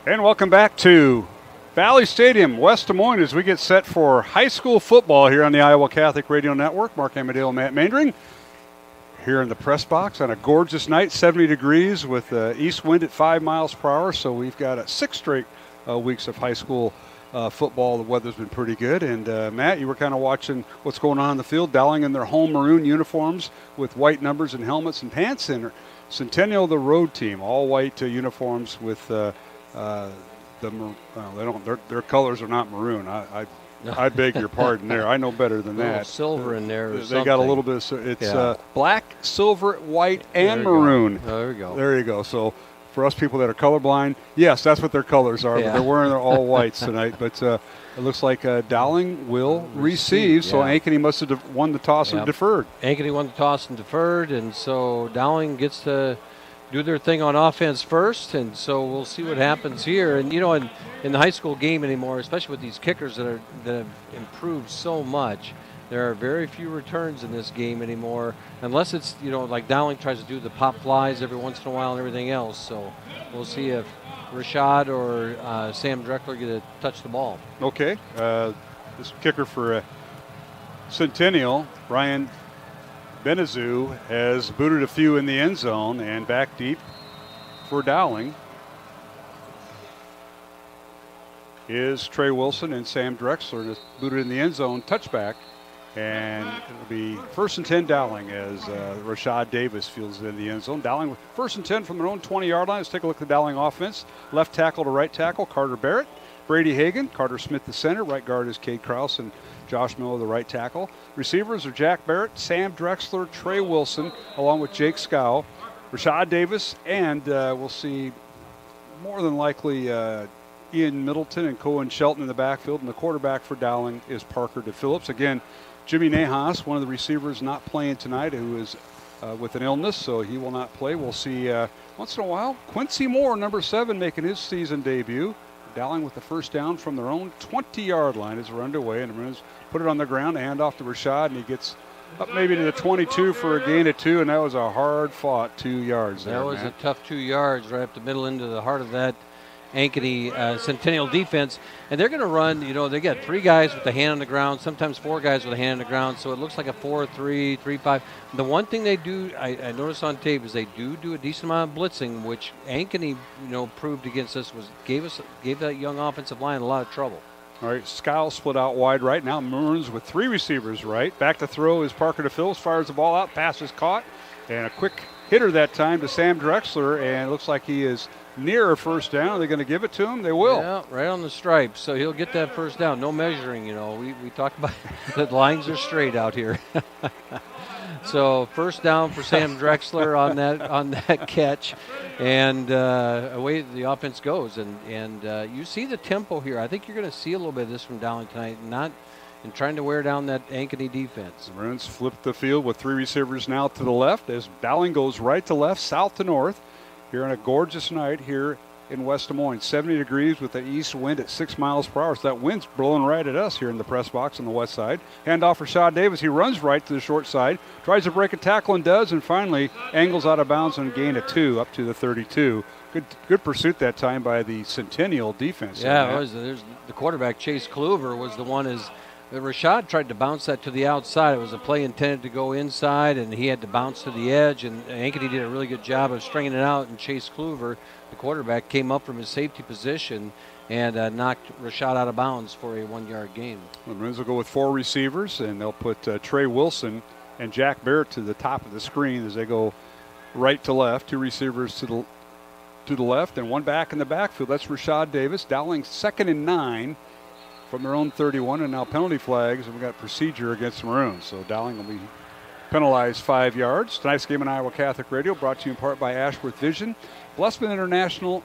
And welcome back to Valley Stadium, West Des Moines, as we get set for high school football here on the Iowa Catholic Radio Network. Mark Amadale, Matt Mandring here in the press box on a gorgeous night, 70 degrees with east wind at 5 miles per hour. So we've got 6 straight weeks of high school football. The weather's been pretty good. And Matt, you were kind of watching what's going on in the field. Dowling in their home maroon uniforms with white numbers and helmets and pants. And Centennial, the road team, all white uniforms with their colors are not maroon. I beg your pardon there. I know better than that. Silver in there. They got a little bit of it's black, silver, white, and maroon. Oh, there we go. There you go. So for us people that are colorblind, yes, that's what their colors are. But they're wearing their all whites tonight. But it looks like Dowling will receive. So Ankeny must have won the toss and deferred. Ankeny won the toss and deferred, and so Dowling gets to do their thing on offense first, and so we'll see what happens here. And, you know, in the high school game anymore, especially with these kickers that have improved so much, there are very few returns in this game anymore, unless it's, you know, like Dowling tries to do the pop flies every once in a while and everything else. So we'll see if Rashad or Sam Dreckler get to touch the ball. Okay. This kicker for Centennial, Ryan Benazou, has booted a few in the end zone, and back deep for Dowling is Trey Wilson, and Sam Drexler has booted in the end zone, touchback, and it'll be 1st and 10 Dowling as Rashad Davis fields it in the end zone. Dowling with 1st and 10 from their own 20-yard line. Let's take a look at the Dowling offense. Left tackle to right tackle, Carter Barrett. Brady Hagan, Carter Smith the center. Right guard is Cade Krause, and Josh Miller, the right tackle. Receivers are Jack Barrett, Sam Drexler, Trey Wilson, along with Jake Scow, Rashad Davis, and we'll see more than likely Ian Middleton and Cohen Shelton in the backfield, and the quarterback for Dowling is Parker DePhillips. Again, Jimmy Nahas, one of the receivers, not playing tonight, who is with an illness, so he will not play. We'll see once in a while Quincy Moore, number 7, making his season debut. Dowling with the first down from their own 20-yard line as we're underway, and the Maroons put it on the ground, hand off to Rashad, and he gets up maybe to the 22 for a gain of 2, and that was a hard-fought 2 yards there. That was a tough 2 yards right up the middle into the heart of that Ankeny Centennial defense. And they're going to run, they got 3 guys with the hand on the ground, sometimes 4 guys with a hand on the ground, so it looks like a 4-3, 3-5. The one thing they do, I noticed on tape, is they do a decent amount of blitzing, which Ankeny, proved against us, gave that young offensive line a lot of trouble. All right, Skyle split out wide right. Now Maroons with 3 receivers right. Back to throw is Parker DePhillips, fires the ball out, pass is caught, and a quick hitter that time to Sam Drexler, and it looks like he is near a first down. Are they going to give it to him? They will. Yeah, right on the stripe. So he'll get that first down. No measuring, We talk about the lines are straight out here. So first down for Sam Drexler on that catch, and away the offense goes. And you see the tempo here. I think you're going to see a little bit of this from Dowling tonight, and trying to wear down that Ankeny defense. The Maroons flip the field with 3 receivers now to the left as Dowling goes right to left, south to north. Here on a gorgeous night here in West Des Moines. 70 degrees with the east wind at 6 miles per hour. So that wind's blowing right at us here in the press box on the west side. Handoff for Rashad Davis. He runs right to the short side. Tries to break a tackle and does. And finally angles out of bounds and gain of 2 up to the 32. Good pursuit that time by the Centennial defense. Yeah, it was. There's the quarterback, Chase Kluver, was the one as Rashad tried to bounce that to the outside. It was a play intended to go inside, and he had to bounce to the edge, and Ankeny did a really good job of stringing it out, and Chase Kluver, the quarterback, came up from his safety position and knocked Rashad out of bounds for a 1-yard gain. The Maroons will go with 4 receivers, and they'll put Trey Wilson and Jack Barrett to the top of the screen as they go right to left. 2 receivers to the left and 1 back in the backfield. That's Rashad Davis. Dowling 2nd and 9 from their own 31, and now penalty flags, and we got procedure against the Maroons. So Dowling will be penalized 5 yards. Tonight's game on Iowa Catholic Radio brought to you in part by Ashworth Vision, Blessman International,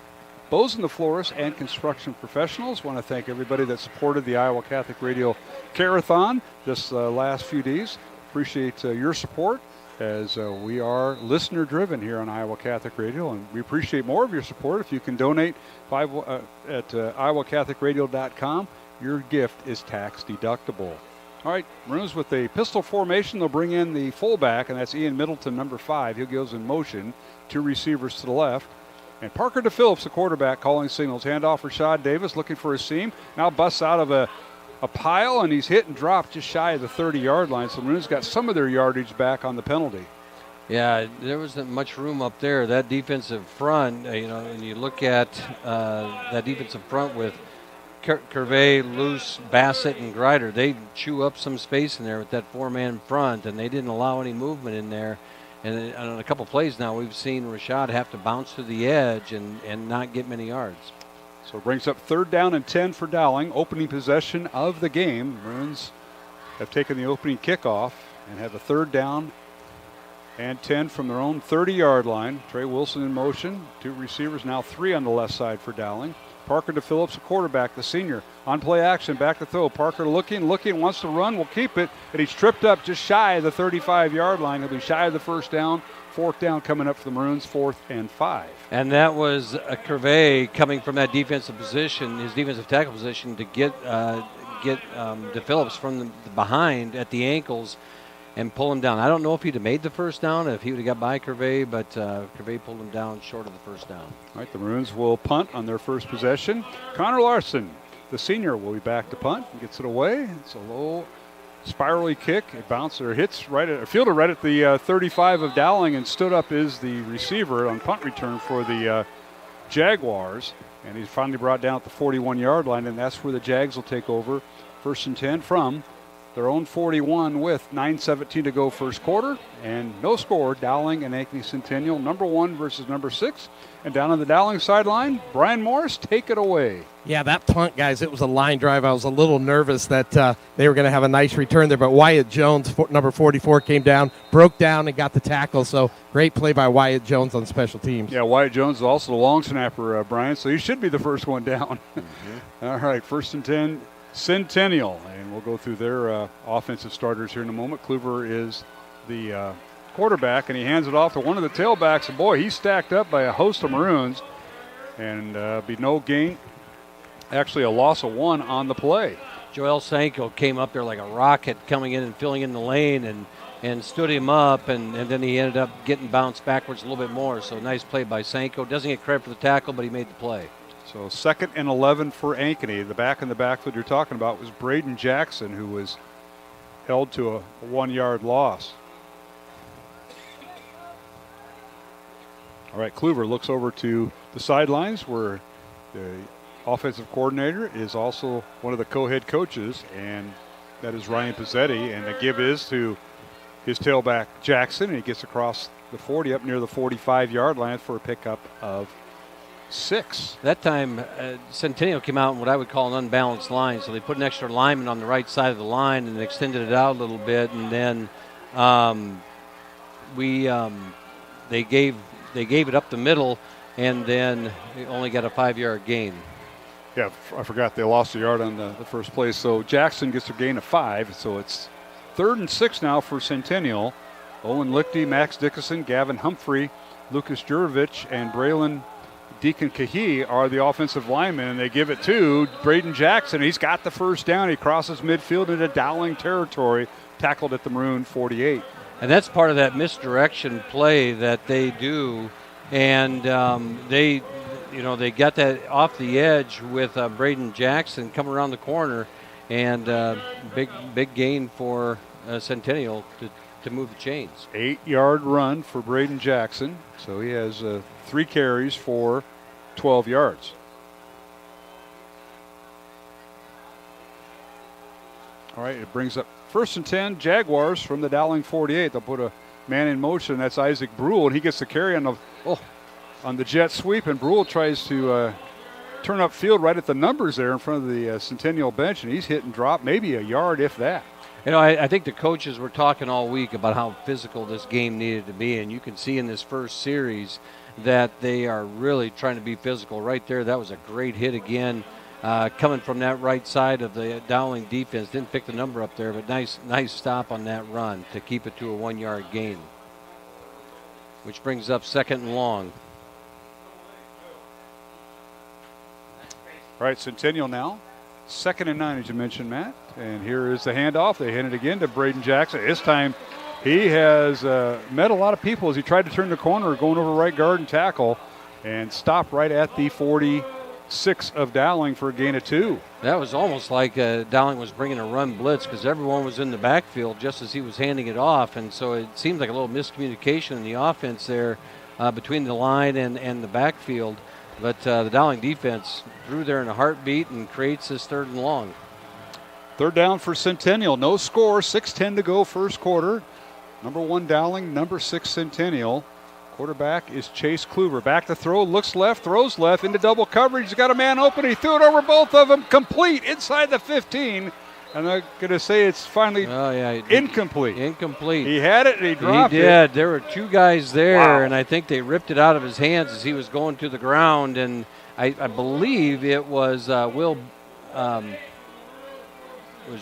Bozen the Florist, and Construction Professionals. Want to thank everybody that supported the Iowa Catholic Radio Carathon this last few days. Appreciate your support as we are listener-driven here on Iowa Catholic Radio, and we appreciate more of your support. If you can donate at iowacatholicradio.com, your gift is tax deductible. All right, Maroons with a pistol formation. They'll bring in the fullback, and that's Ian Middleton, number 5. He goes in motion. 2 receivers to the left. And Parker DePhillips, the quarterback, calling signals. Handoff for Rashad Davis, looking for a seam. Now busts out of a pile, and he's hit and dropped just shy of the 30-yard line. So the Maroons got some of their yardage back on the penalty. Yeah, there wasn't much room up there. That defensive front, and you look at that defensive front with Curvey, Luce, Bassett, and Grider, they chew up some space in there with that 4-man front, and they didn't allow any movement in there. And on a couple plays now, we've seen Rashad have to bounce to the edge and not get many yards. So it brings up 3rd down and 10 for Dowling, opening possession of the game. Maroons have taken the opening kickoff and have a 3rd down and 10 from their own 30-yard line. Trey Wilson in motion. 2 receivers, now 3 on the left side for Dowling. Parker DePhillips, a quarterback, the senior. On play action, back to throw. Parker looking, wants to run, will keep it, and he's tripped up just shy of the 35-yard line. He'll be shy of the first down. 4th down coming up for the Maroons, 4th and 5. And that was a Curvey coming from that defensive position, his defensive tackle position, to get DePhillips from the behind at the ankles and pull him down. I don't know if he'd have made the first down, if he would have got by Curvey, but Curvey pulled him down short of the first down. All right, the Maroons will punt on their first possession. Connor Larson, the senior, will be back to punt. He gets it away. It's a low, spirally kick. It bounces or hits fielded right at the 35 of Dowling, and stood up is the receiver on punt return for the Jaguars. And he's finally brought down at the 41-yard line, and that's where the Jags will take over. 1st and 10 from their own 41 with 9:17 to go first quarter. And no score, Dowling and Ankeny Centennial, number 1 versus number 6. And down on the Dowling sideline, Brian Morris, take it away. Yeah, that punt, guys, it was a line drive. I was a little nervous that they were going to have a nice return there, but Wyatt Jones, number 44, came down, broke down, and got the tackle. So great play by Wyatt Jones on special teams. Yeah, Wyatt Jones is also the long snapper, Brian, so he should be the first one down. Mm-hmm. All right, 1st and 10, Centennial. And we'll go through their offensive starters here in a moment. Kluver is the quarterback, and he hands it off to one of the tailbacks. And, boy, he's stacked up by a host of Maroons. And be no gain. Actually, a loss of 1 on the play. Joel Sanko came up there like a rocket, coming in and filling in the lane and stood him up, and then he ended up getting bounced backwards a little bit more. So nice play by Sanko. Doesn't get credit for the tackle, but he made the play. So 2nd and 11 for Ankeny. The back in the backfield you're talking about was Braden Jackson, who was held to a 1-yard loss. All right, Kluver looks over to the sidelines where the offensive coordinator is also one of the co-head coaches, and that is Ryan Pezzeti. And the give is to his tailback, Jackson, and he gets across the 40 up near the 45-yard line for a pickup of 6. That time, Centennial came out in what I would call an unbalanced line, so they put an extra lineman on the right side of the line and extended it out a little bit, and then they gave it up the middle, and then they only got a 5-yard gain. Yeah, I forgot they lost a yard on the first play. So Jackson gets a gain of 5. So it's 3rd and 6 now for Centennial. Owen Lichty, Max Dickinson, Gavin Humphrey, Lucas Jurovich, and Braylon Deacon Kahee are the offensive linemen, and they give it to Braden Jackson. He's got the first down. He crosses midfield into Dowling territory, tackled at the Maroon 48. And that's part of that misdirection play that they do, and they got that off the edge with Braden Jackson coming around the corner, and big gain for Centennial to move the chains. 8-yard run for Braden Jackson, so he has 3 carries for 12 yards. All right, it brings up 1st and 10, Jaguars from the Dowling 48. They'll put a man in motion. That's Isaac Brule, and he gets the carry on the jet sweep, and Brule tries to turn up field right at the numbers there in front of the Centennial bench, and he's hit and dropped maybe a yard, if that. You know, I think the coaches were talking all week about how physical this game needed to be, and you can see in this first series that they are really trying to be physical right there. That was a great hit again, coming from that right side of the Dowling defense. Didn't pick the number up there, but nice stop on that run to keep it to a 1-yard gain, which brings up 2nd and long. All right, Centennial now. 2nd and 9, as you mentioned, Matt. And here is the handoff. They hand it again to Braden Jackson. This time he has met a lot of people as he tried to turn the corner, going over right guard and tackle, and stopped right at the 46 of Dowling for a gain of 2. That was almost like Dowling was bringing a run blitz because everyone was in the backfield just as he was handing it off. And so it seemed like a little miscommunication in the offense there between the line and the backfield. But the Dowling defense threw there in a heartbeat and creates this 3rd and long. 3rd down for Centennial. No score. 6:10 to go first quarter. Number 1 Dowling, number 6 Centennial. Quarterback is Chase Kluver. Back to throw, looks left, throws left into double coverage. He's got a man open. He threw it over both of them. Complete inside the 15. And I'm going to say it's finally incomplete. Incomplete. He had it and he dropped it. He did. There were 2 guys there, and I think they ripped it out of his hands as he was going to the ground. And I believe it was Will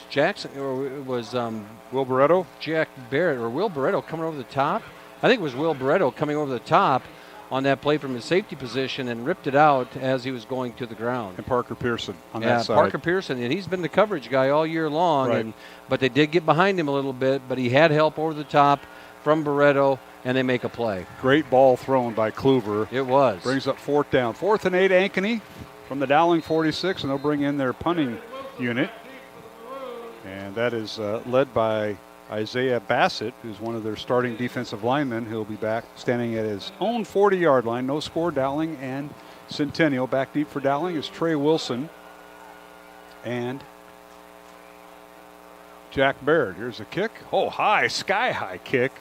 Jackson, or it was Will Barretto? Jack Barrett, or Will Barretto coming over the top. I think it was Will Barretto coming over the top on that play from his safety position and ripped it out as he was going to the ground. And Parker Pearson on that side. Parker Pearson, and he's been the coverage guy all year long. Right. But they did get behind him a little bit, but he had help over the top from Barretto, and they make a play. Great ball thrown by Kluver. It was. Brings up 4th down. 4th and 8, Ankeny from the Dowling 46, and they'll bring in their punting unit. And that is led by Isaiah Bassett, who's one of their starting defensive linemen. He'll be back standing at his own 40-yard line. No score, Dowling and Centennial. Back deep for Dowling is Trey Wilson. And Jack Baird. Here's a kick. Oh, high, sky-high kick.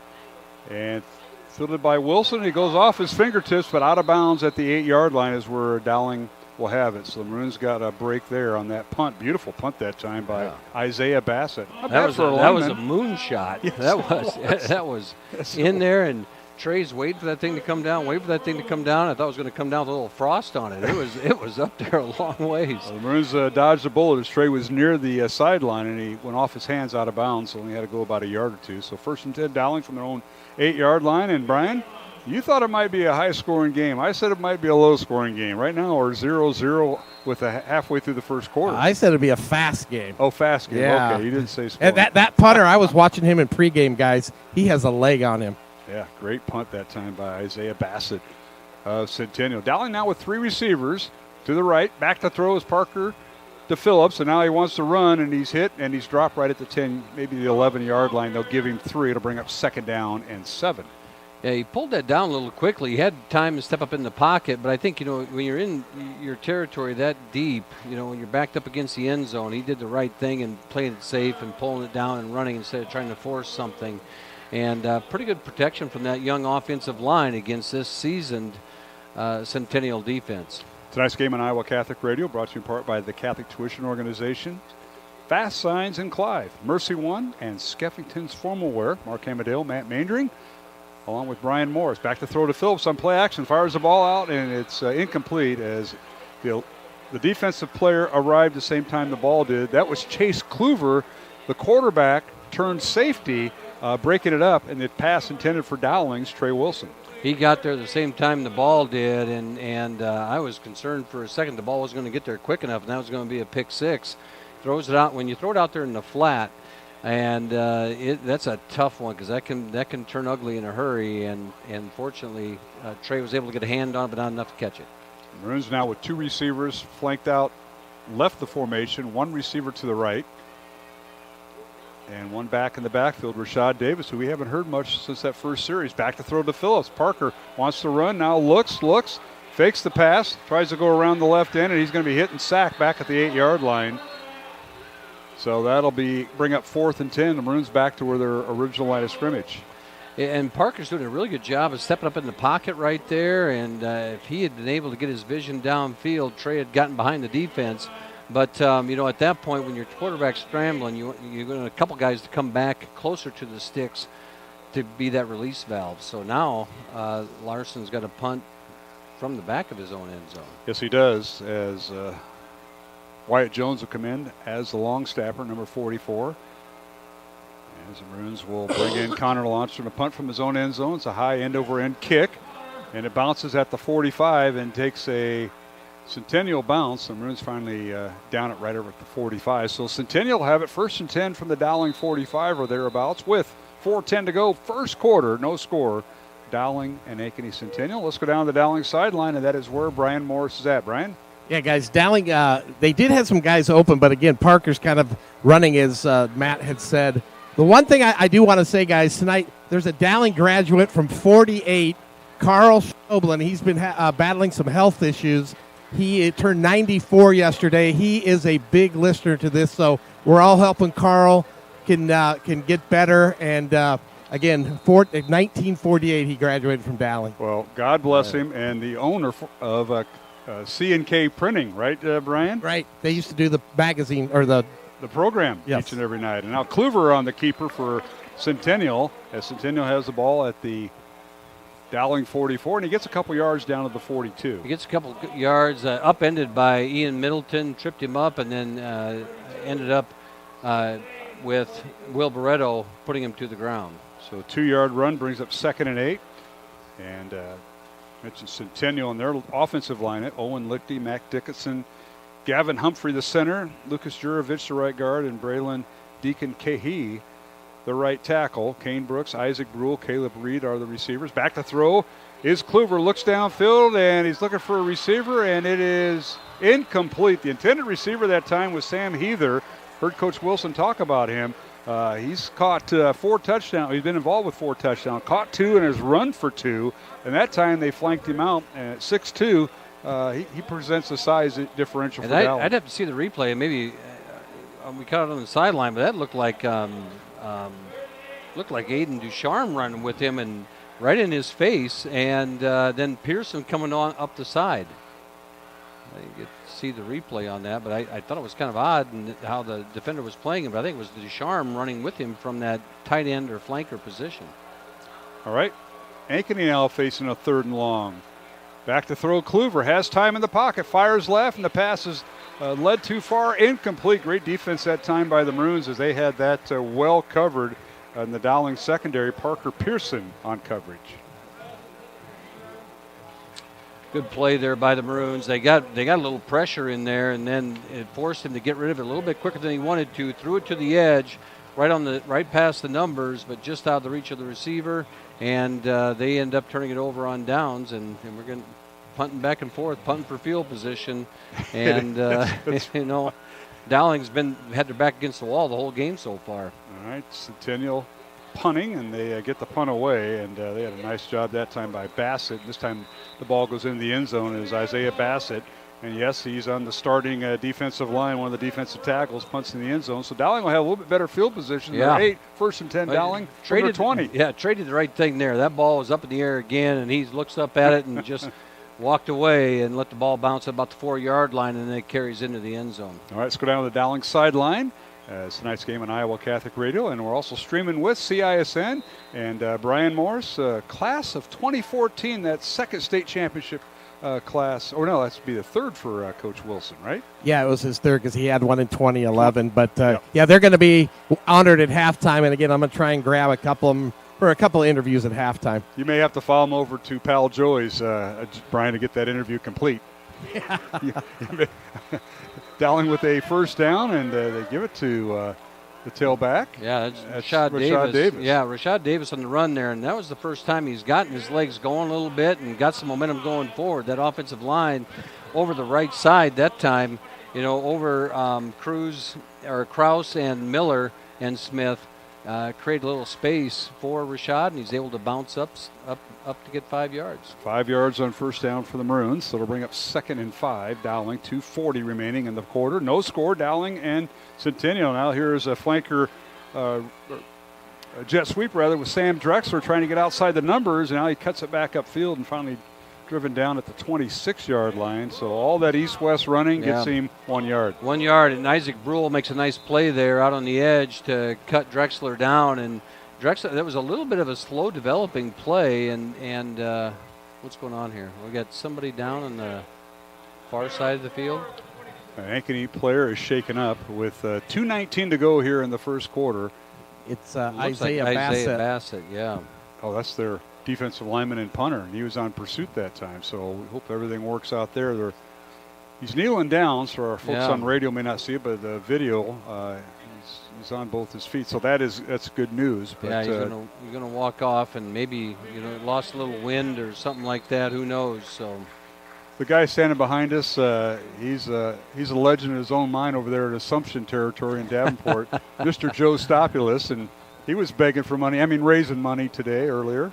And fielded by Wilson. He goes off his fingertips, but out of bounds at the 8-yard line is where Dowling will have it. So the Maroons got a break there on that punt. Beautiful punt that time by Isaiah Bassett. That was a moonshot. Yes, that was in there, and Trey's waiting for that thing to come down. I thought it was going to come down with a little frost on it. It was up there a long ways. Well, the Maroons dodged the bullet as Trey was near the sideline, and he went off his hands out of bounds, so he had to go about a yard or two. So 1st and 10, Dowling from their own 8-yard line. And Brian, you thought it might be a high-scoring game. I said it might be a low-scoring game. Right now we're 0-0 with halfway through the first quarter. I said it'd be a fast game. Oh, fast game. Yeah. Okay, you didn't say scoring. And that punter, I was watching him in pregame, guys. He has a leg on him. Yeah, great punt that time by Isaiah Bassett of Centennial. Dowling now with 3 receivers to the right. Back to throw is Parker to Phillips, and now he wants to run, and he's hit, and he's dropped right at the 10, maybe the 11-yard line. They'll give him 3. It'll bring up 2nd down and 7. Yeah, he pulled that down a little quickly. He had time to step up in the pocket, but I think, when you're in your territory that deep, when you're backed up against the end zone, he did the right thing and playing it safe and pulling it down and running instead of trying to force something. And pretty good protection from that young offensive line against this seasoned Centennial defense. Tonight's game on Iowa Catholic Radio brought to you in part by the Catholic Tuition Organization, Fast Signs in Clive, Mercy One, and Skeffington's Formal Wear. Mark Amadale, Matt Maindring, along with Brian Morris. Back to throw to Phillips on play action. Fires the ball out, and it's incomplete as the defensive player arrived the same time the ball did. That was Chase Kluver, the quarterback, turned safety, breaking it up, and the pass intended for Dowling's Trey Wilson. He got there the same time the ball did, and I was concerned for a second the ball was going to get there quick enough, and that was going to be a pick 6. Throws it out. When you throw it out there in the flat, and that's a tough one because that can turn ugly in a hurry, and fortunately Trey was able to get a hand on it, but not enough to catch it. Maroons now with 2 receivers flanked out left the formation, 1 receiver to the right. And 1 back in the backfield, Rashad Davis, who we haven't heard much since that first series. Back to throw to Phillips. Parker wants to run, now looks, fakes the pass, tries to go around the left end, and he's going to be hit and sacked back at the 8-yard line. So that'll bring up 4th and 10. The Maroons back to where their original line of scrimmage. And Parker's doing a really good job of stepping up in the pocket right there, and if he had been able to get his vision downfield, Trey had gotten behind the defense. But, at that point, when your quarterback's scrambling, you're going to a couple guys to come back closer to the sticks to be that release valve. So now Larson's got a punt from the back of his own end zone. Yes, he does, as Wyatt Jones will come in as the long snapper, number 44. As the Maroons will bring in Connor Launcher to punt from his own end zone. It's a high end-over-end kick, and it bounces at the 45 and takes a Centennial bounce. The Maroons finally down it right over at the 45. So Centennial will have it 1st and 10 from the Dowling 45 or thereabouts with 4:10 to go. First quarter, no score. Dowling and Ankeny Centennial. Let's go down to the Dowling sideline, and that is where Brian Morris is at. Brian? Yeah, guys, Dowling, they did have some guys open, but again, Parker's kind of running as Matt had said. The one thing I do want to say, guys, tonight there's a Dowling graduate from 48, Carl Schoblin. He's been battling some health issues. He turned 94 yesterday. He is a big listener to this, so we're all helping Carl can get better. And, again, 1948 he graduated from Dowling. Well, God bless him, and the owner of C&K Printing, right, Brian? Right. They used to do the magazine or the program each and every night. And now Kluver on the keeper for Centennial, as Centennial has the ball at the Dowling 44, and he gets a couple yards down to the 42. He gets a couple yards upended by Ian Middleton, tripped him up, and then ended up with Will Barretto putting him to the ground. So a 2-yard run brings up 2nd and 8. And mentioned Centennial and their offensive line, Owen Lichty, Mac Dickinson, Gavin Humphrey, the center, Lucas Jurovich, the right guard, and Braylon Deacon Cahee, the right tackle. Kane Brooks, Isaac Brule, Caleb Reed are the receivers. Back to throw is Kluver. Looks downfield, and he's looking for a receiver, and it is incomplete. The intended receiver that time was Sam Heather. Heard Coach Wilson talk about him. He's caught 4 touchdowns. He's been involved with 4 touchdowns. Caught 2 and has run for 2. And that time they flanked him out. And at 6'2", he presents a size differential for Dowling. I'd have to see the replay. Maybe we caught it on the sideline, but that looked like Aiden Ducharme running with him and right in his face, and then Pearson coming on up the side. I didn't get to see the replay on that, but I thought it was kind of odd in how the defender was playing him, but I think it was Ducharme running with him from that tight end or flanker position. All right. Ankeny now facing a 3rd and long. Back to throw. Kluver has time in the pocket, fires left, and the pass is led too far, incomplete. Great defense that time by the Maroons as they had that well covered in the Dowling secondary. Parker Pearson on coverage. Good play there by the Maroons. They got a little pressure in there, and then it forced him to get rid of it a little bit quicker than he wanted to. Threw it to the edge, right past the numbers, but just out of the reach of the receiver. And they end up turning it over on downs, and we're going punting back and forth, punting for field position. And Dowling's had their back against the wall the whole game so far. All right, Centennial punting, and they get the punt away, and they had a nice job that time by Bassett. This time the ball goes into the end zone as Isaiah Bassett. And yes, he's on the starting defensive line, one of the defensive tackles, punts in the end zone. So Dowling will have a little bit better field position. Yeah. They're 8, 1st and 10, Dowling, traded 20. Yeah, traded the right thing there. That ball was up in the air again, and he looks up at it and just walked away and let the ball bounce about the 4-yard line, and then it carries into the end zone. All right, let's go down to the Dowling sideline. It's tonight's game on Iowa Catholic Radio, and we're also streaming with CISN and Brian Morris, class of 2014, that second state championship class. Or no, that's be the 3rd for Coach Wilson, right? Yeah, it was his 3rd because he had one in 2011. But, yeah, they're going to be honored at halftime. And, again, I'm going to try and grab a couple of interviews at halftime. You may have to follow him over to Pal Joy's, Brian, to get that interview complete. Yeah. Dowling with a 1st down, and they give it to the tailback. Yeah, that's Rashad Davis. Yeah, Rashad Davis on the run there, and that was the first time he's gotten his legs going a little bit and got some momentum going forward. That offensive line over the right side that time, over Krause and Miller and Smith, create a little space for Rashad, and he's able to bounce up to get 5 yards. 5 yards on 1st down for the Maroons, so it'll bring up 2nd and 5. Dowling, 2:40 remaining in the quarter. No score, Dowling and Centennial. Now here's a flanker, a jet sweep rather, with Sam Drexler trying to get outside the numbers, and now he cuts it back upfield and finally driven down at the 26-yard line. So all that east-west running gets him 1 yard. 1 yard, and Isaac Brule makes a nice play there out on the edge to cut Drexler down. And Drexler, that was a little bit of a slow developing play. And what's going on here? We got somebody down on the far side of the field. An Ankeny player is shaken up with 2:19 to go here in the 1st quarter. It's Isaiah Bassett, yeah. Oh, that's their defensive lineman and punter, and he was on pursuit that time. So we hope everything works out there. He's kneeling down, so our folks on radio may not see it, but the video, he's on both his feet. So that's good news. But, yeah, he's gonna walk off, and maybe lost a little wind or something like that. Who knows? So the guy standing behind us, he's a legend in his own mind over there at Assumption territory in Davenport, Mr. Joe Stopulus, and he was begging for money. Raising money earlier.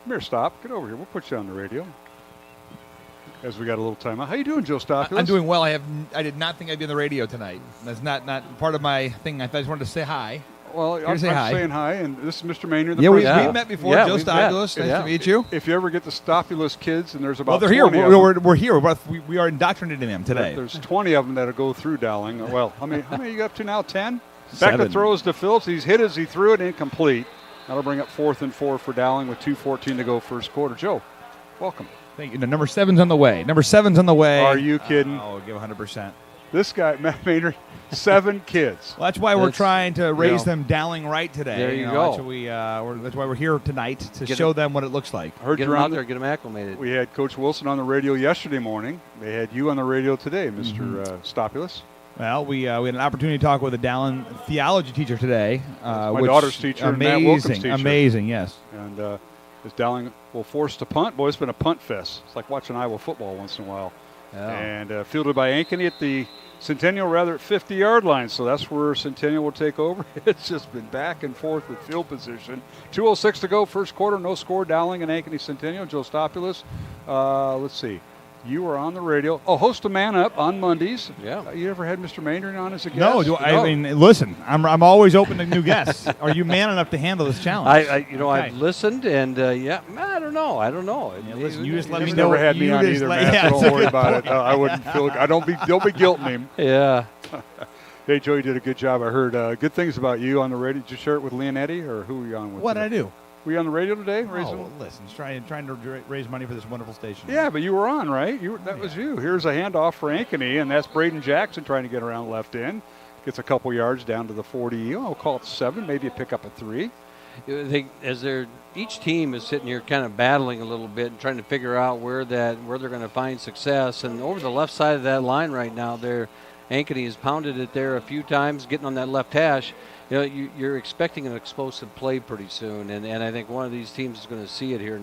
Come here, Stop. Get over here. We'll put you on the radio. As we got a little time out. How you doing, Joe Stopulus? I'm doing well. I did not think I'd be on the radio tonight. That's not part of my thing. I just wanted to say hi. Well, I'm saying hi, and this is Mr. Maynard. We've met before. Joe Stopulus. Nice to meet you. If you ever get the Stopulus kids, and there's about they're 20 here. We're here. We are indoctrinating them today. There's 20 of them that'll go through Dowling. Well, how many you got up to now? 10? Back to throws to Phillips. He's hit as he threw it, incomplete. That'll bring up 4th and 4 for Dowling with 2:14 to go 1st quarter. Joe, welcome. Thank you. Number 7's on the way. Are you kidding? I'll give 100%. This guy, Matt Maynard, 7 kids. Well, that's why we're trying to raise them Dowling right today. There you go. That's why we're here tonight to show them what it looks like. Get them out there, get them acclimated. We had Coach Wilson on the radio yesterday morning. They had you on the radio today, Mr. Stopulus. Well, we had an opportunity to talk with a Dowling theology teacher today. My daughter's teacher, Matt Wilkins' teacher. Amazing, yes. And as Dowling will force to punt, boy, it's been a punt fest. It's like watching Iowa football once in a while. Yeah. And fielded by Ankeny at the Centennial, at 50-yard line. So that's where Centennial will take over. It's just been back and forth with field position. 2:06 to go, 1st quarter, no score. Dowling and Ankeny Centennial. Joe Stopulus. Let's see. You were on the radio. Oh, host a Man Up on Mondays. Yeah. You ever had Mr. Mandering on as a guest? No, I mean, listen, I'm always open to new guests. Are you man enough to handle this challenge? I've listened, and I don't know. Yeah, listen, you just let me You've know. never had me on either, man. So don't worry about it. I wouldn't feel. Don't be guilting him. Yeah. Hey, Joe, you did a good job. I heard good things about you on the radio. Did you share it with Leonetti, or who were you on with? What did I do? Were you on the radio today? Listen, trying to raise money for this wonderful station. Yeah, but you were on, right? That was you. Here's a handoff for Ankeny, and that's Braden Jackson trying to get around left in. Gets a couple yards down to the 40. I'll call it 7, maybe a pick up a 3. Each team is sitting here kind of battling a little bit and trying to figure out where they're going to find success. And over the left side of that line right now, Ankeny has pounded it there a few times, getting on that left hash. You're expecting an explosive play pretty soon, and I think one of these teams is going to see it here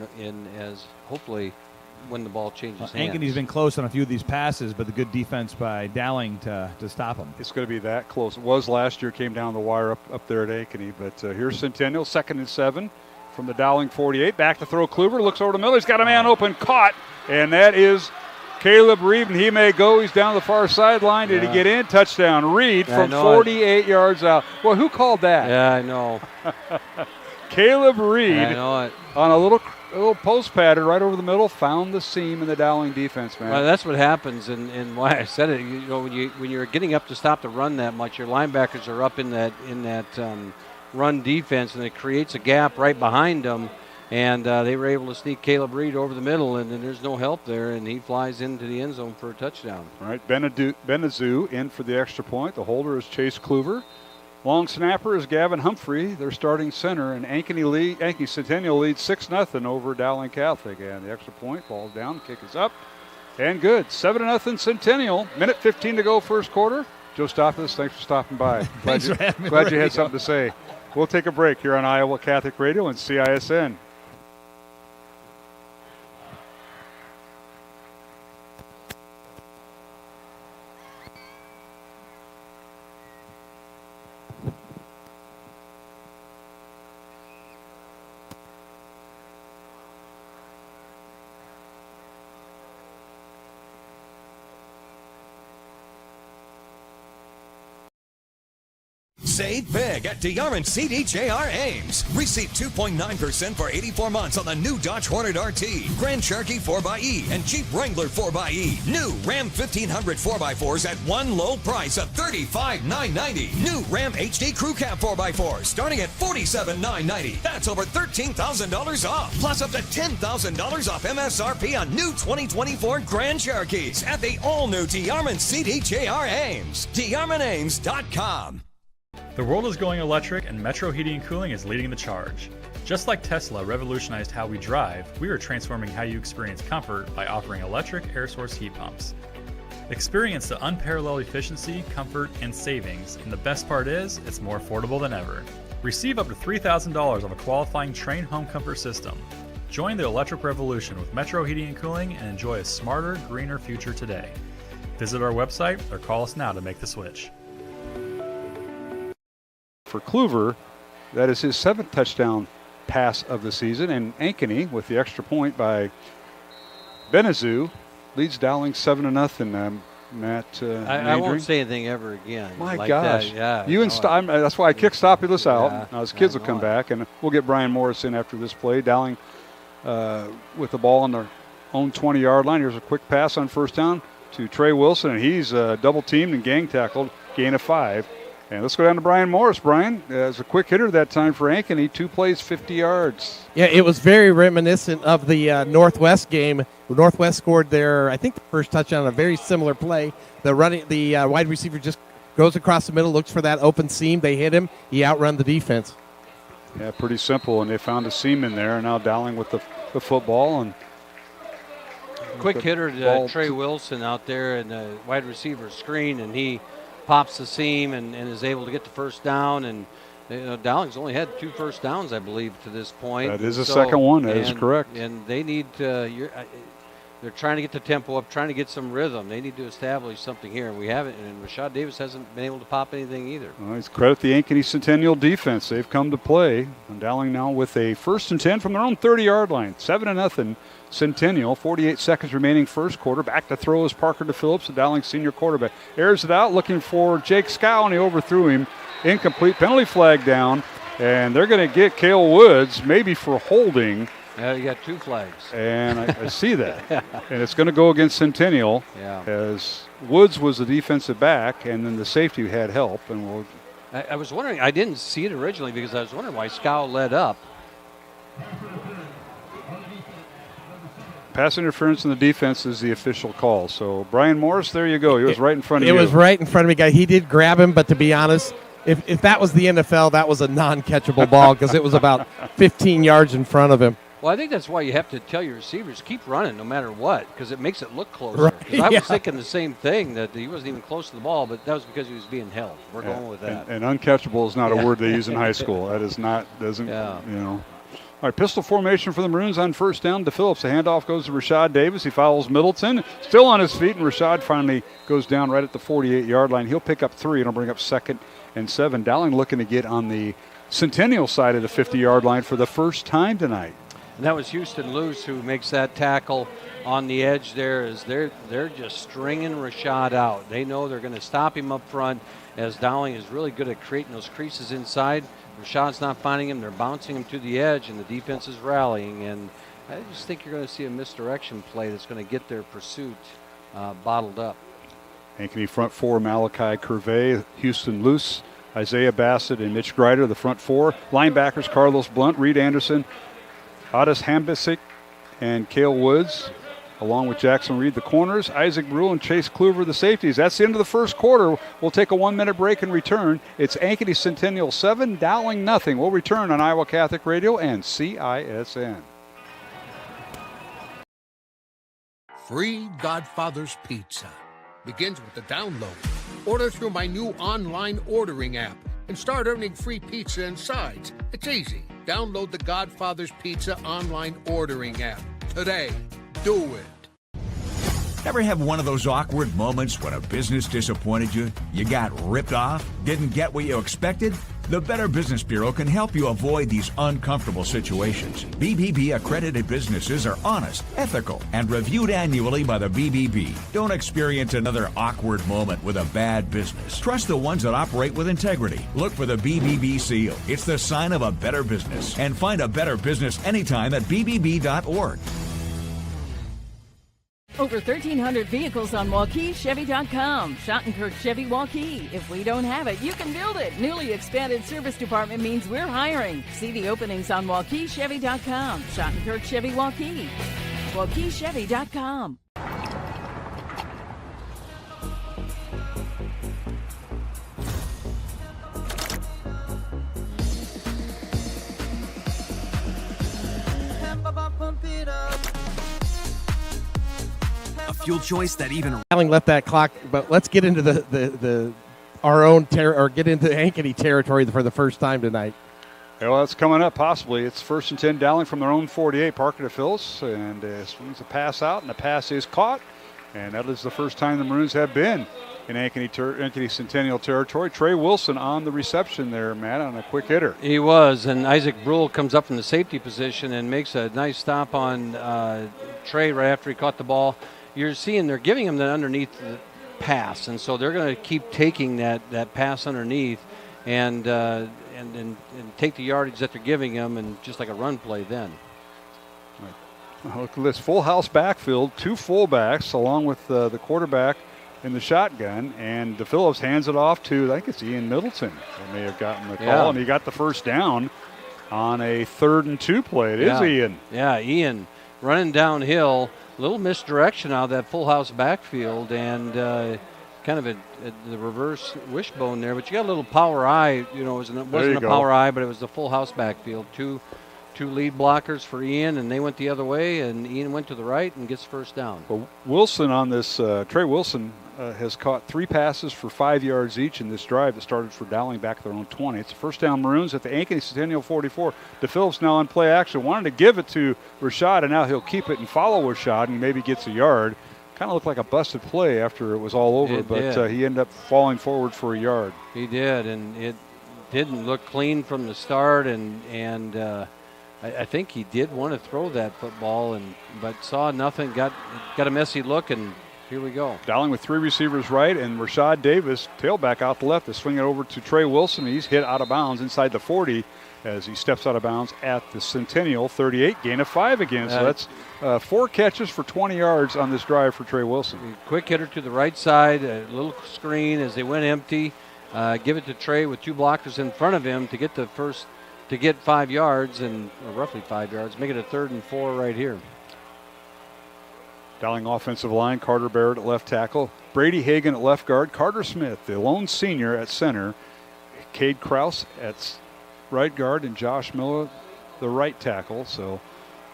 as hopefully when the ball changes hands. Ankeny's been close on a few of these passes, but the good defense by Dowling to stop them. It's going to be that close. It was last year, came down the wire up there at Ankeny, but here's Centennial, 2nd and 7 from the Dowling 48. Back to throw Kluver, looks over to Miller. He's got a man open, caught, and that is Caleb Reed, and he may go. He's down the far sideline. Did he get in? Touchdown. Reed from 48 yards out. Well, who called that? Yeah, I know. Caleb Reed I know it. On a little post pattern right over the middle, found the seam in the Dowling defense, man. Well, that's what happens, and why I said it. When you're getting up to stop the run that much, your linebackers are up in that run defense, and it creates a gap right behind them. And they were able to sneak Caleb Reed over the middle, and then there's no help there, and he flies into the end zone for a touchdown. All right, Benazou in for the extra point. The holder is Chase Kluver. Long snapper is Gavin Humphrey, their starting center, and Ankeny Centennial leads 6-0 over Dowling Catholic. And the extra point, ball's down, kick is up, and good. 7-0 Centennial. Minute 15 to go, first quarter. Joe Stoppis, thanks for stopping by. Glad you had something to say. We'll take a break here on Iowa Catholic Radio and CISN. Save big at DeArmond CDJR Ames. Receive 2.9% for 84 months on the new Dodge Hornet RT, Grand Cherokee 4xE, and Jeep Wrangler 4xE. New Ram 1500 4x4s at one low price of $35,990. New Ram HD Crew Cab 4x4 starting at $47,990. That's over $13,000 off. Plus up to $10,000 off MSRP on new 2024 Grand Cherokees at the all-new DeArmond CDJR Ames. DeArmondAmes.com. The world is going electric, and Metro Heating and Cooling is leading the charge. Just like Tesla revolutionized how we drive, we are transforming how you experience comfort by offering electric air source heat pumps. Experience the unparalleled efficiency, comfort, and savings, and the best part is, it's more affordable than ever. Receive up to $3,000 off a qualifying Trane home comfort system. Join the electric revolution with Metro Heating and Cooling and enjoy a smarter, greener future today. Visit our website or call us now to make the switch. For Kluver, that is his 7th touchdown pass of the season, and Ankeny with the extra point by Benazou leads Dowling 7-0. Matt, I won't say anything ever again. My like gosh, that. Yeah, that's why I kicked Stopulus out. Yeah, now his kids will come back, and we'll get Brian Morris in after this play. Dowling with the ball on their own 20-yard line. Here's a quick pass on first down to Trey Wilson, and he's double teamed and gang tackled. Gain of 5. And let's go down to Brian Morris. Brian, as a quick hitter that time for Ankeny, 2 plays, 50 yards. Yeah, it was very reminiscent of the Northwest game. Northwest scored their, I think, the first touchdown on a very similar play. The wide receiver just goes across the middle, looks for that open seam. They hit him. He outrun the defense. Yeah, pretty simple, and they found a seam in there. And now Dowling with the football. And quick hitter to Trey Wilson out there in the wide receiver screen, and he pops the seam and is able to get the first down. And Dowling's only had 2 first downs, I believe, to this point. That is the second one. That is correct. And they need to They're trying to get the tempo up, trying to get some rhythm. They need to establish something here, and we haven't. And Rashad Davis hasn't been able to pop anything either. Well, let's credit the Ankeny Centennial defense. They've come to play. And Dowling now with a 1st and 10 from their own 30-yard line. 7-0 Centennial. 48 seconds remaining first quarter. Back to throw is Parker DePhillips, the Dowling senior quarterback. Airs it out, looking for Jake Scow, and he overthrew him. Incomplete. Penalty flag down. And they're going to get Cale Woods, maybe for holding. Yeah, you got 2 flags. And I see that. And it's going to go against Centennial, as Woods was the defensive back, and then the safety had help. And I was wondering, I didn't see it originally because I was wondering why Scow led up. Pass interference in the defense is the official call. So, Brian Morris, there you go. He was right in front of you. It was right in front of me, guy. He did grab him, but to be honest, if that was the NFL, that was a non-catchable ball because it was about 15 yards in front of him. Well, I think that's why you have to tell your receivers, keep running no matter what, because it makes it look closer. Right, 'Cause I was thinking the same thing, that he wasn't even close to the ball, but that was because he was being held. We're going with that. And uncatchable is not a word they use in high school. That is not, doesn't, you know. All right, pistol formation for the Maroons on 1st down to Phillips. The handoff goes to Rashad Davis. He follows Middleton, still on his feet, and Rashad finally goes down right at the 48-yard line. He'll pick up 3, and he'll bring up 2nd and 7. Dowling looking to get on the Centennial side of the 50-yard line for the first time tonight. And that was Houston Luce who makes that tackle on the edge there. As they're just stringing Rashad out. They know they're going to stop him up front, as Dowling is really good at creating those creases inside. Rashad's not finding him. They're bouncing him to the edge, and the defense is rallying. And I just think you're going to see a misdirection play that's going to get their pursuit bottled up. Ankeny front 4, Malachi Curvey, Houston Luce, Isaiah Bassett, and Mitch Greider, the front 4. Linebackers, Carlos Blunt, Reed Anderson, Addis Hambisic, and Cale Woods, along with Jackson Reed, the corners, Isaac Brule and Chase Kluver, the safeties. That's the end of the first quarter. We'll take a 1-minute break and return. It's Ankeny Centennial 7, Dowling nothing. We'll return on Iowa Catholic Radio and CISN. Free Godfather's Pizza begins with the download. Order through my new online ordering app and start earning free pizza and sides. It's easy. Download the Godfather's Pizza online ordering app today. Do it. Ever have one of those awkward moments when a business disappointed you? You got ripped off? Didn't get what you expected? The Better Business Bureau can help you avoid these uncomfortable situations. BBB accredited businesses are honest, ethical, and reviewed annually by the BBB. Don't experience another awkward moment with a bad business. Trust the ones that operate with integrity. Look for the BBB seal. It's the sign of a better business. And find a better business anytime at bbb.org. Over 1,300 vehicles on WaukeeChevy.com. Schottenkirk Chevy Waukee. If we don't have it, you can build it. Newly expanded service department means we're hiring. See the openings on WaukeeChevy.com. Schottenkirk Chevy Waukee. WaukeeChevy.com. A fuel choice that even Dowling left that clock, but let's get into the our own or get into Ankeny territory for the first time tonight. Well, that's coming up possibly. It's 1st and 10 Dowling from their own 48. Parker DePhillips, and swings a pass out, and the pass is caught. And that is the first time the Maroons have been in Ankeny Centennial territory. Trey Wilson on the reception there, Matt, on a quick hitter. He was, and Isaac Brule comes up from the safety position and makes a nice stop on Trey right after he caught the ball. You're seeing they're giving him the underneath pass, and so they're going to keep taking that pass underneath and take the yardage that they're giving him, and just like a run play then. Look at this full house backfield, 2 fullbacks along with the quarterback in the shotgun, and DePhillips hands it off to, I think it's Ian Middleton. They may have gotten the call, and he got the first down on a 3rd and 2 play. It is Ian. Yeah, Ian running downhill. Little misdirection out of that full house backfield, and kind of the reverse wishbone there. But you got a little power eye. You know, it wasn't a power eye, but it was the full house backfield. Two lead blockers for Ian, and they went the other way, and Ian went to the right and gets first down. Well, Wilson on this, Trey Wilson has caught 3 passes for 5 yards each in this drive that started for Dowling back at their own 20. It's a first down Maroons at the Ankeny Centennial 44. DePhillips now on play action. Wanted to give it to Rashad, and now he'll keep it and follow Rashad, and maybe gets a yard. Kind of looked like a busted play after it was all over, but he ended up falling forward for a yard. He did, and it didn't look clean from the start, and I think he did want to throw that football, but saw nothing, got a messy look, and here we go. Dowling with 3 receivers right, and Rashad Davis, tailback out the left, to swing it over to Trey Wilson. He's hit out of bounds inside the 40 as he steps out of bounds at the Centennial 38, gain of 5 again. So that's 4 catches for 20 yards on this drive for Trey Wilson. Quick hitter to the right side, a little screen as they went empty. Give it to Trey with 2 blockers in front of him to get 5 yards, and roughly 5 yards, make it a 3rd and 4 right here. Dowling offensive line, Carter Barrett at left tackle, Brady Hagan at left guard, Carter Smith, the lone senior, at center, Cade Krause at right guard, and Josh Miller, the right tackle. So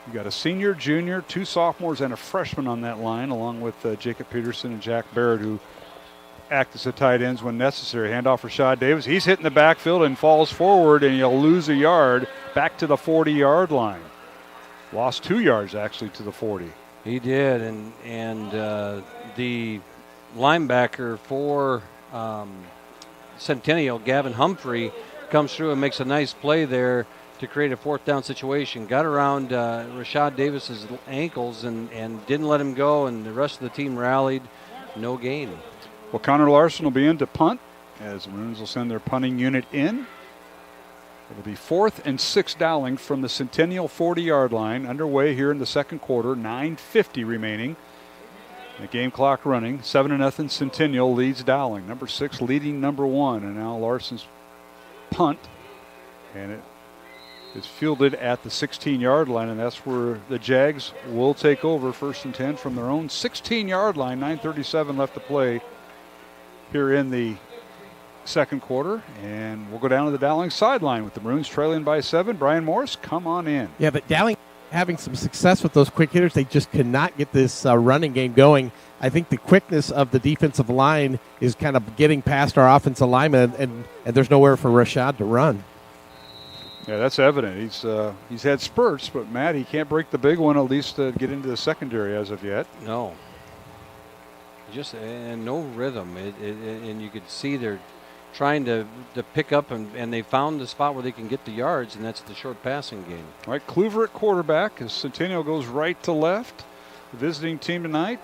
you got a senior, junior, 2 sophomores, and a freshman on that line, along with Jacob Peterson and Jack Barrett, who act as the tight ends when necessary. Handoff for Rashad Davis. He's hitting the backfield and falls forward, and you'll lose a yard back to the 40-yard line. Lost 2 yards, actually, to the 40. He did, and the linebacker for Centennial, Gavin Humphrey, comes through and makes a nice play there to create a 4th down situation. Got around Rashad Davis's ankles and didn't let him go, and the rest of the team rallied. No gain. Well, Connor Larson will be in to punt as the Maroons will send their punting unit in. It'll be 4th and 6 Dowling from the Centennial 40-yard line. Underway here in the second quarter, 9:50 remaining. The game clock running, 7-0 Centennial leads Dowling. Number 6 leading number 1, and now Larson's punt, and it is fielded at the 16-yard line, and that's where the Jags will take over 1st and 10 from their own 16-yard line. 9:37 left to play here in the second quarter, and we'll go down to the Dowling sideline with the Maroons trailing by 7. Brian Morris, come on in. Yeah, but Dowling having some success with those quick hitters. They just could not get this running game going. I think the quickness of the defensive line is kind of getting past our offensive linemen, and there's nowhere for Rashad to run. Yeah, that's evident. He's had spurts, but Matt, he can't break the big one, at least to get into the secondary as of yet. No. Just and no rhythm. And you could see they're trying to pick up, and they found the spot where they can get the yards, and that's the short passing game. All right, Kluver at quarterback as Centennial goes right to left. The visiting team tonight,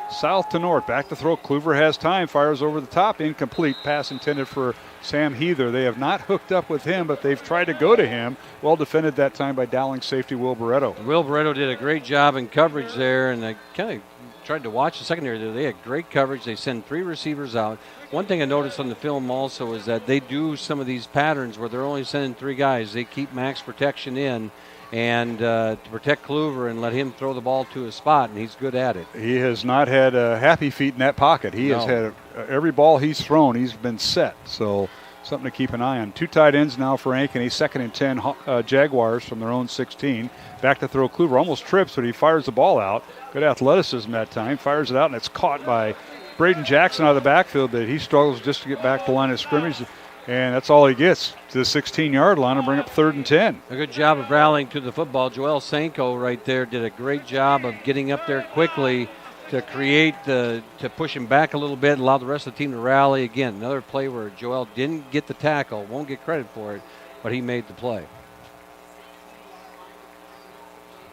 south to north. Back to throw. Kluver has time, fires over the top, incomplete. Pass intended for Sam Heather. They have not hooked up with him, but they've tried to go to him. Well defended that time by Dowling safety Will Barreto. Will Barreto did a great job in coverage there, and I kind of tried to watch the secondary there. They had great coverage. They send 3 receivers out. One thing I noticed on the film also is that they do some of these patterns where they're only sending 3 guys. They keep max protection in and to protect Kluver and let him throw the ball to his spot, and he's good at it. He has not had happy feet in that pocket. He has had every ball he's thrown, he's been set. So something to keep an eye on. 2 tight ends now for Ankeny. 2nd and 10 Jaguars from their own 16. Back to throw. Kluver almost trips, but he fires the ball out. Good athleticism that time. Fires it out, and it's caught by Braden Jackson out of the backfield, but he struggles just to get back to the line of scrimmage. And that's all he gets, to the 16-yard line, and bring up 3rd and 10. A good job of rallying to the football. Joel Sanko right there did a great job of getting up there quickly to push him back a little bit and allow the rest of the team to rally. Again, another play where Joel didn't get the tackle, won't get credit for it, but he made the play.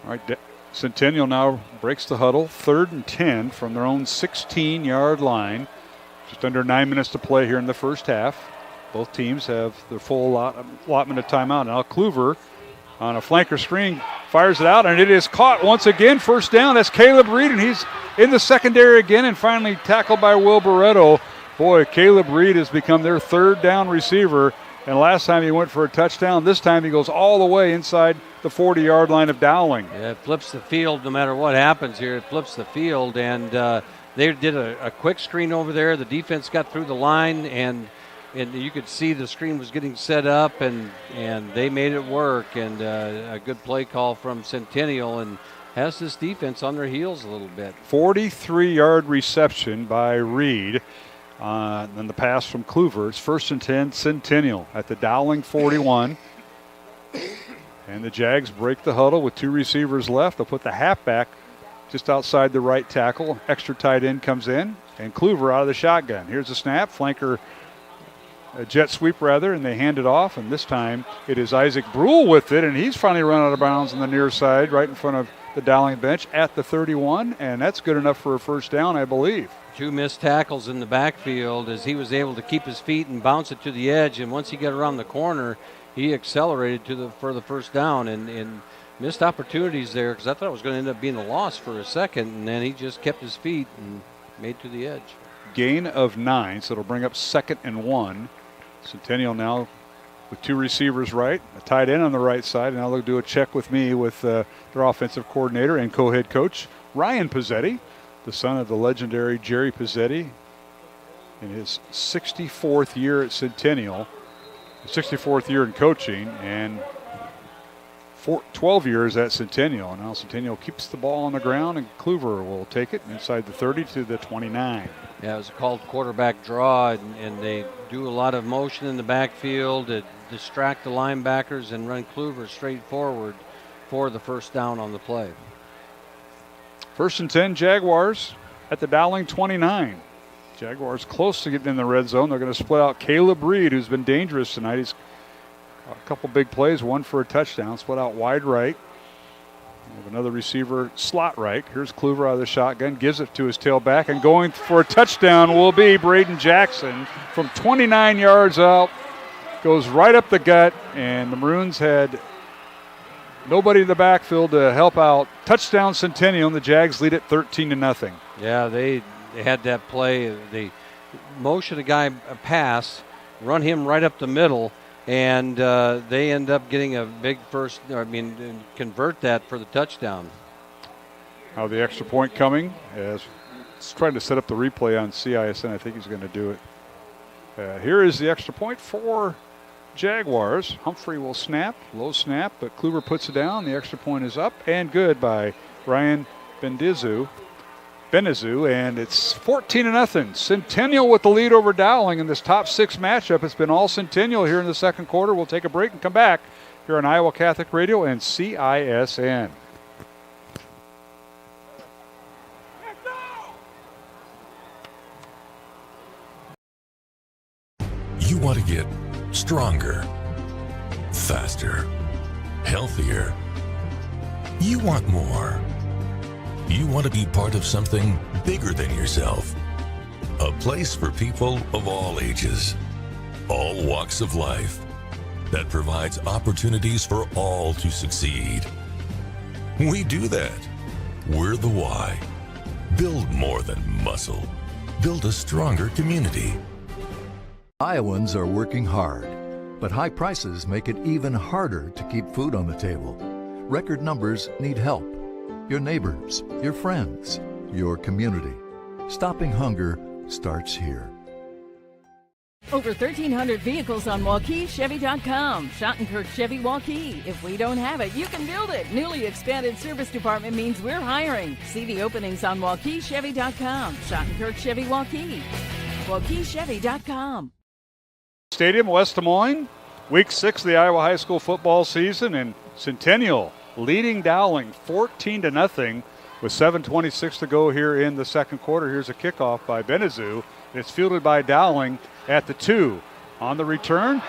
All right, Centennial now breaks the huddle. 3rd and 10 from their own 16-yard line. Just under 9 minutes to play here in the first half. Both teams have their full allotment of timeout. Now Kluver on a flanker screen fires it out, and it is caught once again. 1st down. That's Caleb Reed, and he's in the secondary again, and finally tackled by Will Barreto. Boy, Caleb Reed has become their 3rd down receiver, and last time he went for a touchdown. This time he goes all the way inside the 40-yard line of Dowling. Yeah, it flips the field no matter what happens here. It flips the field, and they did a quick screen over there. The defense got through the line, and you could see the screen was getting set up, and they made it work. And a good play call from Centennial, and has this defense on their heels a little bit. 43-yard reception by Reed. Then the pass from Kluver. It's 1st and 10, Centennial at the Dowling 41. And the Jags break the huddle with 2 receivers left. They'll put the halfback just outside the right tackle. Extra tight end comes in, and Kluver out of the shotgun. Here's the snap. Flanker, a jet sweep rather, and they hand it off. And this time it is Isaac Brule with it, and he's finally run out of bounds on the near side right in front of the Dowling bench at the 31, and that's good enough for a first down, I believe. 2 missed tackles in the backfield as he was able to keep his feet and bounce it to the edge. And once he got around the corner, he accelerated for the first down and missed opportunities there because I thought it was going to end up being a loss for a second. And then he just kept his feet and made to the edge. Gain of 9, so it'll bring up 2nd and 1. Centennial now with 2 receivers right, a tight end on the right side. And now they'll do a check with me with their offensive coordinator and co-head coach, Ryan Pezzeti, the son of the legendary Jerry Pezzeti, in his 64th year at Centennial, 64th year in coaching, and 12 years at Centennial. Now Centennial keeps the ball on the ground, and Kluver will take it inside the 30 to the 29. Yeah, it was called quarterback draw, and they do a lot of motion in the backfield to distract the linebackers and run Kluver straight forward for the first down on the play. 1st and 10, Jaguars at the Dowling 29. Jaguars close to getting in the red zone. They're going to split out Caleb Reed, who's been dangerous tonight. He's got a couple big plays, one for a touchdown. Split out wide right. We have another receiver slot right. Here's Kluver out of the shotgun, gives it to his tailback, and going for a touchdown will be Braden Jackson from 29 yards out. Goes right up the gut, and the Maroons had nobody in the backfield to help out. Touchdown Centennial, and the Jags lead it 13-0. Yeah, they had that play. They motion a guy a pass, run him right up the middle, and they end up getting a big convert that for the touchdown. Now the extra point coming as he's trying to set up the replay on CISN. I think he's going to do it. Here is the extra point for Jaguars. Humphrey will snap, low snap, but Kluver puts it down. The extra point is up and good by Ryan Benezu, and it's 14-0. Centennial with the lead over Dowling in this top 6 matchup. It's been all Centennial here in the second quarter. We'll take a break and come back here on Iowa Catholic Radio and CISN. You want to get stronger, faster, healthier. You want more. You want to be part of something bigger than yourself. A place for people of all ages, all walks of life, that provides opportunities for all to succeed. We do that. We're the why. Build more than muscle. Build a stronger community. Iowans are working hard, but high prices make it even harder to keep food on the table. Record numbers need help. Your neighbors, your friends, your community. Stopping hunger starts here. Over 1,300 vehicles on WaukeeChevy.com. Schottenkirk Chevy Waukee. If we don't have it, you can build it. Newly expanded service department means we're hiring. See the openings on WaukeeChevy.com. Schottenkirk Chevy Waukee. WaukeeChevy.com. Stadium, West Des Moines, week 6 of the Iowa high school football season, and Centennial leading Dowling 14-0 with 7:26 to go here in the second quarter. Here's a kickoff by Benezu. It's fielded by Dowling at the 2. On the return,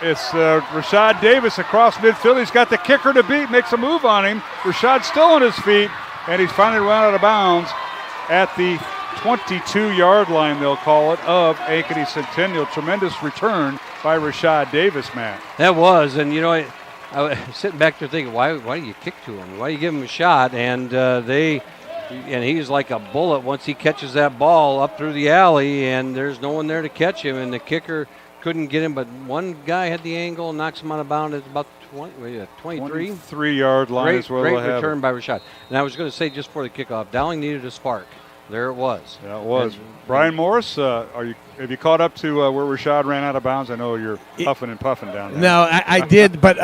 it's Rashad Davis across midfield. He's got the kicker to beat, makes a move on him. Rashad's still on his feet, and he's finally run out of bounds at the 22-yard line, they'll call it, of Ankeny Centennial. Tremendous return by Rashad Davis, Matt. That was, and I was sitting back there thinking, why do you kick to him? Why do you give him a shot? And he's like a bullet once he catches that ball up through the alley, and there's no one there to catch him, and the kicker couldn't get him, but one guy had the angle and knocks him out of bounds at about 23. 23-yard line is where great they'll have return it. by Rashad. And I was going to say, just before the kickoff, Dowling needed a spark. There it was. Yeah, it was. Brian Morris, have you caught up to where Rashad ran out of bounds? I know you're huffing and puffing down there. No, I did, but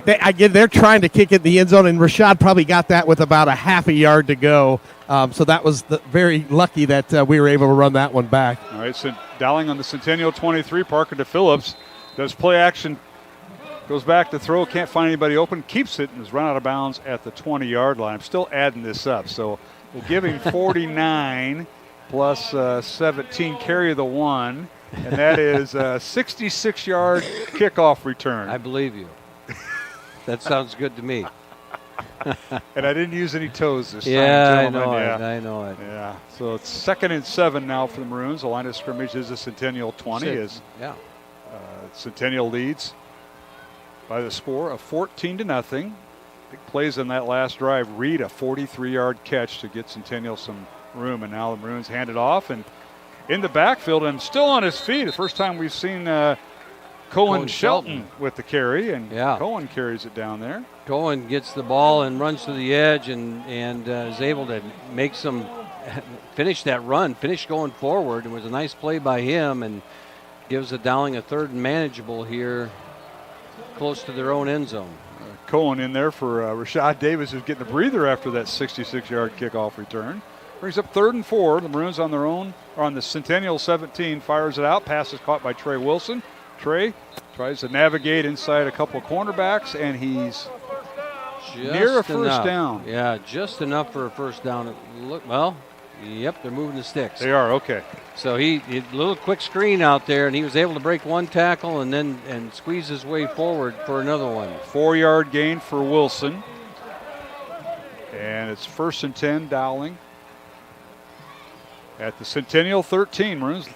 they're trying to kick it in the end zone, and Rashad probably got that with about a half a yard to go. So that was very lucky that we were able to run that one back. All right, so Dowling on the Centennial 23, Parker to Phillips. Does play action, goes back to throw, can't find anybody open, keeps it, and is run out of bounds at the 20-yard line. I'm still adding this up, so we'll give him 49 plus 17, carry the 1, and that is a 66-yard kickoff return. I believe you. That sounds good to me. And I didn't use any toes this time, I gentlemen. know it. I know it. Yeah, so it's 2nd and 7 now for the Maroons. The line of scrimmage is a Centennial 20. Centennial leads by the score of 14-0. Big plays in that last drive. Reed, a 43-yard catch to get Centennial some room, and now the Maroons hand it off. And in the backfield, and still on his feet. The first time we've seen Cohen Shelton with the carry, and Cohen carries it down there. Cohen gets the ball and runs to the edge and is able to make finish that run, finish going forward. It was a nice play by him and gives the Dowling a 3rd and manageable here close to their own end zone. Cohen in there for Rashad Davis, who's getting a breather after that 66-yard kickoff return. Brings up 3rd and 4. The Maroons on their own, or on the Centennial 17, fires it out. Pass is caught by Trey Wilson. Trey tries to navigate inside a couple of cornerbacks, and he's near a first down. Yeah, just enough for a first down. They're moving the sticks. They are, okay. So he a little quick screen out there, and he was able to break one tackle and squeeze his way forward for another one. 4-yard gain for Wilson. And it's 1st and 10, Dowling. At the Centennial 13, Maroons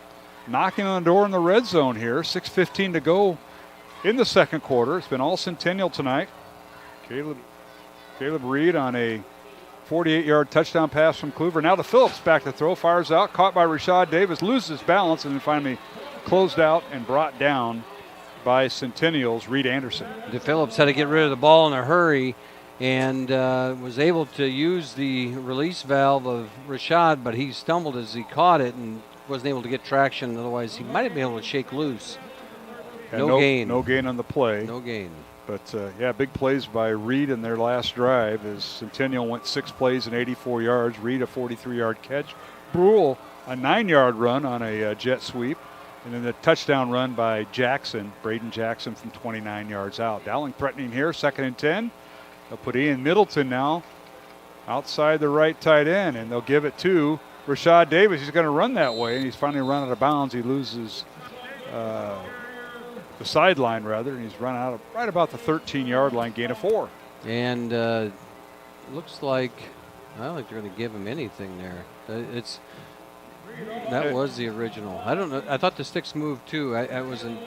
knocking on the door in the red zone here. 6:15 to go in the second quarter. It's been all Centennial tonight. Caleb Reed on a 48-yard touchdown pass from Kluver. Now to Phillips, back to throw, fires out, caught by Rashad Davis, loses balance, and then finally closed out and brought down by Centennial's Reed Anderson. Phillips had to get rid of the ball in a hurry and was able to use the release valve of Rashad, but he stumbled as he caught it and wasn't able to get traction. Otherwise, he might have been able to shake loose. No gain. No gain on the play. No gain. But, big plays by Reed in their last drive as Centennial went 6 plays and 84 yards. Reed, a 43-yard catch. Brule, a 9-yard run on a jet sweep. And then the touchdown run by Braden Jackson from 29 yards out. Dowling threatening here, 2nd and 10. They'll put Ian Middleton now outside the right tight end, and they'll give it to Rashad Davis. He's going to run that way, and he's finally run out of bounds. He loses the sideline, and he's run out of right about the 13-yard line, gain of 4. And looks like I don't think they're going to give him anything there. That was the original. I don't know. I thought the sticks moved too. I wasn't.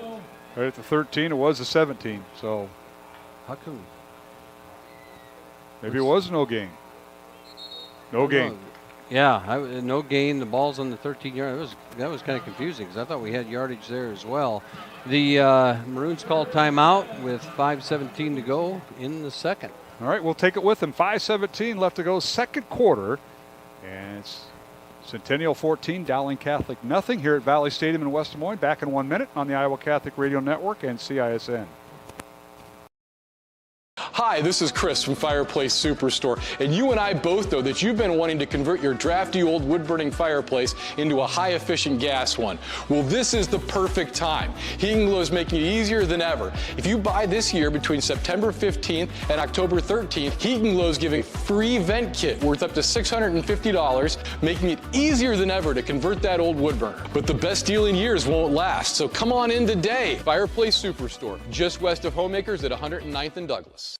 Right at the 13, it was the 17. So how come? Maybe it was no gain. No gain. Yeah, no gain. The ball's on the 13-yard. That was kind of confusing because I thought we had yardage there as well. The Maroons called timeout with 5:17 to go in the second. All right, we'll take it with them. 5:17 left to go, second quarter. And it's Centennial 14, Dowling Catholic nothing here at Valley Stadium in West Des Moines. Back in 1 minute on the Iowa Catholic Radio Network and CISN. Hi, this is Chris from Fireplace Superstore, and you and I both know that you've been wanting to convert your drafty old wood-burning fireplace into a high-efficient gas one. Well, this is the perfect time. Heating Glow is making it easier than ever. If you buy this year between September 15th and October 13th, Heating Glow is giving a free vent kit worth up to $650, making it easier than ever to convert that old wood burner. But the best deal in years won't last, so come on in today. Fireplace Superstore, just west of Homemakers at 109th and Douglas.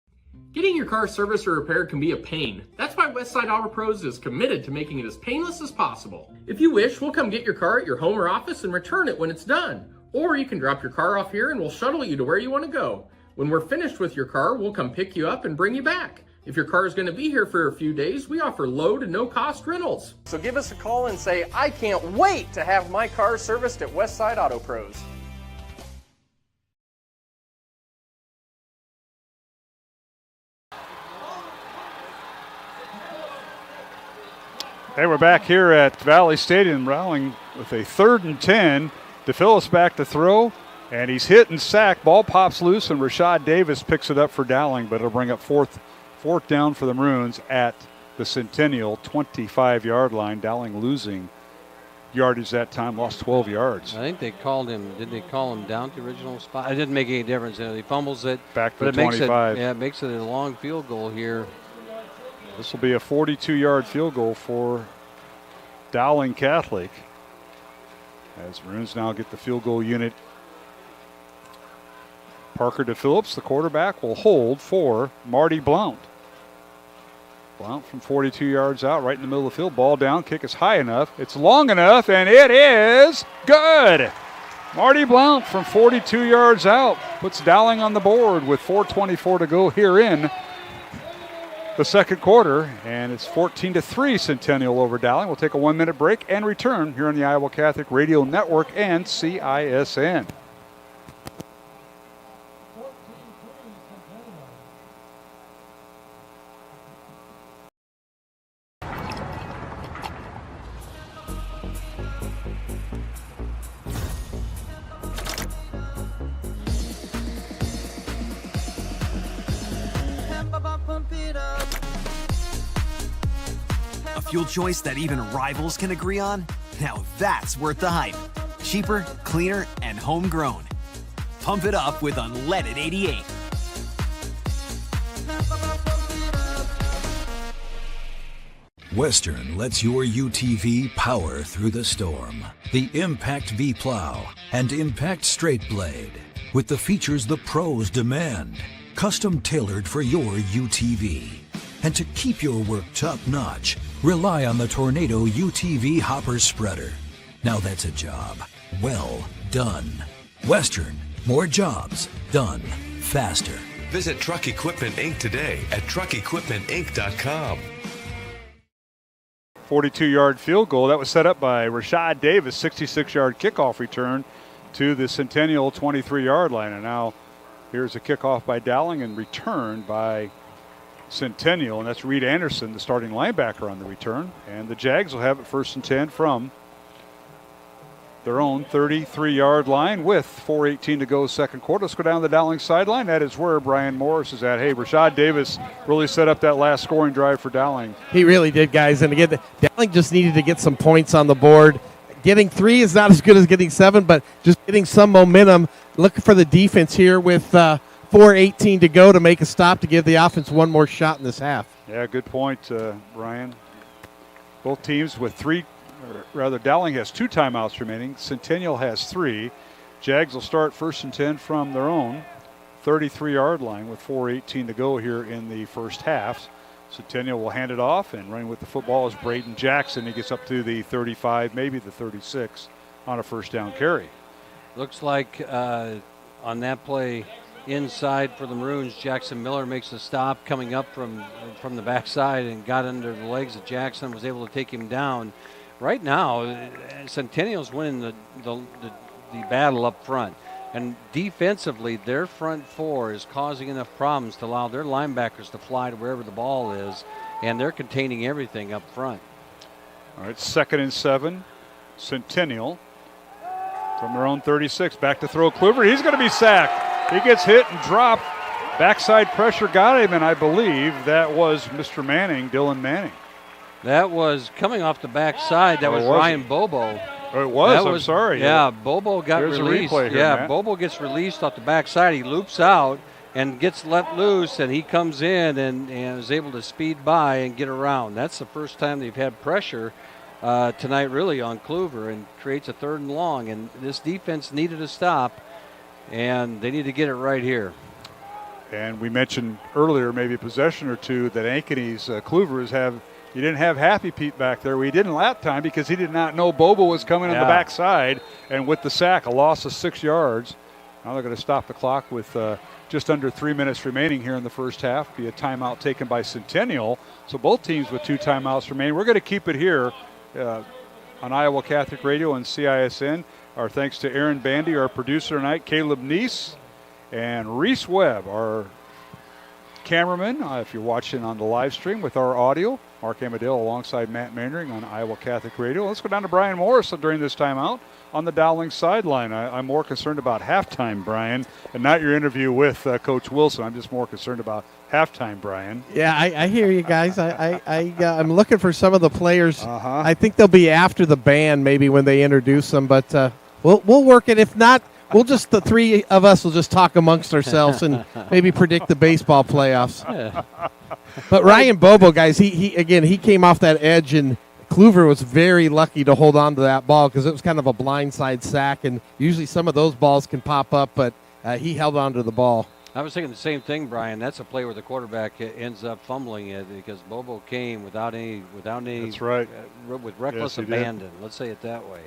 Getting your car serviced or repaired can be a pain. That's why Westside Auto Pros is committed to making it as painless as possible. If you wish, we'll come get your car at your home or office and return it when it's done. Or you can drop your car off here and we'll shuttle you to where you want to go. When we're finished with your car, we'll come pick you up and bring you back. If your car is going to be here for a few days, we offer low to no cost rentals. So give us a call and say, I can't wait to have my car serviced at Westside Auto Pros. Hey, we're back here at Valley Stadium, Dowling with a 3rd and 10. DePhillips back to throw, and he's hit and sacked. Ball pops loose, and Rashad Davis picks it up for Dowling, but it'll bring up fourth down for the Maroons at the Centennial 25-yard line. Dowling losing yardage that time, lost 12 yards. I think they called him. Did they call him down to the original spot? It didn't make any difference. He fumbles it. Back to but the 25. It makes it a long field goal here. This will be a 42-yard field goal for Dowling Catholic, as Maroons now get the field goal unit. Parker DePhillips, the quarterback, will hold for Marty Blount. Blount from 42 yards out, right in the middle of the field. Ball down, kick is high enough. It's long enough, and it is good. Marty Blount from 42 yards out puts Dowling on the board with 4:24 to go here in the second quarter, and it's 14-3 Centennial over Dowling. We'll take a 1-minute break and return here on the Iowa Catholic Radio Network and CISN. A fuel choice that even rivals can agree on? Now that's worth the hype. Cheaper, cleaner, and homegrown. Pump it up with unleaded 88. Western lets your UTV power through the storm. The Impact V Plow and Impact Straight Blade, with the features the pros demand. Custom tailored for your UTV. And to keep your work top-notch, rely on the Tornado UTV Hopper Spreader. Now that's a job well done. Western, more jobs done faster. Visit Truck Equipment Inc. today at truckequipmentinc.com. 42-yard field goal. That was set up by Rashad Davis, 66-yard kickoff return to the Centennial 23-yard line. And now here's a kickoff by Dowling and return by Centennial, and that's Reed Anderson, the starting linebacker, on the return. And the Jags will have it 1st and 10 from their own 33-yard line with 4:18 to go second quarter. Let's go down the Dowling sideline. That is where Brian Morris is at. Hey, Rashad Davis really set up that last scoring drive for Dowling. He really did, guys. And again, Dowling just needed to get some points on the board. Getting 3 is not as good as getting 7, but just getting some momentum. Looking for the defense here with 4:18 to go to make a stop to give the offense one more shot in this half. Yeah, good point, Brian. Both teams with Dowling has 2 timeouts remaining. Centennial has 3. Jags will start 1st and 10 from their own 33-yard line with 4:18 to go here in the first half. Centennial will hand it off, and running with the football is Braden Jackson. He gets up to the 35, maybe the 36 on a first down carry. Looks like on that play inside for the Maroons, Jackson Miller makes a stop coming up from the backside and got under the legs of Jackson, was able to take him down. Right now, Centennial's winning the battle up front. And defensively, their front four is causing enough problems to allow their linebackers to fly to wherever the ball is, and they're containing everything up front. All right, 2nd and 7, Centennial from their own 36. Back to throw Kluver. He's going to be sacked. He gets hit and dropped. Backside pressure got him, and I believe that was Mr. Manning, Dylan Manning. That was coming off the backside. That was Ryan Bobo. Oh, it was. I'm sorry. Yeah, Bobo got There's released. A replay here, yeah, Matt. Bobo gets released off the backside. He loops out and gets let loose, and he comes in and is able to speed by and get around. That's the first time they've had pressure tonight, really, on Kluver, and creates a 3rd and long. And this defense needed a stop, and they need to get it right here. And we mentioned earlier, maybe a possession or two, that Ankeny's Kluvers have. You didn't have Happy Pete back there. We didn't last time because he did not know Bobo was coming on the backside. And with the sack, a loss of 6 yards. Now they're going to stop the clock with just under 3 minutes remaining here in the first half. Be a timeout taken by Centennial. So both teams with 2 timeouts remaining. We're going to keep it here on Iowa Catholic Radio and CISN. Our thanks to Aaron Bandy, our producer tonight, Caleb Neese, and Reese Webb, our cameraman, if you're watching on the live stream with our audio. Mark Amadale alongside Matt Mandering on Iowa Catholic Radio. Let's go down to Brian Morris during this timeout on the Dowling sideline. I'm more concerned about halftime, Brian, and not your interview with Coach Wilson. I'm just more concerned about halftime, Brian. Yeah, I hear you guys. I'm looking for some of the players. Uh-huh. I think they'll be after the band maybe when they introduce them, but we'll work it. If not, the three of us will just talk amongst ourselves and maybe predict the baseball playoffs. Yeah. But Ryan Bobo, guys, he came off that edge, and Kluver was very lucky to hold on to that ball because it was kind of a blindside sack, and usually some of those balls can pop up, but he held on to the ball. I was thinking the same thing, Brian. That's a play where the quarterback ends up fumbling it because Bobo came without any. That's right. With reckless abandon. Let's say it that way,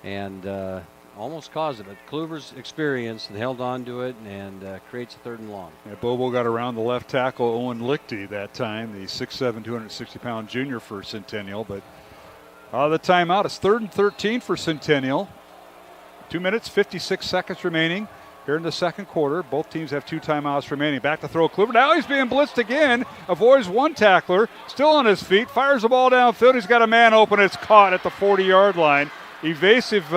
and almost caused it. But Kluver's experienced and held on to it and creates a 3rd and long. Yeah, Bobo got around the left tackle, Owen Lichty, that time, the 6'7", 260-pound junior for Centennial. But the timeout, it's 3rd and 13 for Centennial. 2 minutes, 56 seconds remaining here in the second quarter. Both teams have 2 timeouts remaining. Back to throw Kluver. Now he's being blitzed again. Avoids one tackler. Still on his feet. Fires the ball downfield. He's got a man open. It's caught at the 40-yard line. Evasive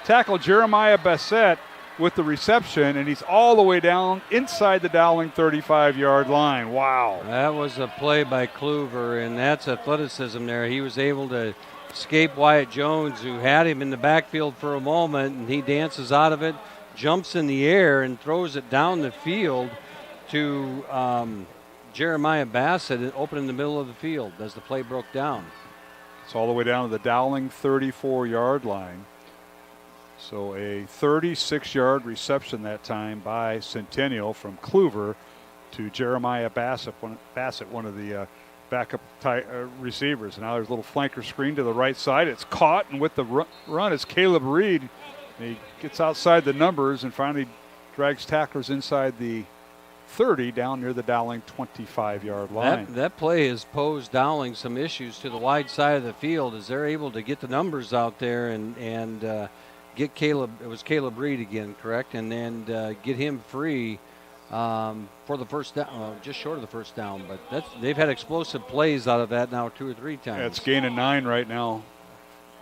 tackle Jeremiah Bassett with the reception, and he's all the way down inside the Dowling 35-yard line. Wow. That was a play by Kluver, and that's athleticism there. He was able to escape Wyatt Jones, who had him in the backfield for a moment, and he dances out of it, jumps in the air, and throws it down the field to Jeremiah Bassett, open in the middle of the field as the play broke down. It's all the way down to the Dowling 34-yard line. So a 36-yard reception that time by Centennial from Kluver to Jeremiah Bassett, one of the backup receivers. And now there's a little flanker screen to the right side. It's caught, and with the run is Caleb Reed. And he gets outside the numbers and finally drags tacklers inside the 30 down near the Dowling 25-yard line. That play has posed Dowling some issues to the wide side of the field as they're able to get the numbers out there and get Caleb. It was Caleb Reed again, correct? And then get him free for the first down, just short of the first down. But they've had explosive plays out of that now 2 or 3 times. Yeah, it's gain of 9 right now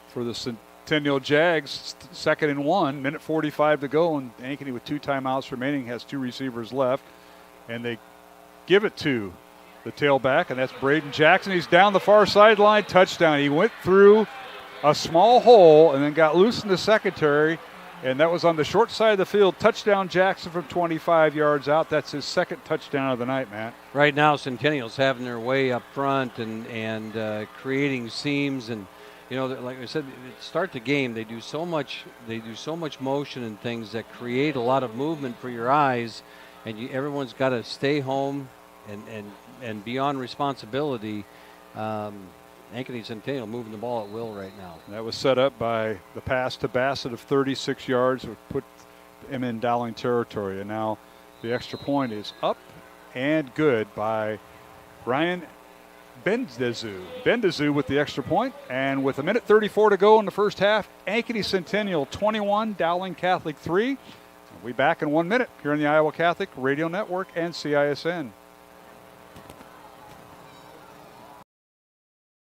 for the Centennial Jags. 2nd and 1, minute 45 to go, and Ankeny with 2 timeouts remaining has 2 receivers left. And they give it to the tailback, and that's Braden Jackson. He's down the far sideline, touchdown. He went through a small hole and then got loose in the secondary, and that was on the short side of the field. Touchdown Jackson from 25 yards out. That's his 2nd touchdown of the night, Matt. Right now, Centennial's having their way up front and creating seams, and like I said, to start the game, they do so much motion and things that create a lot of movement for your eyes. And everyone's got to stay home and be on responsibility. Ankeny Centennial moving the ball at will right now. That was set up by the pass to Bassett of 36 yards, which put him in Dowling territory. And now the extra point is up and good by Ryan Bendezu. Bendezu with the extra point. And with 1:34 to go in the first half, Ankeny Centennial 21, Dowling Catholic 3. We'll be back in 1 minute here on the Iowa Catholic Radio Network and CISN.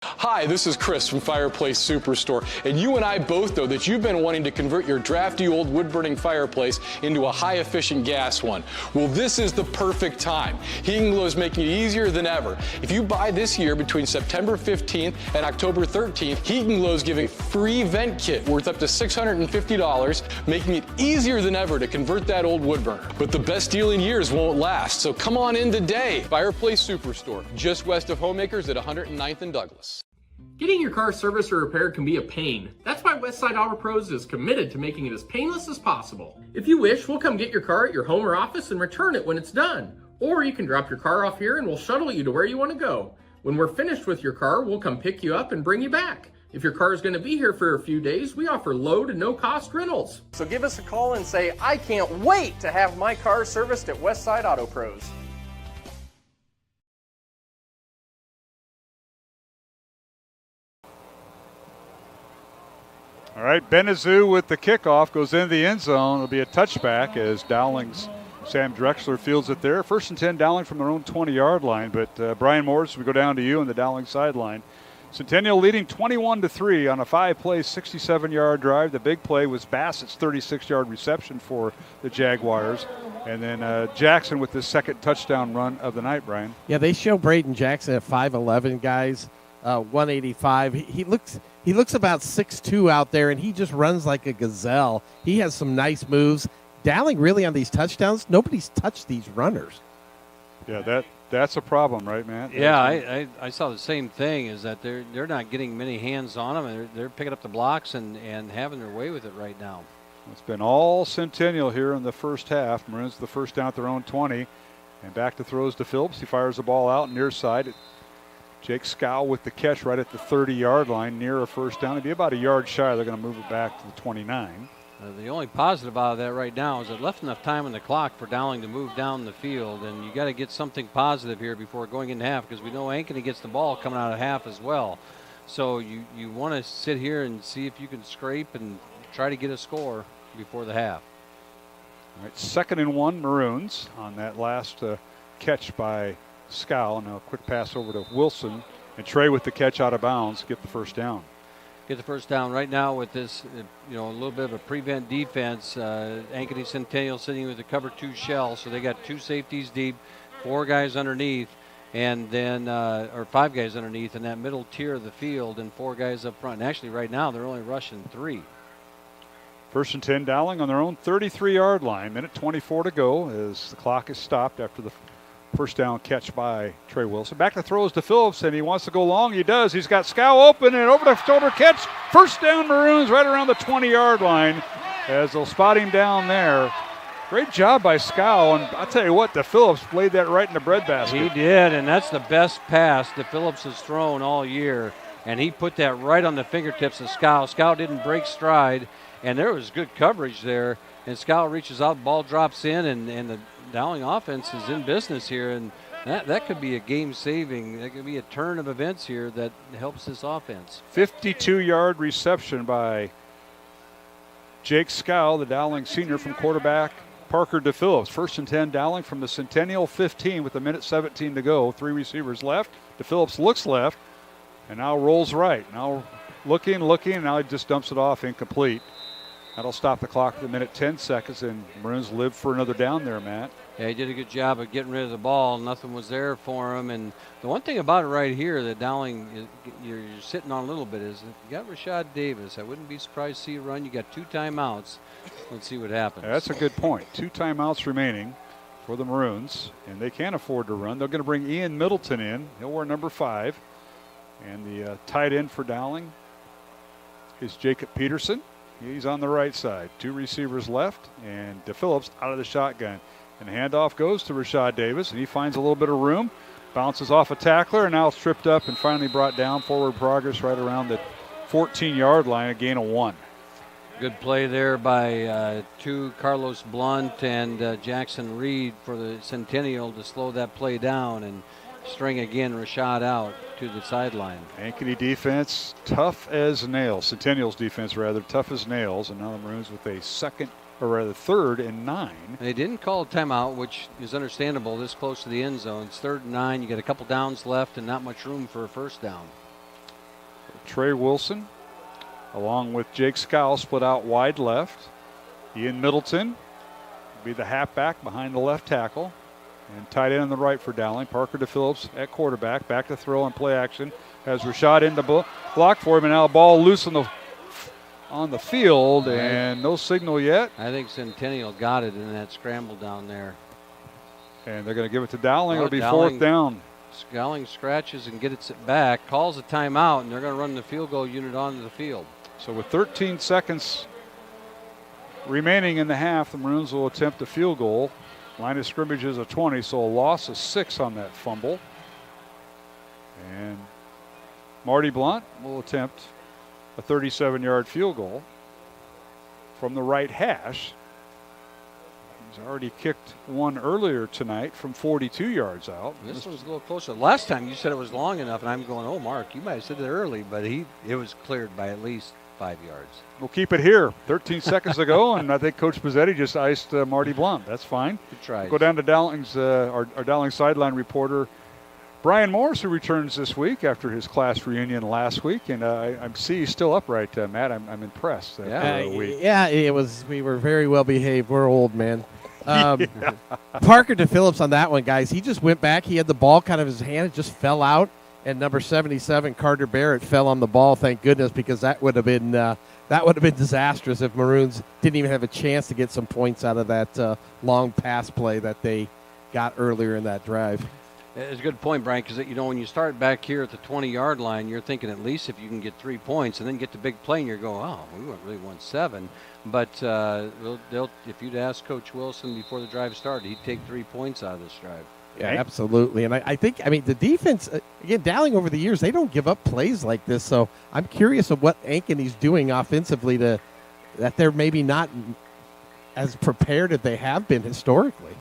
Hi, this is Chris from Fireplace Superstore, and you and I both know that you've been wanting to convert your drafty old wood-burning fireplace into a high-efficient gas one. Well, this is the perfect time. Heating Glow is making it easier than ever. If you buy this year between September 15th and October 13th, Heating Glow is giving a free vent kit worth up to $650, making it easier than ever to convert that old wood burner. But the best deal in years won't last, so come on in today. Fireplace Superstore, just west of Homemakers at 109th and Douglas. Getting your car serviced or repaired can be a pain. That's why Westside Auto Pros is committed to making it as painless as possible. If you wish, we'll come get your car at your home or office and return it when it's done. Or you can drop your car off here and we'll shuttle you to where you want to go. When we're finished with your car, we'll come pick you up and bring you back. If your car is going to be here for a few days, we offer low to no cost rentals. So give us a call and say, I can't wait to have my car serviced at Westside Auto Pros. All right, Benazou with the kickoff goes into the end zone. It'll be a touchback as Dowling's Sam Drexler fields it there. 1st and 10 Dowling from their own 20-yard line. But Brian Morris, we go down to you on the Dowling sideline. Centennial leading 21-3 on a 5-play, 67-yard drive. The big play was Bassett's 36-yard reception for the Jaguars. And then Jackson with his second touchdown run of the night, Brian. Yeah, they show Braden Jackson at 5'11", guys, 185. He looks about 6'2" out there, and he just runs like a gazelle. He has some nice moves. Dowling really on these touchdowns, nobody's touched these runners. Yeah, that's a problem, right, Matt? Yeah, I saw the same thing, is that they're not getting many hands on them, and they're picking up the blocks and having their way with it right now. It's been all Centennial here in the first half. Maroons the first down at their own 20. And back to throws to Phillips. He fires the ball out near side. Jake Scow with the catch right at the 30-yard line near a first down. It'd be about a yard shy. They're going to move it back to the 29. The only positive out of that right now is it left enough time on the clock for Dowling to move down the field, and you got to get something positive here before going into half, because we know Ankeny gets the ball coming out of half as well. So you want to sit here and see if you can scrape and try to get a score before the half. All right, 2nd and 1 Maroons on that last catch by Scow. Now a quick pass over to Wilson, and Trey with the catch out of bounds, get the first down. Get the first down right now with this, a little bit of a prevent defense. Ankeny Centennial sitting with a cover 2 shell, so they got 2 safeties deep, 4 guys underneath, and then or 5 guys underneath in that middle tier of the field, and 4 guys up front. And actually, right now they're only rushing 3. 1st and 10 Dowling on their own 33-yard line. Minute 24 to go as the clock is stopped after the first down catch by Trey Wilson. Back to throws to Phillips, and he wants to go long. He does. He's got Scow open, and over the shoulder catch. First down Maroons right around the 20-yard line as they'll spot him down there. Great job by Scow, and I'll tell you what, the Phillips laid that right in the breadbasket. He did, and that's the best pass that Phillips has thrown all year, and he put that right on the fingertips of Scow. Scow didn't break stride, and there was good coverage there, and Scow reaches out, ball drops in, and the Dowling offense is in business here, and that could be a game-saving, that could be a turn of events here that helps this offense. 52-yard reception by Jake Scow, the Dowling senior, from quarterback Parker DePhillips. 1st and 10 Dowling from the Centennial 15 with a minute 17 to go. 3 receivers left. DePhillips looks left and now rolls right. Now looking, now he just dumps it off, incomplete. That'll stop the clock at the minute 10 seconds, and Maroons live for another down there, Matt. Yeah, he did a good job of getting rid of the ball. Nothing was there for him. And the one thing about it right here that Dowling, you're sitting on a little bit, is you got Rashad Davis. I wouldn't be surprised to see you run. You got 2 timeouts. Let's see what happens. That's a good point. 2 timeouts remaining for the Maroons, and they can't afford to run. They're going to bring Ian Middleton in. He'll wear number 5. And the tight end for Dowling is Jacob Peterson. He's on the right side. 2 receivers left, and DePhillips out of the shotgun. And the handoff goes to Rashad Davis, and he finds a little bit of room, bounces off a tackler, and now it's tripped up and finally brought down. Forward progress right around the 14-yard line, a gain of 1. Good play there by Carlos Blunt and Jackson Reed for the Centennial to slow that play down and string again Rashad out to the sideline. Ankeny defense tough as nails. Centennial's defense rather tough as nails, and now the Maroons with a 3rd and 9. They didn't call a timeout, which is understandable this close to the end zone. It's 3rd and 9. You got a couple downs left and not much room for a first down. Trey Wilson along with Jake Scow split out wide left. Ian Middleton will be the halfback behind the left tackle. And tight end on the right for Dowling. Parker DePhillips at quarterback. Back to throw and play action. Has Rashad in the block for him. And now ball loose on the field. And no signal yet. I think Centennial got it in that scramble down there. And they're going to give it to Dowling. It'll be Dowling, 4th down. Dowling scratches and gets it back. Calls a timeout. And they're going to run the field goal unit onto the field. So with 13 seconds remaining in the half, the Maroons will attempt a field goal. Line of scrimmage is a 20, so a loss of 6 on that fumble. And Marty Blunt will attempt a 37-yard field goal from the right hash. He's already kicked one earlier tonight from 42 yards out. This one's a little closer. Last time you said it was long enough, and I'm going, oh, Mark, you might have said it early, but it was cleared by at least 5 yards. We'll keep it here. 13 seconds to go, and I think Coach Pezzeti just iced Marty Blunt. That's fine. Good try. Go down to Dowling's, our Dowling sideline reporter, Brian Morris, who returns this week after his class reunion last week, and I see he's still upright, Matt. I'm impressed. Yeah, it was. We were very well behaved. We're old, man. Parker DePhillips on that one, guys. He just went back. He had the ball kind of in his hand. It just fell out, and number 77, Carter Barrett, fell on the ball. Thank goodness, because that would have been disastrous if Maroons didn't even have a chance to get some points out of that long pass play that they got earlier in that drive. It's a good point, Brian, because when you start back here at the 20-yard line, you're thinking at least if you can get 3 points and then get the big play, and you're going, oh, we really won 7. But if you'd asked Coach Wilson before the drive started, he'd take 3 points out of this drive. Yeah, absolutely. And I think the defense, again, Dowling over the years, they don't give up plays like this. So I'm curious of what Ankeny's doing offensively that they're maybe not as prepared as they have been historically.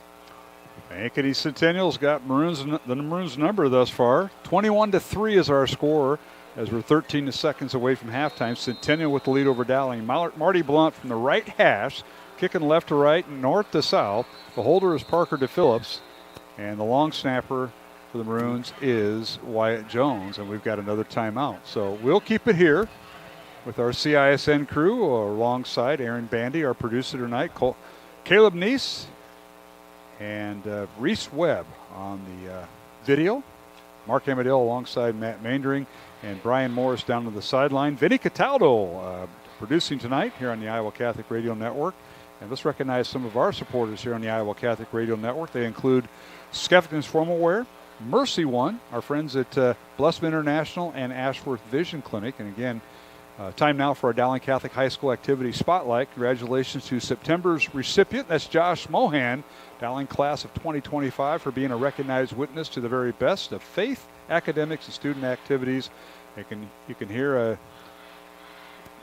Ankeny Centennial's got the Maroons number thus far. 21-3 is our score as we're 13 seconds away from halftime. Centennial with the lead over Dowling. Marty Blunt from the right hash, kicking left to right and north to south. The holder is Parker DePhillips, and the long snapper for the Maroons is Wyatt Jones, and we've got another timeout. So we'll keep it here with our CISN crew alongside Aaron Bandy, our producer tonight, Caleb Neese, and Reese Webb on the video. Mark Amadale alongside Matt Maindring, and Brian Morris down to the sideline. Vinny Cataldo producing tonight here on the Iowa Catholic Radio Network. And let's recognize some of our supporters here on the Iowa Catholic Radio Network. They include Skeffington's Formal Wear, Mercy One, our friends at Blessman International and Ashworth Vision Clinic. And again, time now for our Dowling Catholic High School Activity Spotlight. Congratulations to September's recipient. That's Josh Mohan, Dowling class of 2025, for being a recognized witness to the very best of faith, academics, and student activities. You can hear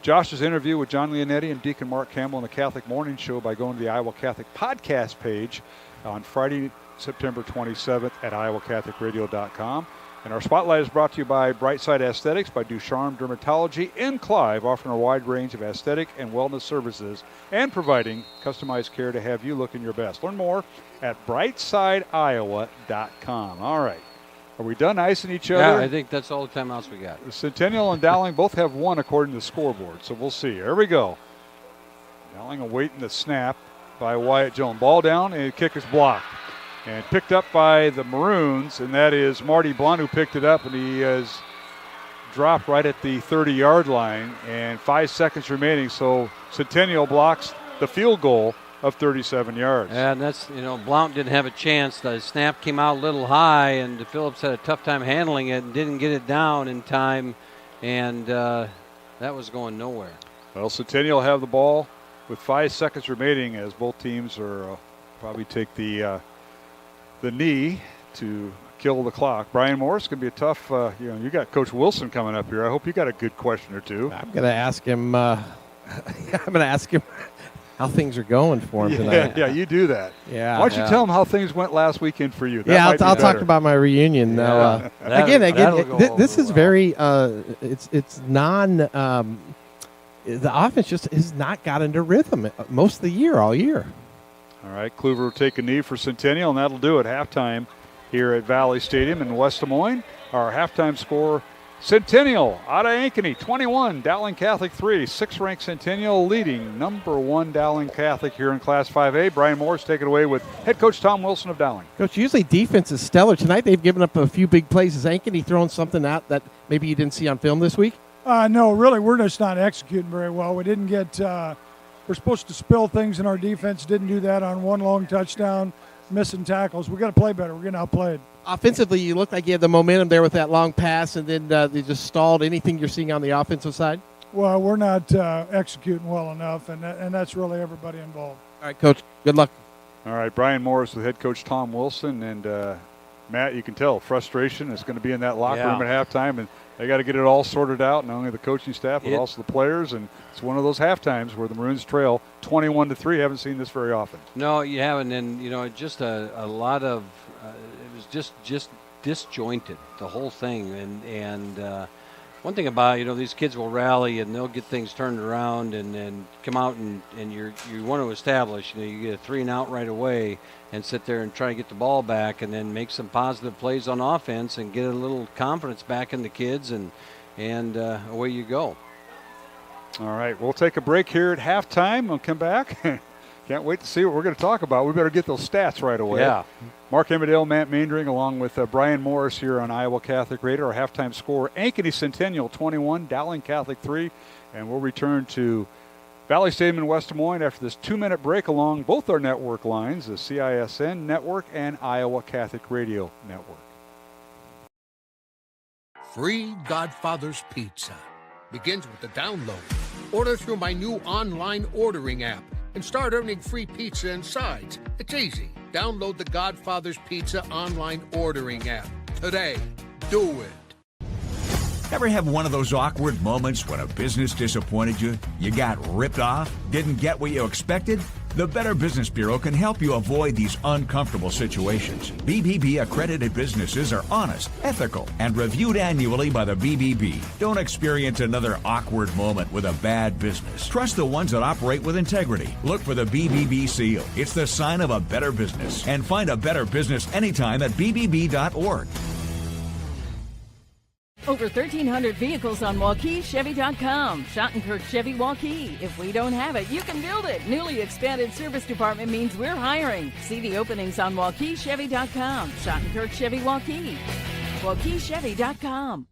Josh's interview with John Leonetti and Deacon Mark Campbell on the Catholic Morning Show by going to the Iowa Catholic podcast page on Friday, September 27th at iowacatholicradio.com. And our spotlight is brought to you by Brightside Aesthetics by Ducharme Dermatology in Clive, offering a wide range of aesthetic and wellness services and providing customized care to have you looking your best. Learn more at brightsideiowa.com. All right. Are we done icing each other? Yeah, I think that's all the timeouts we got. Centennial and Dowling both have 1 according to the scoreboard, so we'll see. Here we go. Dowling awaiting the snap by Wyatt Jones. Ball down, and the kick is blocked. And picked up by the Maroons, and that is Marty Blunt who picked it up, and he has dropped right at the 30-yard line, and 5 seconds remaining, so Centennial blocks the field goal of 37 yards. And that's, Blount didn't have a chance. The snap came out a little high, and DePhillips had a tough time handling it and didn't get it down in time, and that was going nowhere. Well, Centennial have the ball with 5 seconds remaining as both teams are probably take the knee to kill the clock. Brian Morris going to be a tough, you got Coach Wilson coming up here. I hope you got a good question or two. I'm going to ask him how things are going for him tonight. Yeah, you do that. Yeah. Why don't you tell him how things went last weekend for you? I'll talk about my reunion now. Again, this is very, it's non, the offense just has not got into rhythm most of the year, all year. All right, Kluver will take a knee for Centennial, and that'll do it. Halftime here at Valley Stadium in West Des Moines. Our halftime score, Centennial out of Ankeny, 21, Dowling Catholic 3. 6th-ranked Centennial leading number 1 Dowling Catholic here in Class 5A. Brian Morris taking it away with head coach Tom Wilson of Dowling. Coach, usually defense is stellar. Tonight they've given up a few big plays. Is Ankeny throwing something out that maybe you didn't see on film this week? No, really, we're just not executing very well. We didn't get we're supposed to spill things in our defense. Didn't do that on 1 long touchdown, missing tackles. We got to play better. We're getting outplayed. Offensively, you look like you had the momentum there with that long pass, and then they just stalled. Anything you're seeing on the offensive side? Well, we're not executing well enough, and that's really everybody involved. All right, Coach, good luck. All right, Brian Morris with head coach Tom Wilson. And, Matt, you can tell frustration is going to be in that locker room at halftime, and they got to get it all sorted out, not only the coaching staff, but also the players. And it's one of those halftimes where the Maroons trail 21-3. Haven't seen this very often. No, you haven't. And, just a lot of it was just disjointed, the whole thing. And one thing about, these kids will rally and they'll get things turned around and come out and you want to establish, you get a 3 and out right away and sit there and try to get the ball back and then make some positive plays on offense and get a little confidence back in the kids and away you go. All right, we'll take a break here at halftime. We'll come back. Can't wait to see what we're going to talk about. We better get those stats right away. Yeah. Mark Emmerdale, Matt Maindring, along with Brian Morris here on Iowa Catholic Radio. Our halftime score, Ankeny Centennial 21, Dowling Catholic 3. And we'll return to Valley Stadium in West Des Moines after this 2-minute break along both our network lines, the CISN Network and Iowa Catholic Radio Network. Free Godfather's Pizza begins with the download. Order through my new online ordering app and start earning free pizza and sides. It's easy. Download the Godfather's Pizza online ordering app today. Do it. Ever have one of those awkward moments when a business disappointed you? You got ripped off? Didn't get what you expected? The Better Business Bureau can help you avoid these uncomfortable situations. BBB accredited businesses are honest, ethical, and reviewed annually by the BBB. Don't experience another awkward moment with a bad business. Trust the ones that operate with integrity. Look for the BBB seal. It's the sign of a better business. And find a better business anytime at bbb.org. Over 1,300 vehicles on WaukeeChevy.com. Schottenkirk Chevy Waukee. If we don't have it, you can build it. Newly expanded service department means we're hiring. See the openings on WaukeeChevy.com. Schottenkirk Chevy Waukee. WaukeeChevy.com.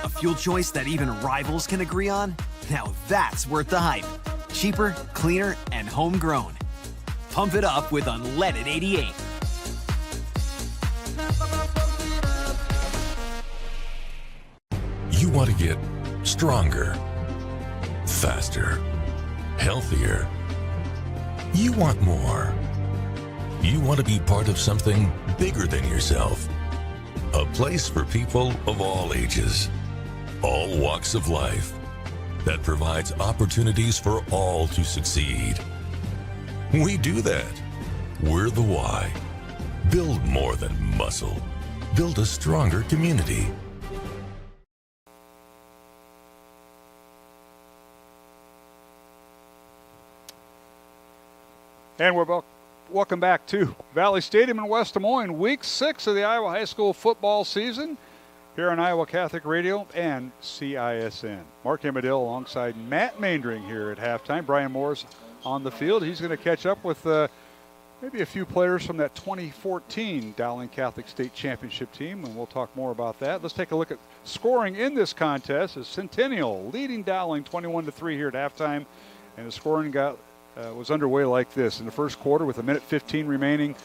A fuel choice that even rivals can agree on? Now that's worth the hype. Cheaper, cleaner, and homegrown. Pump it up with unleaded 88. You want to get stronger, faster, healthier. You want more. You want to be part of something bigger than yourself. A place for people of all ages, all walks of life, that provides opportunities for all to succeed. We do that. We're the why. Build more than muscle. Build a stronger community. And welcome back to Valley Stadium in West Des Moines, Week 6 of the Iowa High School football season here on Iowa Catholic Radio and CISN. Mark Emmerdale alongside Matt Maindring here at halftime. Brian Morris on the field. He's going to catch up with maybe a few players from that 2014 Dowling Catholic State Championship team, and we'll talk more about that. Let's take a look at scoring in this contest as Centennial leading Dowling 21-3 here at halftime, and the scoring was underway like this. In the first quarter with 1:15 remaining,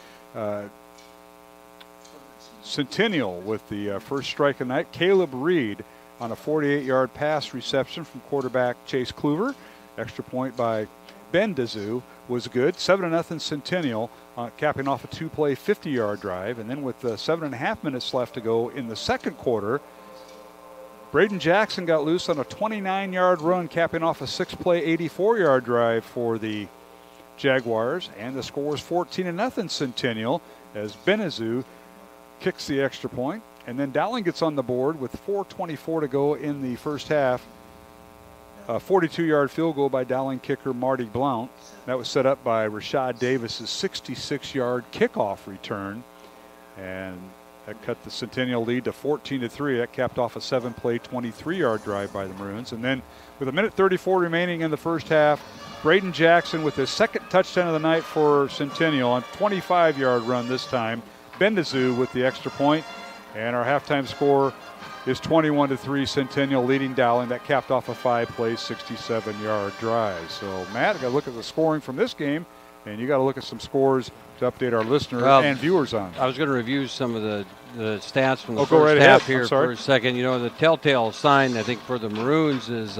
Centennial with the first strike of the night. Caleb Reed on a 48-yard pass reception from quarterback Chase Kluver. Extra point by Ben Dazoo was good. 7-0 Centennial, capping off a 2-play 50-yard drive. And then with 7.5 minutes left to go in the second quarter, Braden Jackson got loose on a 29-yard run, capping off a 6-play 84-yard drive for the Jaguars. And the score is 14-0 Centennial as Benazoo kicks the extra point. And then Dowling gets on the board with 4:24 to go in the first half. A 42-yard field goal by Dowling kicker Marty Blount. That was set up by Rashad Davis's 66-yard kickoff return. And that cut the Centennial lead to 14-3. That capped off a 7-play 23-yard drive by the Maroons. And then with 1:34 remaining in the first half, Braden Jackson with his second touchdown of the night for Centennial on 25-yard run this time. Bendazoo with the extra point, and our halftime score is 21-3 Centennial leading Dowling. That capped off a 5-play 67-yard drive. So Matt, I got to look at the scoring from this game, and you got to look at some scores to update our listeners and viewers on. I was going to review some of the stats from the go first right half ahead. here for a second. The telltale sign I think for the Maroons is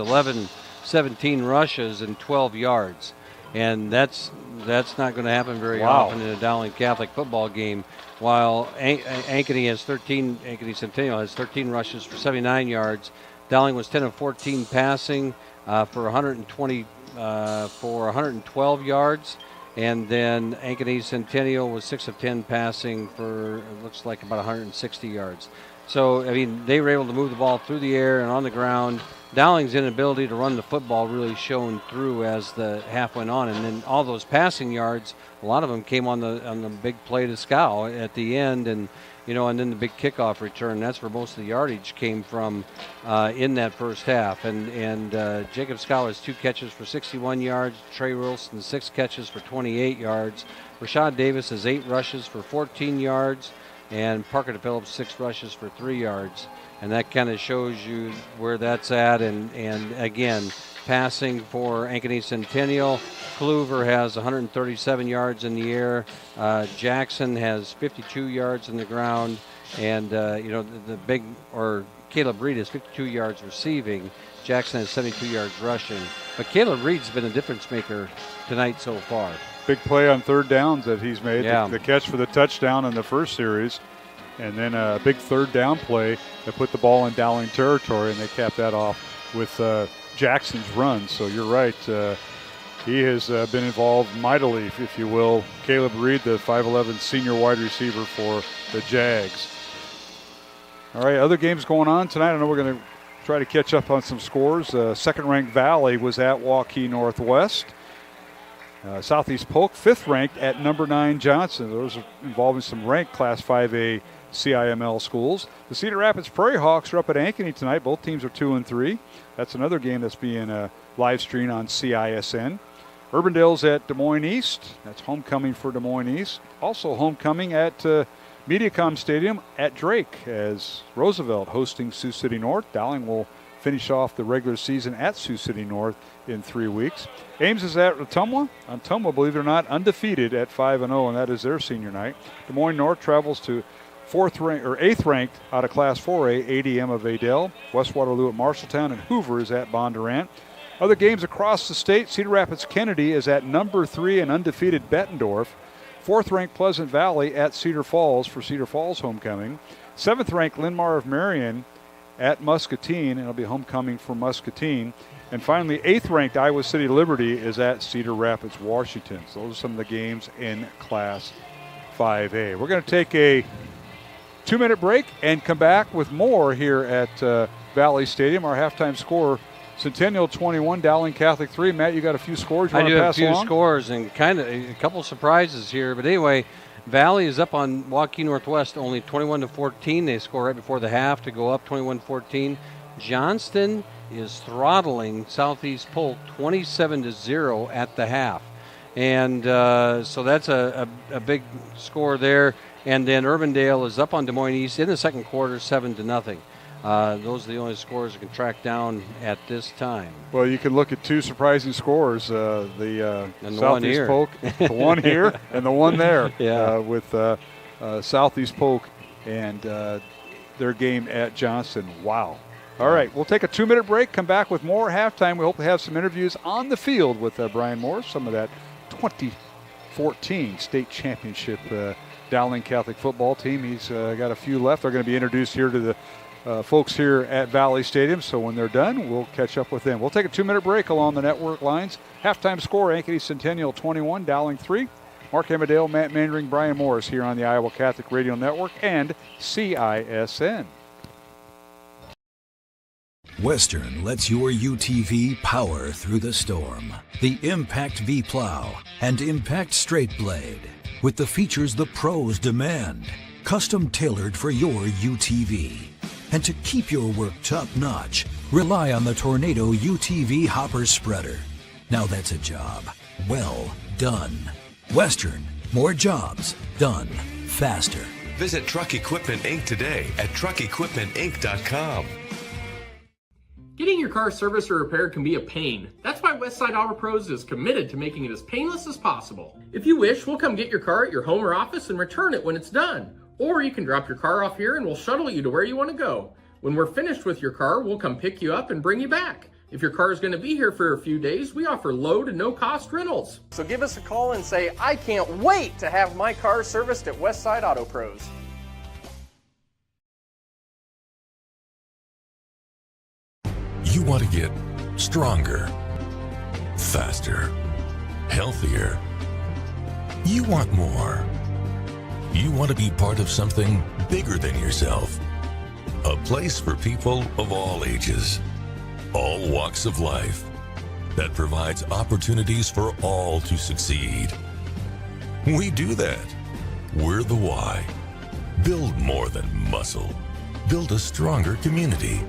17 rushes and 12 yards, and that's not going to happen very often in a Dowling Catholic football game. While Ankeny Centennial has 13 rushes for 79 yards. Dowling was 10 of 14 passing for 112 yards. And then Ankeny Centennial was 6 of 10 passing for, it looks like, about 160 yards. So, I mean, they were able to move the ball through the air and on the ground. Dowling's inability to run the football really shone through as the half went on. And then all those passing yards, a lot of them came on the big play to Scow at the end. And, you know, and then the big kickoff return. That's where most of the yardage came from in that first half. And Jacob Scow has 2 catches for 61 yards. Trey Wilson 6 catches for 28 yards. Rashad Davis has 8 rushes for 14 yards. And Parker Phillips 6 rushes for 3 yards. And that kind of shows you where that's at. And again, passing for Ankeny Centennial, Kluver has 137 yards in the air. Jackson has 52 yards in the ground. And, you know, Caleb Reed has 52 yards receiving. Jackson has 72 yards rushing. But Caleb Reed's been a difference maker tonight so far. Big play on third downs that he's made. Yeah. The catch for the touchdown in the first series. And then a big third down play that put the ball in Dowling territory, and they capped that off with Jackson's run. So you're right. He has been involved mightily, if you will. Caleb Reed, the 5'11 senior wide receiver for the Jags. All right, other games going on tonight. I know we're going to try to catch up on some scores. Second-ranked Valley was at Waukee Northwest. Southeast Polk, 5th ranked at number 9 Johnson. Those are involving some ranked Class 5A CIML schools. The Cedar Rapids Prairie Hawks are up at Ankeny tonight. Both teams are 2-3. That's another game that's being live streamed on CISN. Urbandale's at Des Moines East. That's homecoming for Des Moines East. Also homecoming at Mediacom Stadium at Drake as Roosevelt hosting Sioux City North. Dowling will finish off the regular season at Sioux City North in 3 weeks. Ames is at Ottumwa. Ottumwa, believe it or not, undefeated at 5-0, and that is their senior night. Des Moines North travels to 8th ranked out of Class 4A, ADM of Adel. West Waterloo at Marshalltown, and Hoover is at Bondurant. Other games across the state, Cedar Rapids Kennedy is at number 3 and undefeated Bettendorf. 4th ranked Pleasant Valley at Cedar Falls for Cedar Falls homecoming. 7th ranked Linn-Mar of Marion at Muscatine, and it'll be homecoming for Muscatine. And finally, 8th ranked Iowa City Liberty is at Cedar Rapids, Washington. So those are some of the games in Class 5A. We're going to take a 2-minute break and come back with more here at Valley Stadium. Our halftime score, Centennial 21, Dowling Catholic 3. Matt, you got a few scores you want to pass along? I do have a few scores and kind of a couple surprises here. But anyway, Valley is up on Waukee Northwest only 21-14. They score right before the half to go up 21-14. Johnston is throttling Southeast Polk 27-0 at the half. And so that's a big score there. And then Urbandale is up on Des Moines East in the second quarter, 7-0. Those are the only scores that can track down at this time. Well, you can look at 2 surprising scores. The Southeast Polk, the one here and the one there. Yeah. With Southeast Polk and their game at Johnston. Wow. All right, we'll take a 2-minute break, come back with more halftime. We hope to have some interviews on the field with Brian Morris, some of that 2014 state championship Dowling Catholic football team. He's got a few left. They're going to be introduced here to the folks here at Valley Stadium. So when they're done, we'll catch up with them. We'll take a 2-minute break along the network lines. Halftime score, Ankeny Centennial 21, Dowling 3. Mark Amadale, Matt Mandring, Brian Morris here on the Iowa Catholic Radio Network and CISN. Western lets your UTV power through the storm. The Impact V Plow and Impact Straight Blade. With the features the pros demand. Custom tailored for your UTV. And to keep your work top-notch, rely on the Tornado UTV Hopper Spreader. Now that's a job well done. Western, more jobs done faster. Visit Truck Equipment Inc. today at truckequipmentinc.com. Getting your car serviced or repaired can be a pain. That's why Westside Auto Pros is committed to making it as painless as possible. If you wish, we'll come get your car at your home or office and return it when it's done. Or you can drop your car off here and we'll shuttle you to where you want to go. When we're finished with your car, we'll come pick you up and bring you back. If your car is going to be here for a few days, we offer low to no cost rentals. So give us a call and say, I can't wait to have my car serviced at Westside Auto Pros. want to get stronger, faster, healthier. You want more. You want to be part of something bigger than yourself. A place for people of all ages, all walks of life, that provides opportunities for all to succeed. We do that. We're the why. Build more than muscle. Build a stronger community.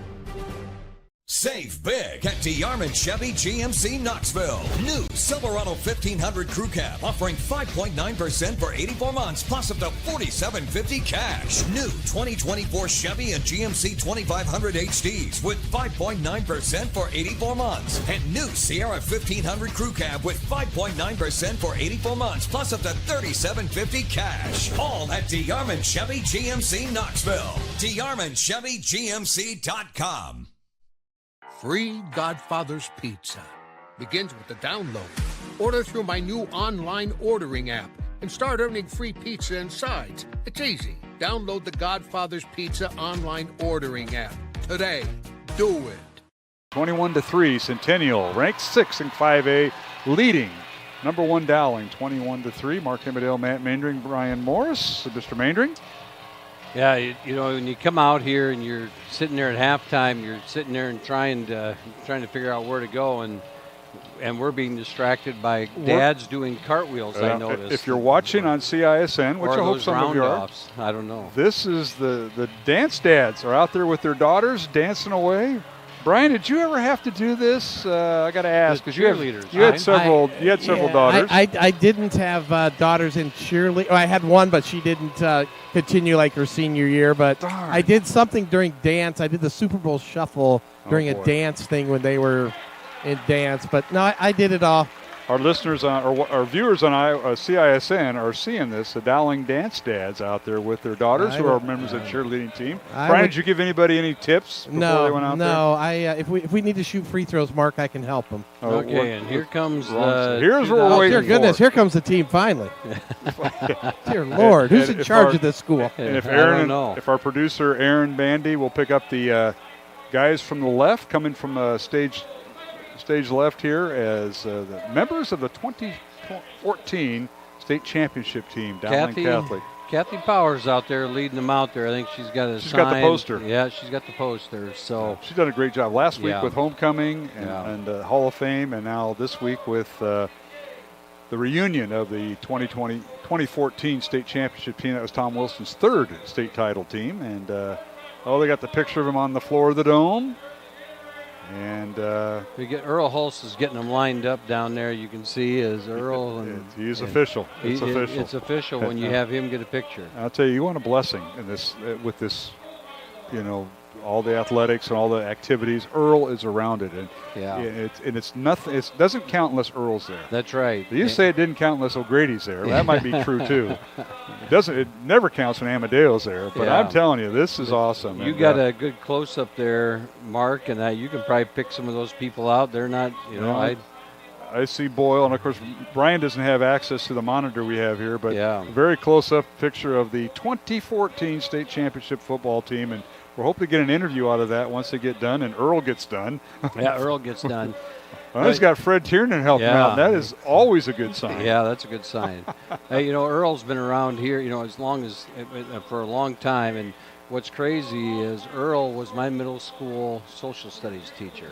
Save big at DeArmond Chevy GMC Knoxville. New Silverado 1500 Crew Cab offering 5.9% for 84 months plus up to $4,750 cash. New 2024 Chevy and GMC 2500 HDs with 5.9% for 84 months. And new Sierra 1500 Crew Cab with 5.9% for 84 months plus up to $3,750 cash. All at DeArmond Chevy GMC Knoxville. DeArmondChevyGMC.com. Free Godfather's Pizza begins with the download. Order through my new online ordering app and start earning free pizza and sides. It's easy. Download the Godfather's Pizza online ordering app today. Do it. 21-3, Centennial ranked 6th in 5A, leading number 1 Dowling 21-3. Mark Amadale, Matt Mandring, Brian Morris. Mr. Mandring. Yeah, you know, when you come out here and you're sitting there at halftime, you're sitting there and trying to figure out where to go, and we're being distracted by dads doing cartwheels. I noticed. If you're watching on CISN, which I hope some of you are, I don't know. This is the dance dads are out there with their daughters dancing away. Brian, did you ever have to do this? I got to ask because you had several daughters. I didn't have daughters in cheerleading. I had one, but she didn't continue like her senior year. But Darn. I did something during dance. I did the Super Bowl shuffle during a dance thing when they were in dance. But no, I did it all. Our listeners our viewers on CISN are seeing this. The Dowling dance dads out there with their daughters who are members of the cheerleading team. Brian, did you give anybody any tips before they went out there? No. If we need to shoot free throws, Mark, I can help them. Okay, and here comes here's what we're waiting dear goodness, for. Here comes the team finally. Dear Lord, who's in charge of this school? And if if our producer Aaron Bandy will pick up the guys from the left coming from stage left here as the members of the 2014 state championship team, Dowling Catholic. Kathy Powers out there leading them out there. I think she's got a sign. She's got the poster. Yeah, she's got the poster. So she's done a great job last week with homecoming and Hall of Fame, and now this week with the reunion of the 2014 state championship team. That was Tom Wilson's third state title team, and they got the picture of him on the floor of the dome. And we get Earl Hulse is getting them lined up down there. You can see as Earl. And he's official. It's official. It's official when you have him get a picture. I'll tell you, you want a blessing in this with this, all the athletics and all the activities. Earl is around it, and it's nothing. It doesn't count unless Earl's there. That's right. They used to say it didn't count unless O'Grady's there. That might be true too. It never counts when Amadeo's there. But I'm telling you, this is awesome. You got a good close up there, Mark, and you can probably pick some of those people out. They're not, I see Boyle, and of course Brian doesn't have access to the monitor we have here, but a very close-up picture of the 2014 state championship football team, and we're hoping to get an interview out of that once they get done, and Earl gets done. Yeah, Earl gets done. Well, he's got Fred Tiernan helping him out, and that is always a good sign. Yeah, that's a good sign. Earl's been around here, for a long time, and what's crazy is Earl was my middle school social studies teacher.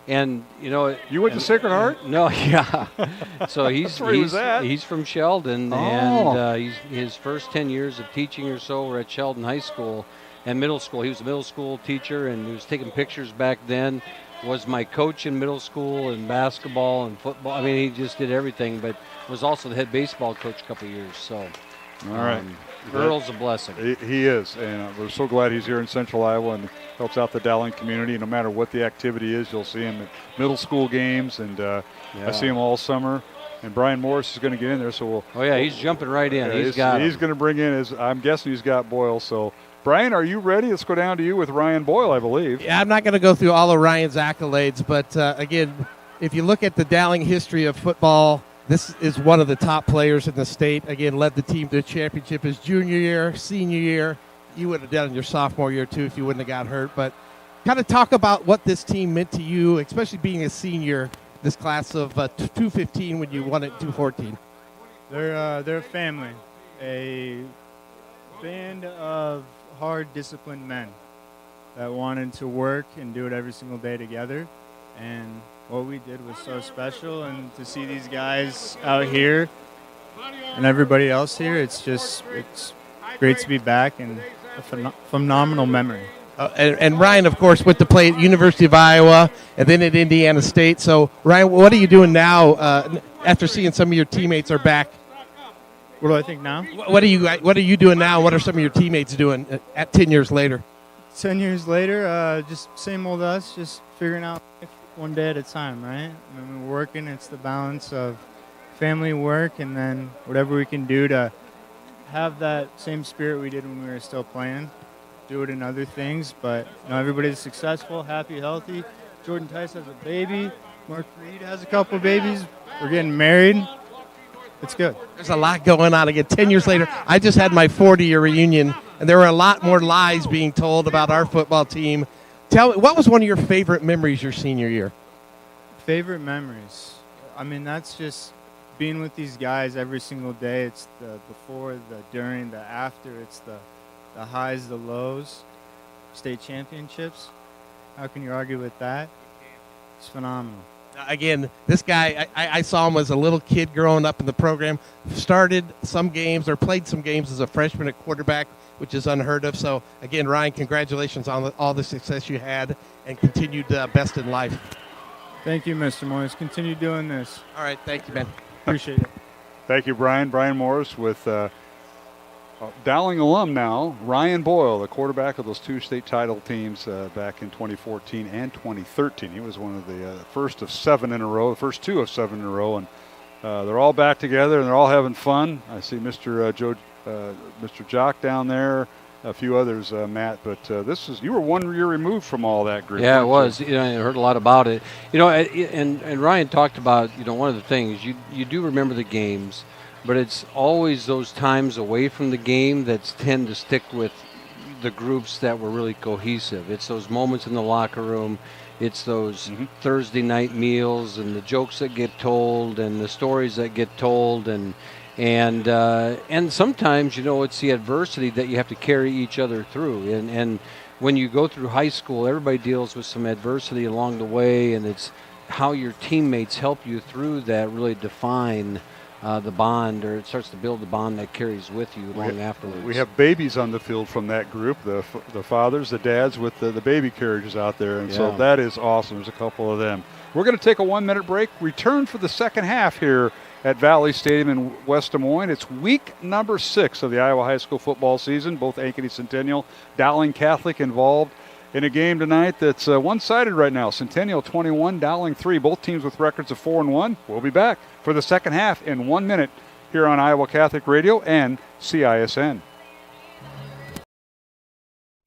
And you went to Sacred Heart? No, yeah. So he's from Sheldon, and his first 10 years of teaching or so were at Sheldon High School and middle school. He was a middle school teacher, and he was taking pictures back then. Was my coach in middle school and basketball and football. I mean, he just did everything, but was also the head baseball coach a couple of years. So, all right. Earl's a blessing. He is, and we're so glad he's here in Central Iowa and helps out the Dowling community. No matter what the activity is, you'll see him at middle school games, and I see him all summer. And Brian Morris is going to get in there, so he's jumping right in. He's going to bring in I'm guessing he's got Boyle. So, Brian, are you ready? Let's go down to you with Ryan Boyle, I believe. Yeah, I'm not going to go through all of Ryan's accolades, but again, if you look at the Dowling history of football, this is one of the top players in the state. Again, led the team to a championship his junior year, senior year. You would have done it your sophomore year, too, if you wouldn't have got hurt. But kind of talk about what this team meant to you, especially being a senior, this class of 215 when you won it 214. They're a family, a band of hard, disciplined men that wanted to work and do it every single day together. And what we did was so special, and to see these guys out here and everybody else here, it's great to be back, and a phenomenal memory. And Ryan, of course, went to play at University of Iowa and then at Indiana State. So, Ryan, what are you doing now after seeing some of your teammates are back? What do I think now? What are you doing now? What are some of your teammates doing at 10 years later? 10 years later, just same old us, just figuring out life one day at a time, right? I mean, we're working. It's the balance of family, work, and then whatever we can do to have that same spirit we did when we were still playing. Do it in other things, but everybody's successful, happy, healthy. Jordan Tice has a baby. Mark Reed has a couple babies. We're getting married. It's good. There's a lot going on. Again, 10 years later, I just had my 40-year reunion, and there were a lot more lies being told about our football team. Tell me, what was one of your favorite memories your senior year? Favorite memories? I mean, that's just being with these guys every single day. It's the before, the during, the after. It's the highs, the lows, state championships. How can you argue with that? It's phenomenal. Again, this guy, I saw him as a little kid growing up in the program, started some games or played some games as a freshman at quarterback, which is unheard of. So, again, Ryan, congratulations on all the success you had and continued best in life. Thank you, Mr. Morris. Continue doing this. All right, thank you, man. Appreciate it. Thank you, Brian. Brian Morris with Dowling alum now, Ryan Boyle, the quarterback of those two state title teams back in 2014 and 2013. He was one of the first of 7 in a row, the first 2 of 7 in a row, and they're all back together and they're all having fun. I see Mr. Mr. Jock down there, a few others, Matt, but you were 1 year removed from all that group. Yeah, it was. I heard a lot about it. And Ryan talked about, one of the things, you do remember the games, but it's always those times away from the game that tend to stick with the groups that were really cohesive. It's those moments in the locker room. It's those Thursday night meals and the jokes that get told and the stories that get told and sometimes, it's the adversity that you have to carry each other through. And when you go through high school, everybody deals with some adversity along the way, and it's how your teammates help you through that really define the bond, or it starts to build the bond that carries with you long afterwards. We have babies on the field from that group, the fathers, the dads with the baby carriages out there, and so that is awesome. There's a couple of them. We're going to take a 1-minute break, return for the second half here at Valley Stadium in West Des Moines. It's week number 6 of the Iowa high school football season. Both Ankeny Centennial, Dowling Catholic involved in a game tonight that's one-sided right now. Centennial 21, Dowling 3. Both teams with records of 4-1. We'll be back for the second half in 1 minute here on Iowa Catholic Radio and CISN.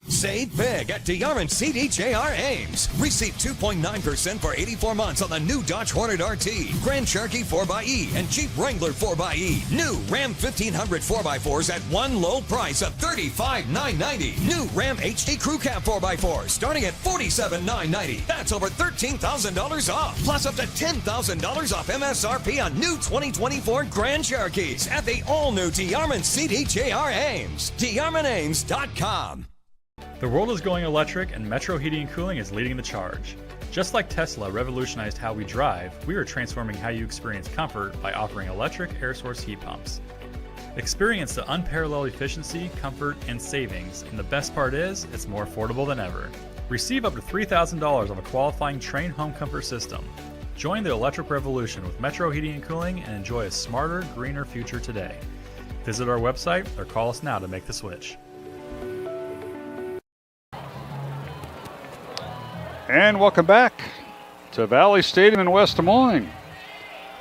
Save big at DeYarman CDJR Ames. Receive 2.9% for 84 months on the new Dodge Hornet RT, Grand Cherokee 4xE, and Jeep Wrangler 4xE. New Ram 1500 4x4s at one low price of $35,990. New Ram HD Crew Cab 4x4 starting at $47,990. That's over $13,000 off. Plus up to $10,000 off MSRP on new 2024 Grand Cherokees at the all-new DeYarman CDJR Ames. DeYarmanAmes.com. The world is going electric, and Metro Heating and Cooling is leading the charge. Just like Tesla revolutionized how we drive, we are transforming how you experience comfort by offering electric air source heat pumps. Experience the unparalleled efficiency, comfort, and savings, and the best part is, it's more affordable than ever. Receive up to $3,000 of a qualifying Trane home comfort system. Join the electric revolution with Metro Heating and Cooling and enjoy a smarter, greener future today. Visit our website or call us now to make the switch. And welcome back to Valley Stadium in West Des Moines.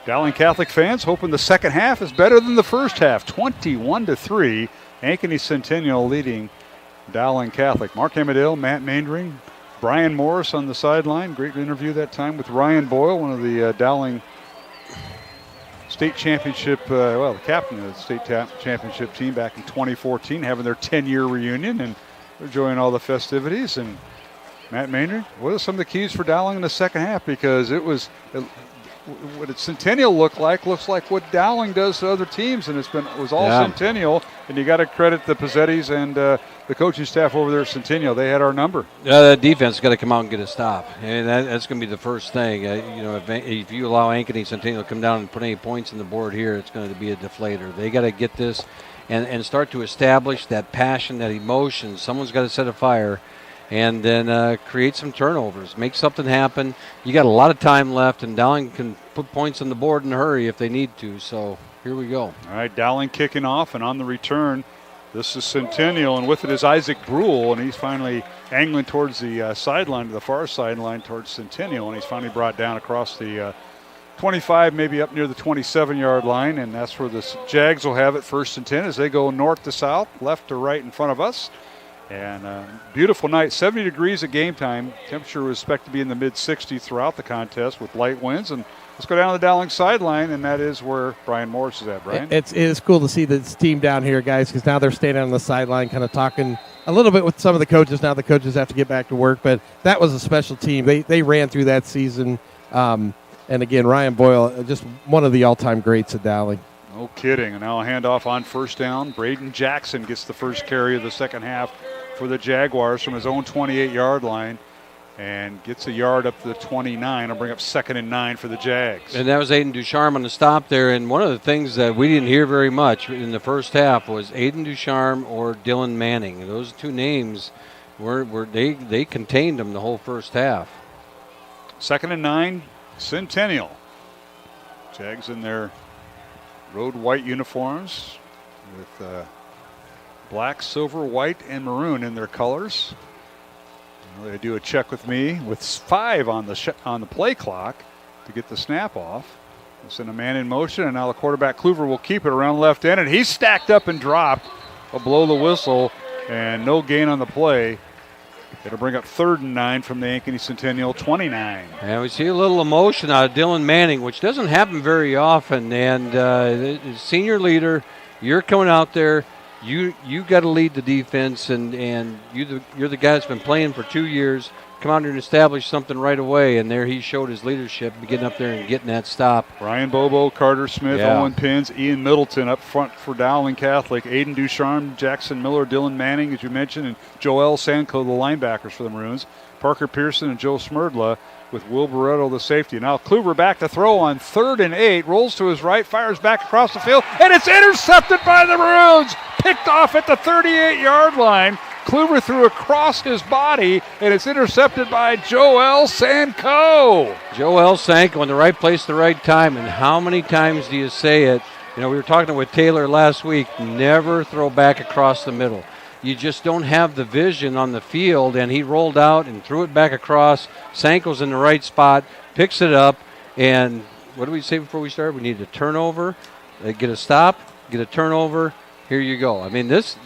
Dowling Catholic fans hoping the second half is better than the first half. 21-3. Ankeny Centennial leading Dowling Catholic. Mark Amadale, Matt Maindring, Brian Morris on the sideline. Great interview that time with Ryan Boyle, one of the Dowling state championship, the captain of the state championship team back in 2014, having their 10-year reunion and enjoying all the festivities. And Matt Maynard, what are some of the keys for Dowling in the second half? Because what did Centennial look like? Looks like what Dowling does to other teams, and it was all Centennial. And you got to credit the Pezzetis and the coaching staff over there at Centennial. They had our number. That defense got to come out and get a stop, and that's going to be the first thing. If you allow Ankeny Centennial to come down and put any points on the board here, it's going to be a deflator. They got to get this and start to establish that passion, that emotion. Someone's got to set a fire. And then create some turnovers, make something happen. You got a lot of time left, and Dowling can put points on the board in a hurry if they need to. So here we go. All right, Dowling kicking off, and on the return, this is Centennial, and with it is Isaac Brule, and he's finally angling towards the sideline, to the far sideline towards Centennial, and he's finally brought down across the 25, maybe up near the 27-yard line, and that's where the Jags will have it, first and 10, as they go north to south, left to right in front of us. And beautiful night, 70 degrees at game time. Temperature was expected to be in the mid-60s throughout the contest with light winds. And let's go down to the Dowling sideline, and that is where Brian Morris is at. Brian? It is cool to see this team down here, guys, because now they're standing on the sideline kind of talking a little bit with some of the coaches. Now the coaches have to get back to work, but that was a special team. They ran through that season. And, again, Ryan Boyle, just one of the all-time greats at Dowling. No kidding. And now a handoff on first down. Braden Jackson gets the first carry of the second half for the Jaguars from his own 28-yard line and gets a yard up to the 29. I'll bring up 2nd and 9 for the Jags. And that was Aiden Ducharme on the stop there. And one of the things that we didn't hear very much in the first half was Aiden Ducharme or Dylan Manning. Those two names they contained them the whole first half. 2nd and 9, Centennial. Jags in their road white uniforms with black, silver, white, and maroon in their colors. They do a check with me with 5 on the play clock to get the snap off. We'll send a man in motion, and now the quarterback Kluver will keep it around left end, and he's stacked up and dropped. Will blow the whistle, and no gain on the play. It'll bring up 3rd and 9 from the Ankeny Centennial 29. And we see a little emotion out of Dylan Manning, which doesn't happen very often. And the senior leader, you're coming out there. You got to lead the defense, and you're the guy that's been playing for 2 years. Come out here and establish something right away, and there he showed his leadership, getting up there and getting that stop. Ryan Bobo, Carter Smith, Owen Pins, Ian Middleton up front for Dowling Catholic, Aiden Ducharme, Jackson Miller, Dylan Manning, as you mentioned, and Joel Sanko, the linebackers for the Maroons, Parker Pearson and Joe Smerdla with Will Barretto, the safety. Now Kluver back to throw on 3rd and 8, rolls to his right, fires back across the field, and it's intercepted by the Maroons, picked off at the 38-yard line. Kluver threw across his body, and it's intercepted by Joel Sanko. Joel Sanko in the right place at the right time, and how many times do you say it? We were talking with Taylor last week, never throw back across the middle. You just don't have the vision on the field, and he rolled out and threw it back across. Sanko's in the right spot, picks it up, and what did we say before we started? We need a turnover, get a stop, get a turnover. Here you go. I mean, this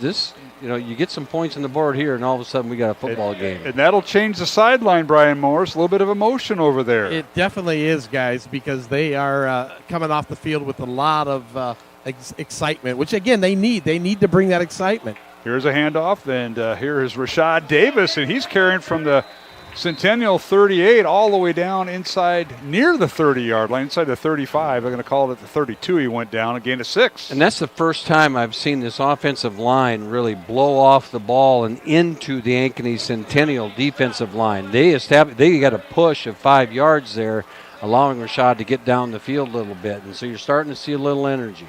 you get some points on the board here, and all of a sudden we got a football game. And that'll change the sideline, Brian Morris. A little bit of emotion over there. It definitely is, guys, because they are coming off the field with a lot of excitement, which, again, they need. They need to bring that excitement. Here's a handoff, and here is Rashad Davis, and he's carrying from the Centennial 38 all the way down inside near the 30-yard line, inside the 35. They're going to call it the 32. He went down, a gain of 6. And that's the first time I've seen this offensive line really blow off the ball and into the Ankeny Centennial defensive line. They got a push of 5 yards there, allowing Rashad to get down the field a little bit. And so you're starting to see a little energy.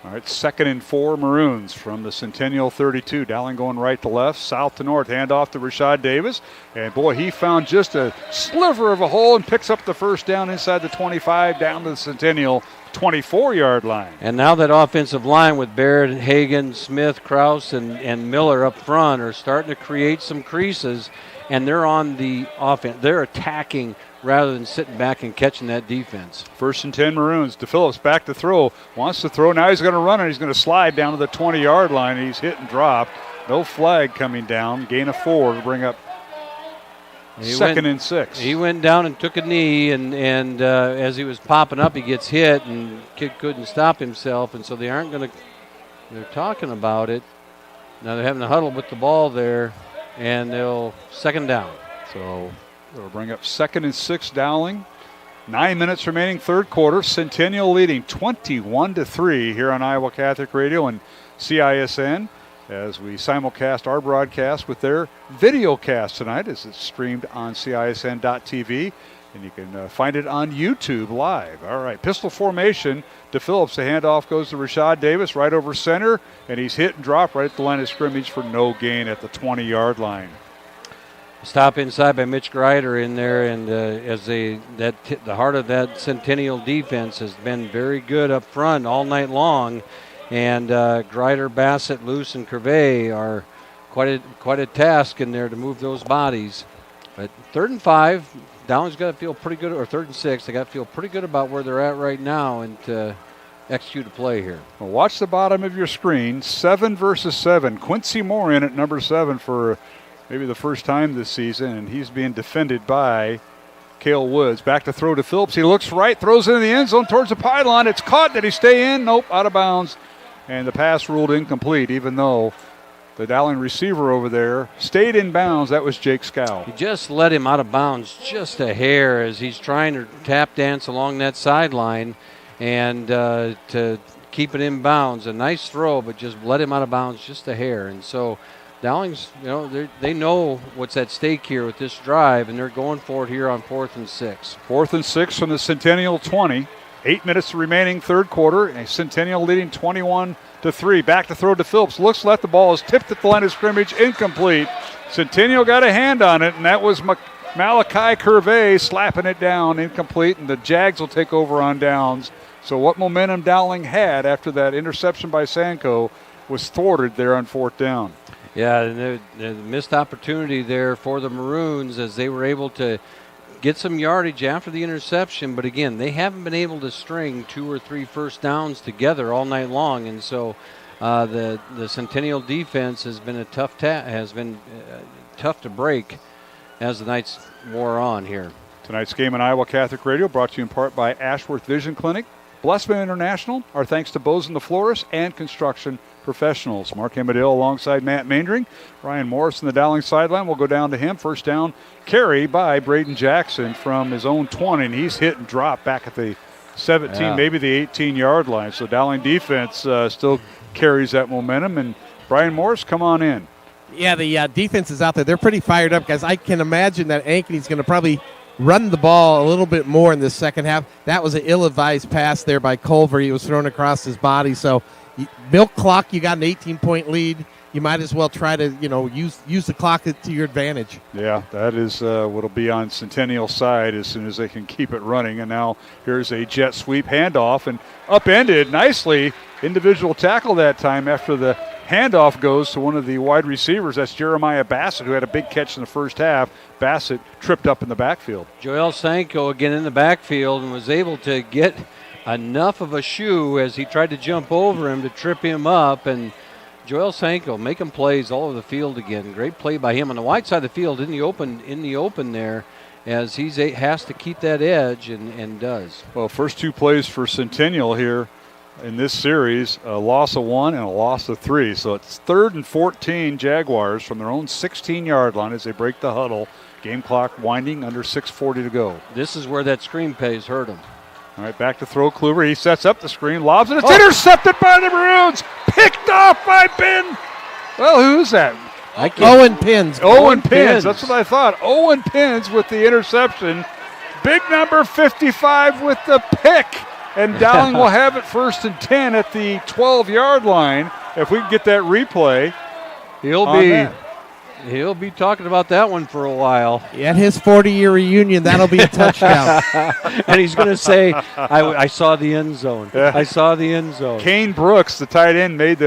All right, 2nd and 4 Maroons from the Centennial 32. Dowling going right to left, south to north. Handoff to Rashad Davis. And, boy, he found just a sliver of a hole and picks up the first down inside the 25 down to the Centennial 24-yard line. And now that offensive line with Barrett, Hagan, Smith, Krause, and Miller up front are starting to create some creases, and they're on the offense. They're attacking rather than sitting back and catching that defense. 1st and 10 Maroons. DePhillips back to throw. Wants to throw. Now he's going to run and he's going to slide down to the 20-yard line. He's hit and dropped. No flag coming down. Gain of 4 to bring up 2nd and 6. He went down and took a knee, and as he was popping up, he gets hit, and kid couldn't stop himself, and so they aren't going to – they're talking about it. Now they're having a huddle with the ball there, and they'll 2nd down. So it'll bring up 2nd and 6 Dowling. 9 minutes remaining, third quarter. Centennial leading 21-3 here on Iowa Catholic Radio and CISN as we simulcast our broadcast with their video cast tonight as it's streamed on CISN.tv. And you can find it on YouTube live. All right, pistol formation to Phillips. The handoff goes to Rashad Davis right over center, and he's hit and dropped right at the line of scrimmage for no gain at the 20-yard line. Stop inside by Mitch Grider in there, and the heart of that Centennial defense has been very good up front all night long. And Grider, Bassett, Luce, and Curvey are quite a task in there to move those bodies. But 3rd and 5, Dowling's got to feel pretty good, or 3rd and 6, they got to feel pretty good about where they're at right now and to execute a play here. Well, watch the bottom of your screen. 7 versus 7. Quincy Moore in at number 7 for maybe the first time this season, and he's being defended by Cale Woods. Back to throw to Phillips. He looks right, throws into the end zone towards the pylon. It's caught. Did he stay in? Nope, out of bounds. And the pass ruled incomplete, even though the Dowling receiver over there stayed in bounds. That was Jake Scow. He just let him out of bounds just a hair as he's trying to tap dance along that sideline and to keep it in bounds. A nice throw, but just let him out of bounds just a hair. And so Dowling's, they know what's at stake here with this drive, and they're going for it here on 4th and 6. 4th and 6 from the Centennial 20. 8 minutes remaining, third quarter. And Centennial leading 21-3. Back to throw to Phillips. Looks left. The ball is tipped at the line of scrimmage. Incomplete. Centennial got a hand on it, and that was Malachi Curvey slapping it down. Incomplete, and the Jags will take over on downs. So what momentum Dowling had after that interception by Sanko was thwarted there on 4th down. Yeah, and the missed opportunity there for the Maroons as they were able to get some yardage after the interception. But again, they haven't been able to string 2 or 3 first downs together all night long, and so the Centennial defense has been tough to break as the nights wore on here. Tonight's game on Iowa Catholic Radio brought to you in part by Ashworth Vision Clinic, Blessman International. Our thanks to Bozen the Florist and Construction Professionals. Mark Amadale alongside Matt Maindring. Ryan Morris in the Dowling sideline. We'll go down to him. First down carry by Braden Jackson from his own 20, and he's hit and dropped back at the 17, maybe the 18-yard line. So Dowling defense still carries that momentum. And Brian Morris, come on in. Yeah, the defense is out there. They're pretty fired up, guys. I can imagine that Ankeny's going to probably run the ball a little bit more in the second half. That was an ill-advised pass there by Culver. He was thrown across his body. So milk clock, you got an 18-point lead. You might as well try to, use the clock to your advantage. Yeah, that is what'll be on Centennial's side as soon as they can keep it running. And now here's a jet sweep handoff and upended nicely. Individual tackle that time after the handoff goes to one of the wide receivers. That's Jeremiah Bassett, who had a big catch in the first half. Bassett tripped up in the backfield. Joel Sanko again in the backfield and was able to get enough of a shoe as he tried to jump over him to trip him up. And Joel Sanko making plays all over the field again. Great play by him on the wide side of the field in the open there as he has to keep that edge and does. Well, first 2 plays for Centennial here in this series, a loss of 1 and a loss of 3. So it's 3rd and 14 Jaguars from their own 16-yard line as they break the huddle. Game clock winding, under 6:40 to go. This is where that screen plays hurt him. All right, back to throw Kluber. He sets up the screen, lobs it. It's intercepted by the Maroons. Picked off by Ben. Well, who's that? Owen Pins. Owen Pins. That's what I thought. Owen Pins with the interception. Big number 55 with the pick. And Dowling will have it 1st and 10 at the 12-yard line. If we can get that replay, he'll be talking about that one for a while. At his 40-year reunion, that'll be a touchdown. And he's going to say, I saw the end zone. Yeah. I saw the end zone. Kane Brooks, the tight end, made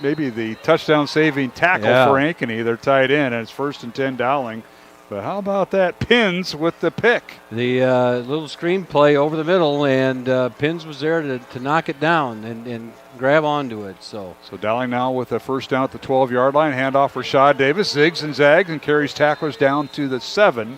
maybe the touchdown-saving tackle for Ankeny. They're tied in, and it's 1st and 10 Dowling. But how about that? Pins with the pick. The little screen play over the middle, and Pins was there to knock it down and grab onto it. So Dowling now with a first down at the 12-yard line. Handoff for Rashad Davis. Zigs and zags and carries tacklers down to the 7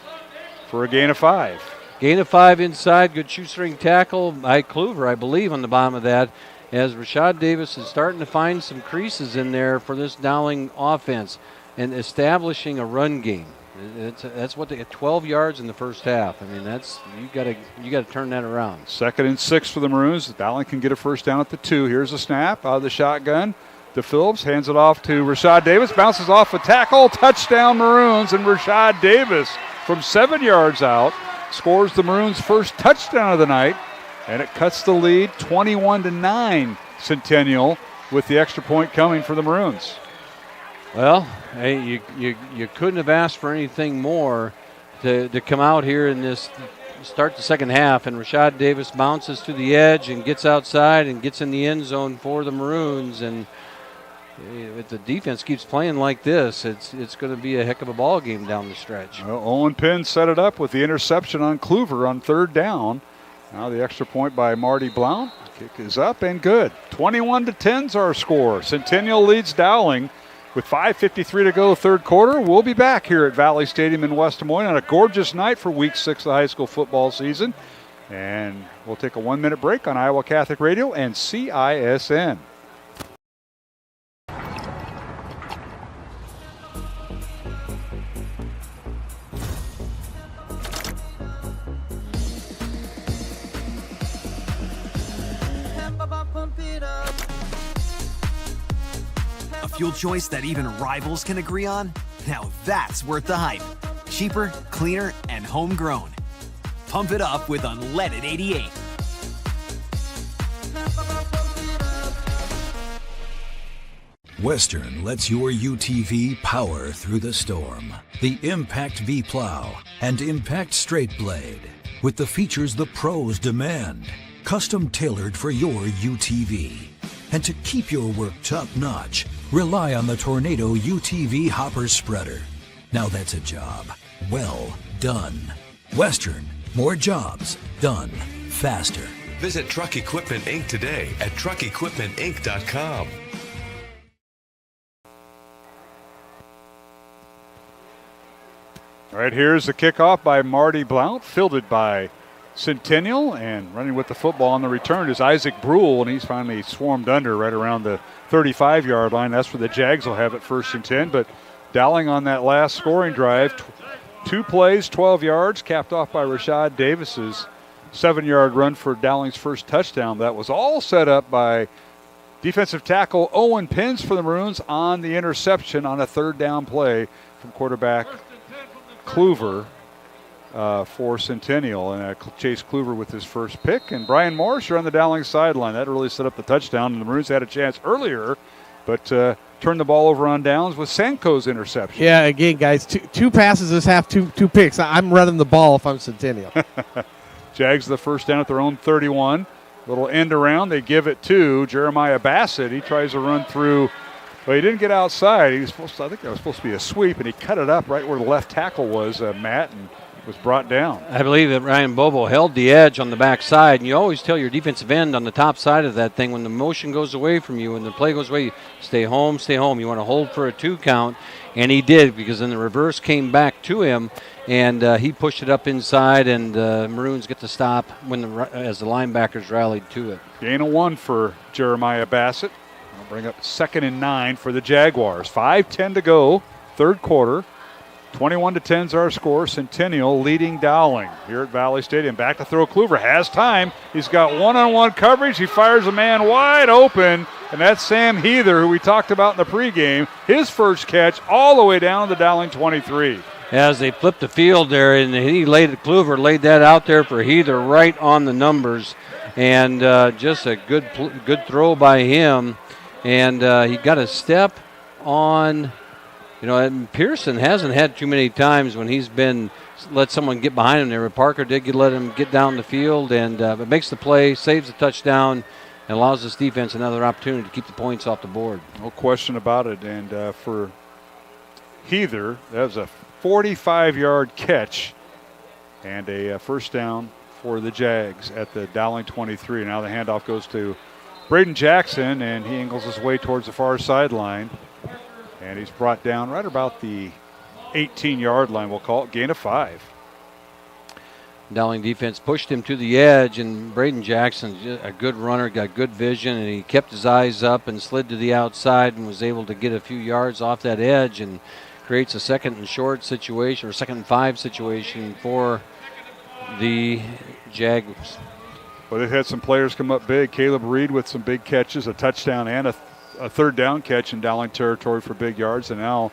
for a gain of 5. Gain of 5 inside. Good shoestring tackle by Kluver, I believe, on the bottom of that, as Rashad Davis is starting to find some creases in there for this Dowling offense and establishing a run game. That's what they get, 12 yards in the first half. I mean, you got to turn that around. 2nd and 6 for the Maroons. Dowling can get a first down at the 2. Here's a snap out of the shotgun. To Phillips, hands it off to Rashad Davis, bounces off a tackle, touchdown Maroons, and Rashad Davis from 7 yards out scores the Maroons' first touchdown of the night, and it cuts the lead 21-9 Centennial with the extra point coming for the Maroons. Well, hey, you couldn't have asked for anything more to come out here in this start the second half, and Rashad Davis bounces to the edge and gets outside and gets in the end zone for the Maroons. And if the defense keeps playing like this, it's going to be a heck of a ball game down the stretch. Well, Owen Penn set it up with the interception on Kluver on 3rd down. Now the extra point by Marty Blount. Kick is up and good. 21-10's our score. Centennial leads Dowling with 5:53 to go, 3rd quarter. We'll be back here at Valley Stadium in West Des Moines on a gorgeous night for Week 6 of the high school football season. And we'll take a 1-minute break on Iowa Catholic Radio and CISN. A fuel choice that even rivals can agree on? Now that's worth the hype. Cheaper, cleaner, and homegrown. Pump it up with unleaded 88. Western lets your UTV power through the storm. The Impact V Plow and Impact Straight Blade. With the features the pros demand. Custom tailored for your UTV. And to keep your work top-notch, rely on the Tornado UTV Hopper Spreader. Now that's a job well done. Western, more jobs done faster. Visit Truck Equipment Inc. today at truckequipmentinc.com. All right, here's the kickoff by Marty Blount, fielded by Centennial, and running with the football on the return is Isaac Brule, and he's finally swarmed under right around the 35-yard line. That's where the Jags will have it 1st and 10, but Dowling on that last scoring drive, 2 plays, 12 yards, capped off by Rashad Davis's 7-yard run for Dowling's first touchdown. That was all set up by defensive tackle Owen Pins for the Maroons on the interception on a 3rd down play from quarterback Kluver. For Centennial, and Chase Kluver with his first pick, and Brian Morris, you're on the Dowling sideline. That really set up the touchdown, and the Maroons had a chance earlier, but turned the ball over on downs with Sanko's interception. Yeah, again, guys, two passes this half, two picks. I'm running the ball if I'm Centennial. Jags the first down at their own 31. Little end around, they give it to Jeremiah Bassett. He tries to run through. Well, he didn't get outside. He was supposed to, I think that was supposed to be a sweep, and he cut it up right where the left tackle was, Matt, and was brought down. I believe that Ryan Bobo held the edge on the backside, and you always tell your defensive end on the top side of that thing, when the motion goes away from you and the play goes away, stay home, stay home. You want to hold for a 2 count, and he did, because then the reverse came back to him, and he pushed it up inside, and Maroons get to stop as the linebackers rallied to it. Gain of 1 for Jeremiah Bassett. I'll bring up 2nd and 9 for the Jaguars. 5:10 to go, 3rd quarter. 21-10's our score. Centennial leading Dowling here at Valley Stadium. Back to throw. Kluver has time. He's got one-on-one coverage. He fires a man wide open, and that's Sam Heather, who we talked about in the pregame. His first catch all the way down to the Dowling 23. As they flipped the field there, and Kluver laid that out there for Heather right on the numbers, and just a good throw by him. And he got a step on. You know, Pearson hasn't had too many times when he's been let someone get behind him there. Parker did let him get down the field, and it makes the play, saves the touchdown, and allows this defense another opportunity to keep the points off the board. No question about it. And for Heather, that was a 45-yard catch and a first down for the Jags at the Dowling 23. Now the handoff goes to Braden Jackson, and he angles his way towards the far sideline. And he's brought down right about the 18-yard line, we'll call it, gain of 5. Dowling defense pushed him to the edge, and Braden Jackson, a good runner, got good vision, and he kept his eyes up and slid to the outside and was able to get a few yards off that edge and creates a 2nd and short situation, or 2nd and 5 situation for the Jags. Well, they've had some players come up big. Caleb Reed with some big catches, a touchdown and a 3rd down catch in Dowling territory for big yards. And now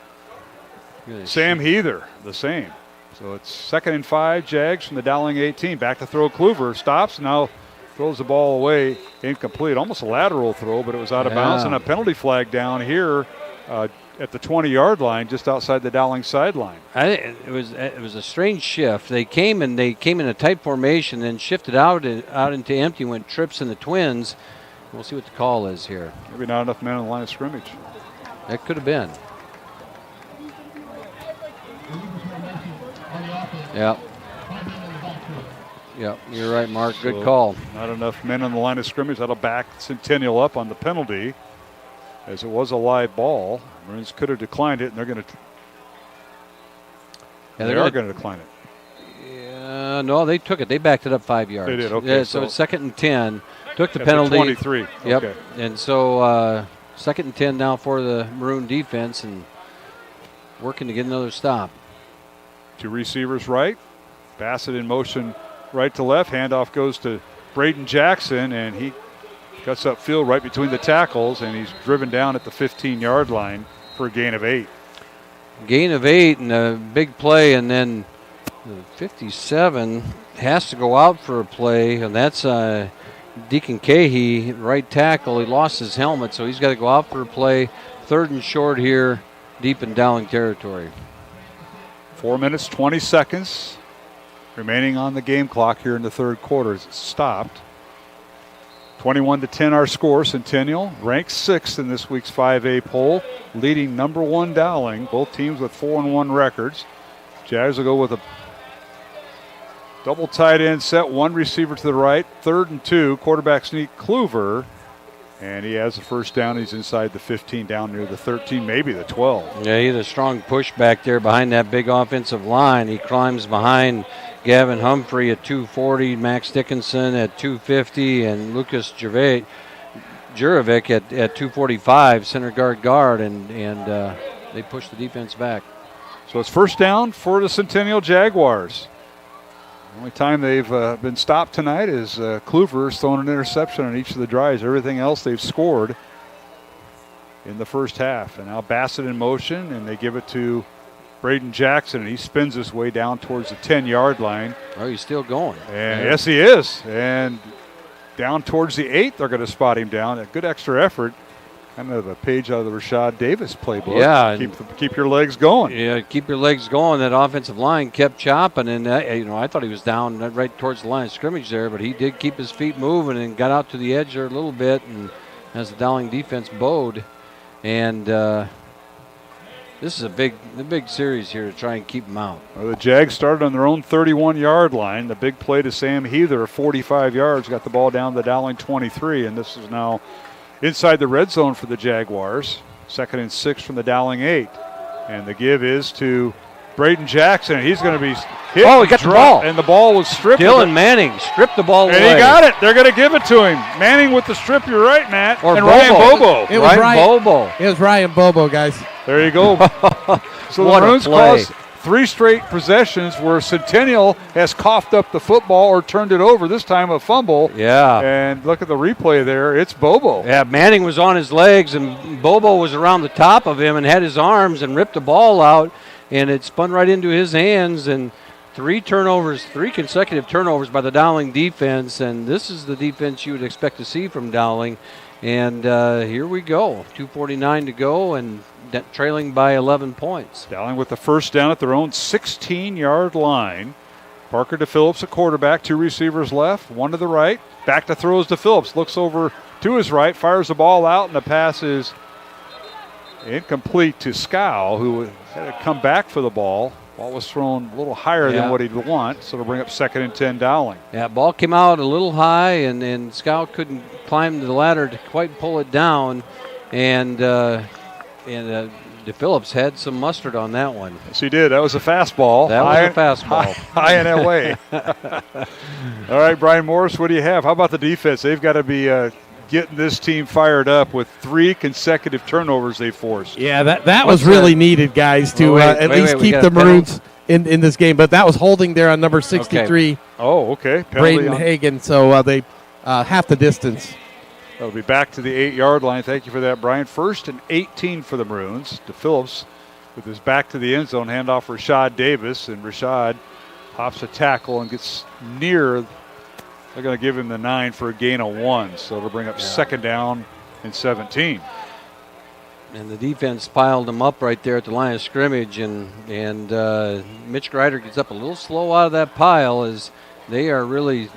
Sam Heather, the same. So it's 2nd and 5, Jags from the Dowling 18. Back to throw, Kluver stops, now throws the ball away, incomplete. Almost a lateral throw, but it was out of bounds. And a penalty flag down here at the 20-yard line, just outside the Dowling sideline. It was a strange shift. They came in a tight formation, then shifted out into empty, went trips in the Twins. We'll see what the call is here. Maybe not enough men on the line of scrimmage. That could have been. Yeah. Yeah, you're right, Mark. Good call. Not enough men on the line of scrimmage. That'll back Centennial up on the penalty, as it was a live ball. Maroons could have declined it, and they're going to. Yeah, they are going to decline it. Yeah, no, they took it. They backed it up 5 yards. They did. Okay. Yeah, so it's 2nd and 10. Took the penalty. 23. Yep. Okay. And so 2nd and 10 now for the Maroon defense, and working to get another stop. 2 receivers right. Bassett in motion right to left. Handoff goes to Braden Jackson, and he cuts upfield right between the tackles, and he's driven down at the 15-yard line for a gain of 8. Gain of 8 and a big play, and then 57 has to go out for a play, and that's Deacon Cahey, right tackle. He lost his helmet, so he's got to go out for a play. 3rd and short here, deep in Dowling territory. 4 minutes, 20 seconds remaining on the game clock here in the 3rd quarter. It's stopped. 21-10 our score. Centennial ranked 6th in this week's 5A poll, leading number 1 Dowling. Both teams with 4-1 records. Jags will go with a double tight end set, 1 receiver to the right, 3rd and 2. Quarterback sneak Kluver, and he has the 1st down. He's inside the 15, down near the 13, maybe the 12. Yeah, he had a strong push back there behind that big offensive line. He climbs behind Gavin Humphrey at 240, Max Dickinson at 250, and Lucas Jurovic at 245, center guard, and they push the defense back. So it's 1st down for the Centennial Jaguars. The only time they've been stopped tonight is Kluver's thrown an interception on each of the drives. Everything else they've scored in the 1st half. And now Bassett in motion, and they give it to Braden Jackson, and he spins his way down towards the 10-yard line. Oh, he's still going. And yes, he is. And down towards the 8, they're going to spot him down. A good extra effort. Kind of a page out of the Rashad Davis playbook. Yeah. Keep your legs going. Yeah, keep your legs going. That offensive line kept chopping, and I thought he was down right towards the line of scrimmage there, but he did keep his feet moving and got out to the edge there a little bit, and as the Dowling defense bowed. And this is a big series here to try and keep them out. Well, the Jags started on their own 31-yard line. The big play to Sam Heather, 45 yards, got the ball down to the Dowling 23, and this is now inside the red zone for the Jaguars. 2nd and 6 from the Dowling 8. And the give is to Braden Jackson. He's going to be hit. Oh, he got the ball. And the ball was stripped. Dylan Manning stripped the ball away. And he got it. They're going to give it to him. Manning with the strip, you're right, Matt. Or and Bobo. Ryan Bobo. It was Ryan Bobo. It was Ryan Bobo, guys. There you go. So the What a Maroons play. caused 3 straight possessions where Centennial has coughed up the football or turned it over, this time a fumble. Yeah. And look at the replay there. It's Bobo. Yeah, Manning was on his legs, and Bobo was around the top of him and had his arms and ripped the ball out, and it spun right into his hands. And 3 consecutive turnovers by the Dowling defense, and this is the defense you would expect to see from Dowling. And here we go, 2:49 to go, and trailing by 11 points. Dowling with the 1st down at their own 16-yard line. Parker to Phillips, a quarterback, 2 receivers left, 1 to the right. Back to throws to Phillips, looks over to his right, fires the ball out, and the pass is incomplete to Scow, who had to come back for the ball. Ball was thrown a little higher than what he'd want, so it'll bring up 2nd and 10 Dowling. Yeah, ball came out a little high, and Scow couldn't climb the ladder to quite pull it down, and DePhillips had some mustard on that one. Yes, he did. That was a fastball. That was a fastball. High and away. All right, Brian Morris, what do you have? How about the defense? They've got to be getting this team fired up with 3 consecutive turnovers they forced. Yeah, that was really needed, guys, to at least keep the Maroons in this game. But that was holding there on number 63. Okay. Oh, okay. Braden Hagan, so they half the distance. That'll be back to the 8-yard line. Thank you for that, Brian. 1st and 18 for the Maroons. DePhillips with his back to the end zone, handoff for Rashad Davis, and Rashad hops a tackle and gets near. They're going to give him the 9 for a gain of 1, so it'll bring up 2nd down and 17. And the defense piled them up right there at the line of scrimmage, and Mitch Grider gets up a little slow out of that pile as they are really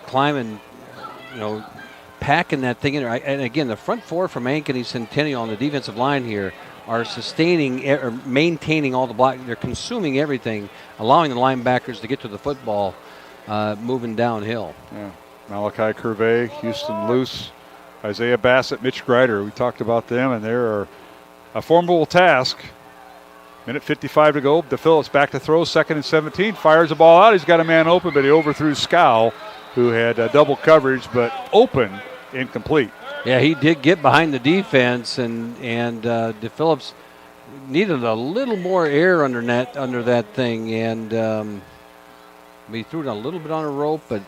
climbing, packing that thing in there. And again, the front 4 from Ankeny, Centennial on the defensive line here are sustaining or maintaining all the block. They're consuming everything, allowing the linebackers to get to the football, moving downhill. Yeah, Malachi Curvey, Houston Luce, Isaiah Bassett, Mitch Grider. We talked about them, and they're a formidable task. Minute 55 to go. DePhillips back to throw, 2nd and 17. Fires the ball out. He's got a man open, but he overthrew Scow, who had double coverage, but open, incomplete. Yeah, he did get behind the defense, and DePhillips needed a little more air under that thing, and he threw it a little bit on a rope, but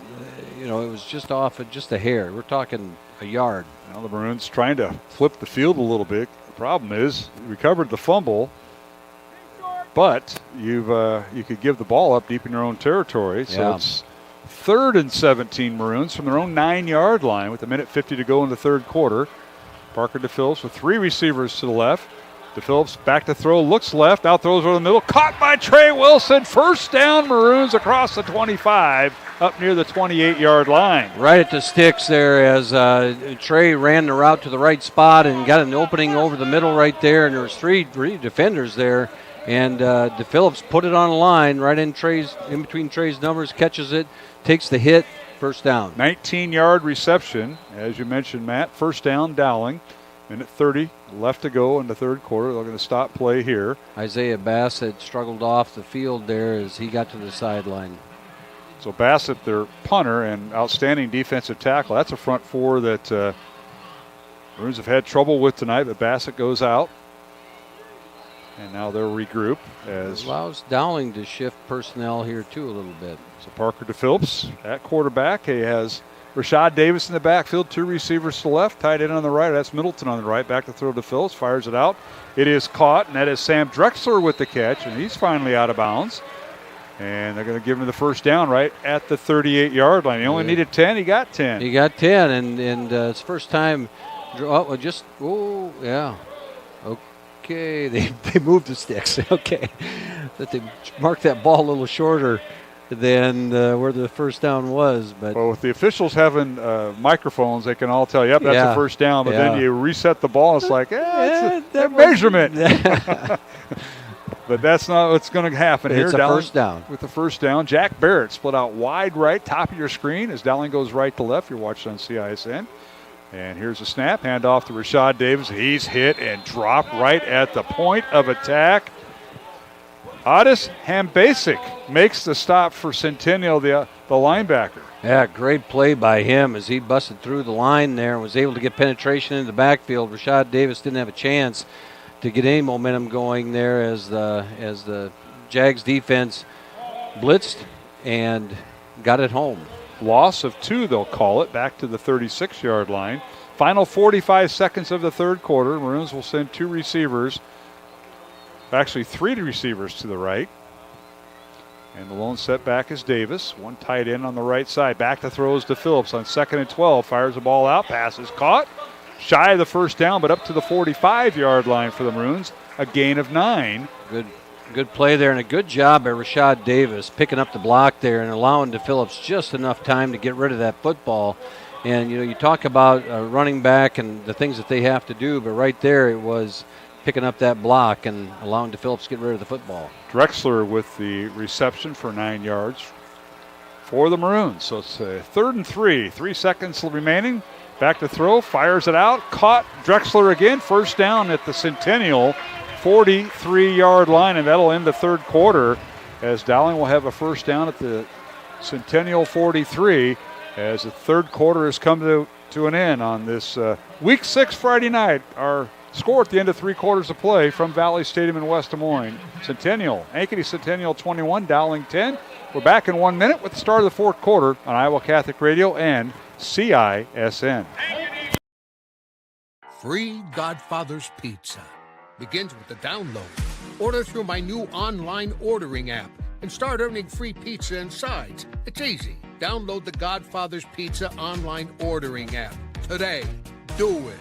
it was just off at just a hair. We're talking a yard. Now the Maroons trying to flip the field a little bit. The problem is you recovered the fumble, but you could give the ball up deep in your own territory. So it's 3rd and 17 Maroons from their own 9-yard line with a minute 50 to go in the 3rd quarter. Parker DePhillips with 3 receivers to the left. DePhillips back to throw, looks left, out throws over the middle, caught by Trey Wilson. 1st down Maroons across the 25, up near the 28-yard line. Right at the sticks there as Trey ran the route to the right spot and got an opening over the middle right there, and there was 3 defenders there. And DePhillips put it on the line right in between Trey's numbers, catches it, takes the hit, 1st down. 19-yard reception, as you mentioned, Matt. 1st down, Dowling. Minute 30 left to go in the 3rd quarter. They're going to stop play here. Isaiah Bassett struggled off the field there as he got to the sideline. So Bassett, their punter and outstanding defensive tackle. That's a front 4 that Maroons have had trouble with tonight, but Bassett goes out. And now they'll regroup as it allows Dowling to shift personnel here too a little bit. So Parker DePhillips at quarterback. He has Rashad Davis in the backfield, 2 receivers to the left, tight end on the right. That's Middleton on the right. Back to throw to DePhillips, fires it out. It is caught, and that is Sam Drexler with the catch, and he's finally out of bounds. And they're going to give him the 1st down right at the 38-yard line. He only needed 10. He got 10. He got 10, and it's first time. Okay, they moved the sticks. Okay, that they marked that ball a little shorter than where the 1st down was. But with the officials having microphones, they can all tell you, yep, that's a 1st down. But then you reset the ball, it's like, it's a measurement. But that's not what's going to happen here. It's a 1st down. With the 1st down, Jack Barrett split out wide right, top of your screen as Dowling goes right to left. You're watching on CISN. And here's a snap, handoff to Rashad Davis. He's hit and dropped right at the point of attack. Addis Hambasic makes the stop for Centennial, the linebacker. Yeah, great play by him as he busted through the line there and was able to get penetration in the backfield. Rashad Davis didn't have a chance to get any momentum going there as the Jags defense blitzed and got it home. Loss of 2, they'll call it, back to the 36-yard line. Final 45 seconds of the 3rd quarter. Maroons will send 2 receivers, actually 3 receivers to the right. And the lone setback is Davis. 1 tight end on the right side. Back to throws to Phillips on 2nd and 12. Fires the ball out. Pass is caught. Shy of the 1st down, but up to the 45-yard line for the Maroons. A gain of 9. Good play there and a good job by Rashad Davis picking up the block there and allowing DePhillips just enough time to get rid of that football. And, you talk about running back and the things that they have to do, but right there it was picking up that block and allowing DePhillips to get rid of the football. Drexler with the reception for 9 yards for the Maroons. So it's a 3rd and 3. 3 seconds remaining. Back to throw, fires it out. Caught Drexler again. 1st down at the Centennial 43-yard line, and that'll end the 3rd quarter as Dowling will have a 1st down at the Centennial 43 as the 3rd quarter has come to an end on this Week 6 Friday night. Our score at the end of 3 quarters of play from Valley Stadium in West Des Moines. Ankeny Centennial 21, Dowling 10. We're back in 1 minute with the start of the 4th quarter on Iowa Catholic Radio and CISN. Free Godfather's Pizza begins with the download. Order through my new online ordering app and start earning free pizza and sides. It's easy. Download the Godfather's Pizza online ordering app today. Do it.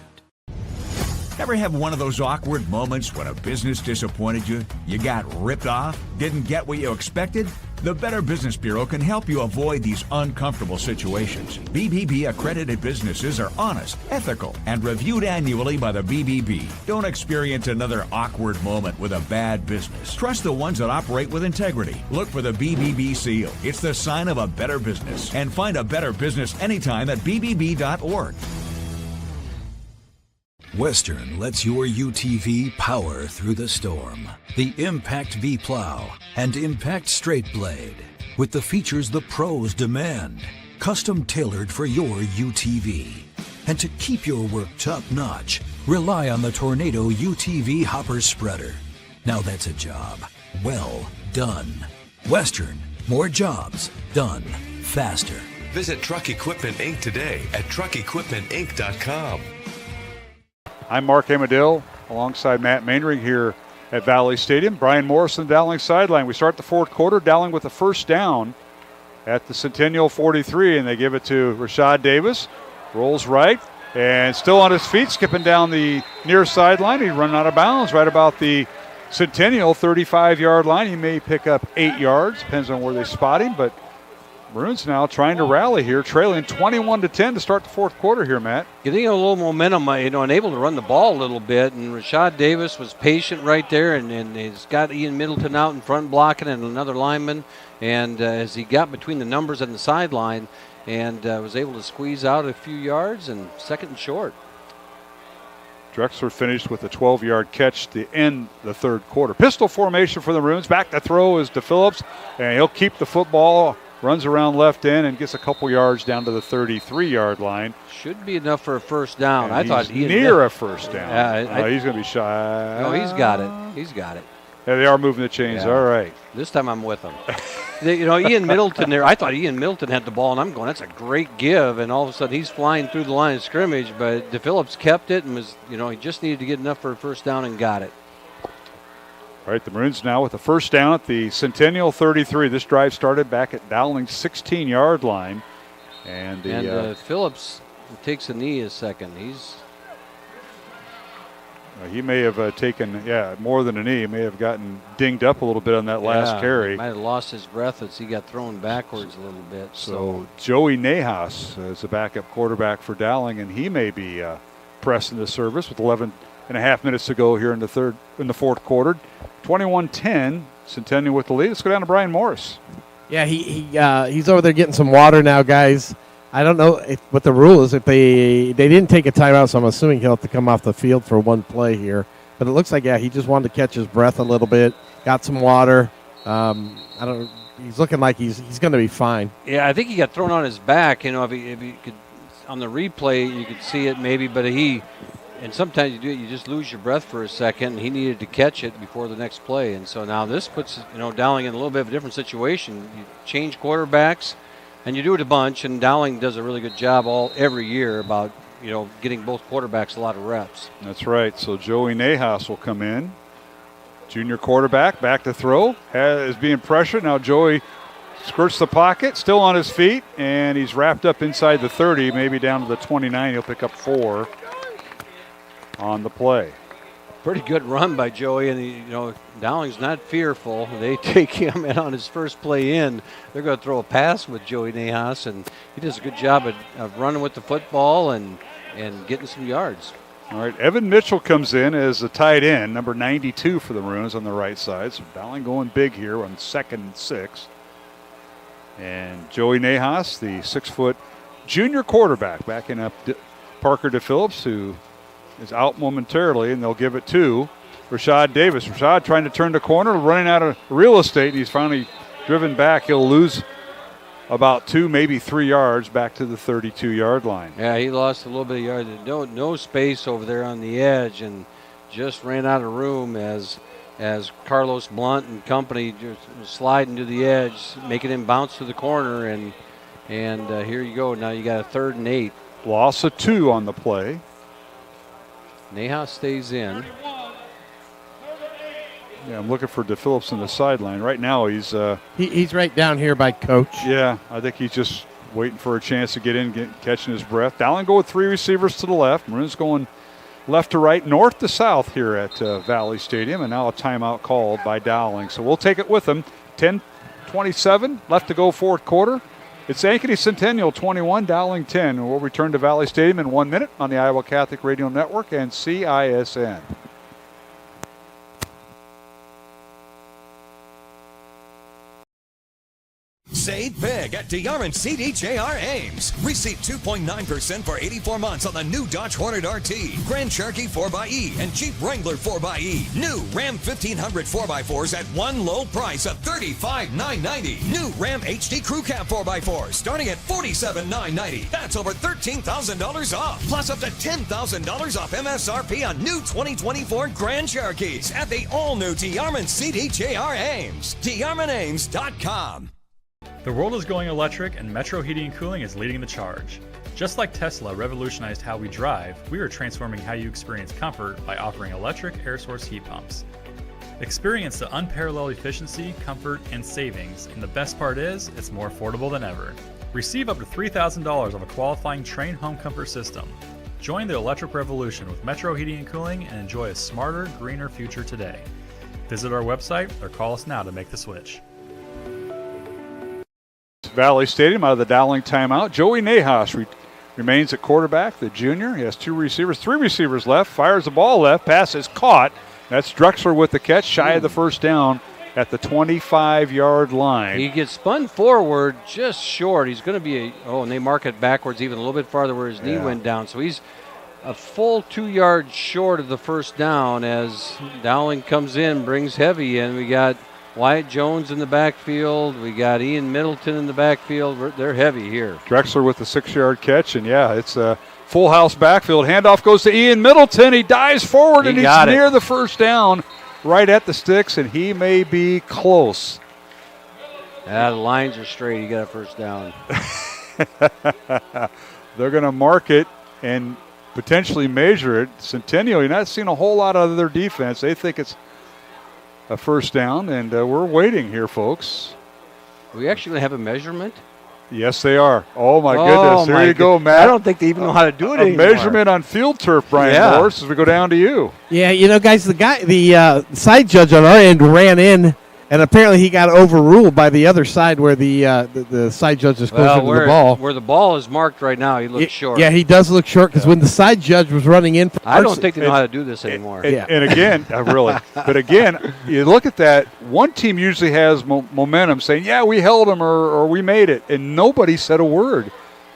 Ever have one of those awkward moments when a business disappointed you? You got ripped off? Didn't get what you expected? The Better Business Bureau can help you avoid these uncomfortable situations. BBB accredited businesses are honest, ethical, and reviewed annually by the BBB. Don't experience another awkward moment with a bad business. Trust the ones that operate with integrity. Look for the BBB seal. It's the sign of a better business. And find a better business anytime at bbb.org. Western lets your UTV power through the storm. The Impact V Plow and Impact Straight Blade, with the features the pros demand. Custom tailored for your UTV. And to keep your work top-notch, rely on the Tornado UTV Hopper Spreader. Now that's a job well done. Western, more jobs done faster. Visit Truck Equipment Inc. today at truckequipmentinc.com. I'm Mark Amadale alongside Matt Maindring here at Valley Stadium. Brian Morrison, Dowling sideline. We start the 4th quarter. Dowling with a first down at the Centennial 43, and they give it to Rashad Davis. Rolls right, and still on his feet, skipping down the near sideline. He's running out of bounds right about the Centennial 35-yard line. He may pick up 8 yards, depends on where they spot him, but Maroons now trying to rally here, trailing 21-10 to start the 4th quarter here, Matt. Getting a little momentum, and able to run the ball a little bit. And Rashad Davis was patient right there, and he's got Ian Middleton out in front blocking and another lineman. And as he got between the numbers and the sideline, and was able to squeeze out a few yards, and 2nd and short. Drexler finished with a 12-yard catch to end the 3rd quarter. Pistol formation for the Maroons. Back to throw is DePhillips, and he'll keep the football. Runs around left end and gets a couple yards down to the 33-yard line. Should be enough for a first down. And I thought near a first down. He's going to be shy. No, he's got it. He's got it. Yeah, they are moving the chains. Yeah. All right. This time I'm with them. Ian Middleton there. I thought Ian Middleton had the ball, and I'm going, that's a great give. And all of a sudden he's flying through the line of scrimmage, but DePhillips kept it and was, he just needed to get enough for a first down and got it. All right, the Maroons now with the first down at the Centennial 33. This drive started back at Dowling's 16-yard line. And Phillips takes a knee a second. He may have taken, more than a knee. He may have gotten dinged up a little bit on that last carry. He might have lost his breath as he got thrown backwards a little bit. So Joey Nahas is the backup quarterback for Dowling, and he may be pressing the service with 11.5 minutes to go here in the 4th quarter. 21-10, Centennial with the lead. Let's go down to Brian Morris. Yeah, he's over there getting some water now, guys. I don't know what the rule is. If they didn't take a timeout, so I'm assuming he'll have to come off the field for one play here. But it looks like, he just wanted to catch his breath a little bit, got some water. He's looking like he's going to be fine. Yeah, I think he got thrown on his back. If he could, on the replay, you could see it maybe, but and sometimes you do it, you just lose your breath for a second, and he needed to catch it before the next play. And so now this puts, Dowling in a little bit of a different situation. You change quarterbacks, and you do it a bunch, and Dowling does a really good job every year about, getting both quarterbacks a lot of reps. That's right. So Joey Nahas will come in. Junior quarterback, back to throw, is being pressured. Now Joey skirts the pocket, still on his feet, and he's wrapped up inside the 30, maybe down to the 29. He'll pick up 4. On the play. Pretty good run by Joey, and Dowling's not fearful. They take him in on his first play in. They're going to throw a pass with Joey Nahas, and he does a good job of running with the football and getting some yards. All right, Evan Mitchell comes in as the tight end, number 92 for the Maroons on the right side. So Dowling going big here on 2nd and 6. And Joey Nahas, the 6-foot junior quarterback, backing up Parker DePhillips, who is out momentarily, and they'll give it to Rashad Davis. Rashad trying to turn the corner, running out of real estate, and he's finally driven back. He'll lose about 2, maybe 3 yards back to the 32-yard line. Yeah, he lost a little bit of yard. No space over there on the edge, and just ran out of room as Carlos Blunt and company just sliding to the edge, making him bounce to the corner, and here you go. Now you got a 3rd and 8. Loss of 2 on the play. Neha stays in. Yeah, I'm looking for DePhillips on the sideline. Right now he's right down here by Coach. Yeah, I think he's just waiting for a chance to get in, catching his breath. Dowling go with 3 receivers to the left. Maroons going left to right, north to south here at Valley Stadium, and now a timeout called by Dowling. So we'll take it with them. 10:27 left to go, 4th quarter. It's Ankeny Centennial 21, Dowling 10. We'll return to Valley Stadium in 1 minute on the Iowa Catholic Radio Network and CISN. Save big at DeYarman CDJR Ames. Receive 2.9% for 84 months on the new Dodge Hornet RT, Grand Cherokee 4xE, and Jeep Wrangler 4xE. New Ram 1500 4x4s at one low price of $35,990. New Ram HD Crew Cab 4x4 starting at $47,990. That's over $13,000 off. Plus up to $10,000 off MSRP on new 2024 Grand Cherokees at the all-new DeYarman CDJR Ames. DeYarmanAmes.com. The world is going electric, and Metro Heating and Cooling is leading the charge. Just like Tesla revolutionized how we drive, we are transforming how you experience comfort by offering electric air source heat pumps. Experience the unparalleled efficiency, comfort, and savings, and the best part is, it's more affordable than ever. Receive up to $3,000 of a qualifying Train home comfort system. Join the electric revolution with Metro Heating and Cooling and enjoy a smarter, greener future today. Visit our website or call us now to make the switch. Valley Stadium out of the Dowling timeout. Joey Nahas remains at quarterback, the junior. He has 3 receivers left, fires the ball left, pass is caught. That's Drexler with the catch, shy of the first down at the 25-yard line. He gets spun forward just short. He's going to be and they mark it backwards even a little bit farther where his knee went down. So he's a full 2 yards short of the first down as Dowling comes in, brings heavy in. We got Wyatt Jones in the backfield. We got Ian Middleton in the backfield. They're heavy here. Drexler with the 6-yard catch, and it's a full house backfield. Handoff goes to Ian Middleton. He dives forward, and he's near the first down, right at the sticks, and he may be close. The lines are straight. He got a first down. They're going to mark it and potentially measure it. Centennial, you're not seeing a whole lot out of their defense. They think it's a first down, and we're waiting here, folks. Are we actually going to have a measurement? Yes, they are. Oh, my goodness. Here you go, Matt. I don't think they even know how to do it anymore. A measurement on field turf, Brian Morris, as we go down to you. Yeah, guys, the side judge on our end ran in, and apparently he got overruled by the other side where the side judge is closer to the ball. Where the ball is marked right now, he looks short. Yeah, he does look short because when the side judge was running in. I don't think they know how to do this anymore. And again, really. But again, you look at that, one team usually has momentum saying, we held him or we made it, and nobody said a word.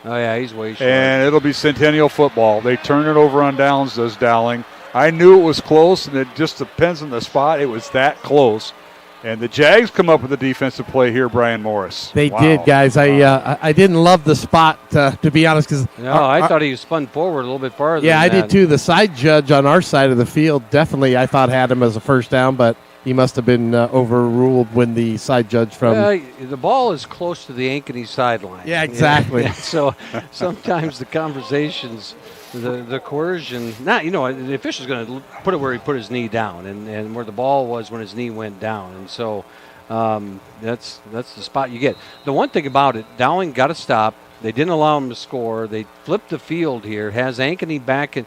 Oh, yeah, he's way short. And it'll be Centennial football. They turn it over on downs, does Dowling. I knew it was close, and it just depends on the spot. It was that close. And the Jags come up with a defensive play here, Brian Morris. They did, guys. I didn't love the spot, to be honest. I thought he was spun forward a little bit farther. Yeah, I did too. The side judge on our side of the field definitely, I thought, had him as a first down, but he must have been overruled when the side judge from. The ball is close to the Ankeny sideline. Yeah, exactly. Yeah, so sometimes the conversations. The coercion, the official's going to put it where he put his knee down and where the ball was when his knee went down. And so that's the spot you get. The one thing about it, Dowling got a stop. They didn't allow him to score. They flipped the field here, has Ankeny back.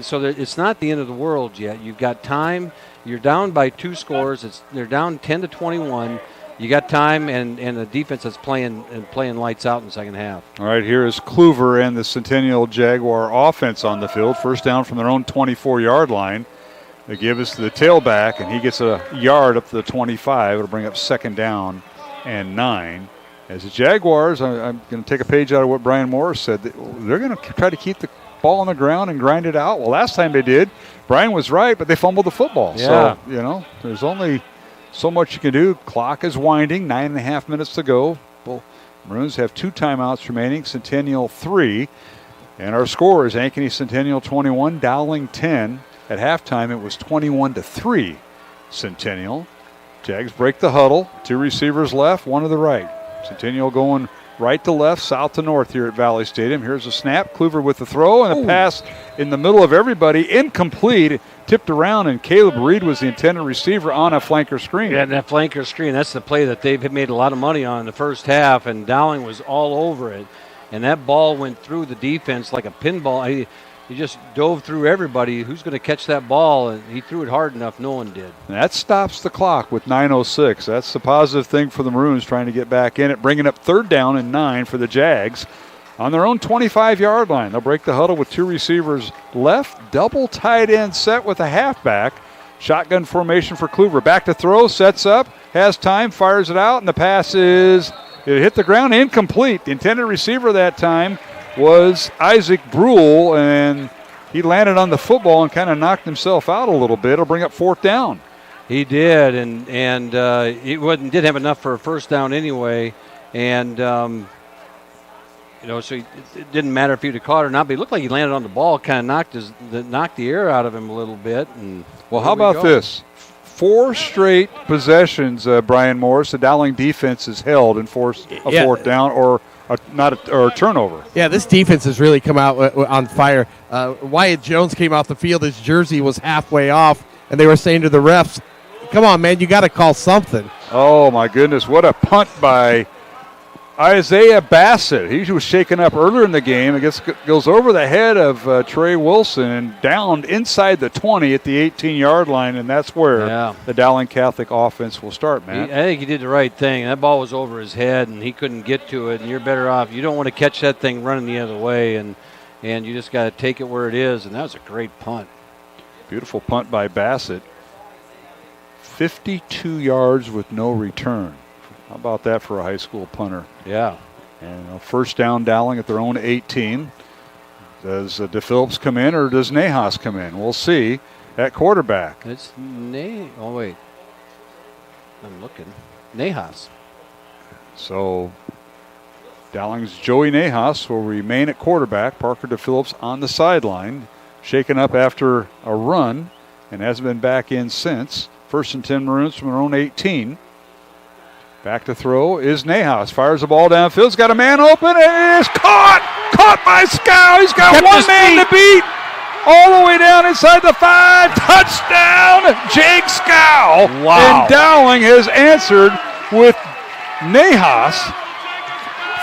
So it's not the end of the world yet. You've got time. You're down by 2 scores. They're down 10-21. You got time and a defense that's playing lights out in the second half. All right, here is Kluver and the Centennial Jaguar offense on the field. First down from their own 24-yard line. They give us the tailback, and he gets a yard up to the 25. It'll bring up second down and 9. As the Jaguars, I'm going to take a page out of what Brian Morris said. They're going to try to keep the ball on the ground and grind it out. Well, last time they did, Brian was right, but they fumbled the football. Yeah. So, there's only so much you can do. Clock is winding, 9.5 minutes to go. Maroons have 2 timeouts remaining, Centennial 3. And our score is Ankeny Centennial 21, Dowling 10. At halftime, it was 21-3 Centennial. Jags break the huddle. 2 receivers left, 1 to the right. Centennial going right to left, south to north here at Valley Stadium. Here's a snap. Kluver with the throw, and a pass in the middle of everybody. Incomplete. Tipped around, and Caleb Reed was the intended receiver on a flanker screen. Yeah, that flanker screen, that's the play that they've made a lot of money on in the first half, and Dowling was all over it. And that ball went through the defense like a pinball. He just dove through everybody. Who's going to catch that ball? And he threw it hard enough. No one did. And that stops the clock with 9:06. That's the positive thing for the Maroons trying to get back in it, bringing up 3rd down and 9 for the Jags. On their own 25-yard line, they'll break the huddle with 2 receivers left, double tight end set with a halfback. Shotgun formation for Kluver. Back to throw, sets up, has time, fires it out, and the pass it hit the ground, incomplete. The intended receiver that time was Isaac Brule, and he landed on the football and kind of knocked himself out a little bit. It'll bring up 4th down. He did, and he didn't have enough for a 1st down anyway, and so it didn't matter if he'd have caught it or not, but he looked like he landed on the ball, kind of knocked the air out of him a little bit. And well, how about this? 4 straight possessions, Brian Morris, the Dowling defense has held and forced a 4th down or a turnover. Yeah, this defense has really come out on fire. Wyatt Jones came off the field. His jersey was halfway off, and they were saying to the refs, come on, man, you got to call something. Oh, my goodness. What a punt by Isaiah Bassett. He was shaken up earlier in the game. It goes over the head of Trey Wilson and downed inside the 20 at the 18-yard line, and that's where the Dowling Catholic offense will start, man. I think he did the right thing. That ball was over his head, and he couldn't get to it, and you're better off. You don't want to catch that thing running the other way, and you just got to take it where it is, and that was a great punt. Beautiful punt by Bassett. 52 yards with no return. How about that for a high school punter? Yeah. And a 1st down Dowling at their own 18. Does DePhillips come in or does Nahas come in? We'll see. At quarterback. It's oh, wait. I'm looking. Nahas. So Dowling's Joey Nahas will remain at quarterback. Parker DePhillips on the sideline. Shaken up after a run and hasn't been back in since. 1st and 10 Maroons from their own 18. Back to throw is Nahas. Fires the ball downfield. He's got a man open. It is caught. Caught by Scow. He's got one man to beat. All the way down inside the 5. Touchdown, Jake Scow. Wow. And Dowling has answered with Nahas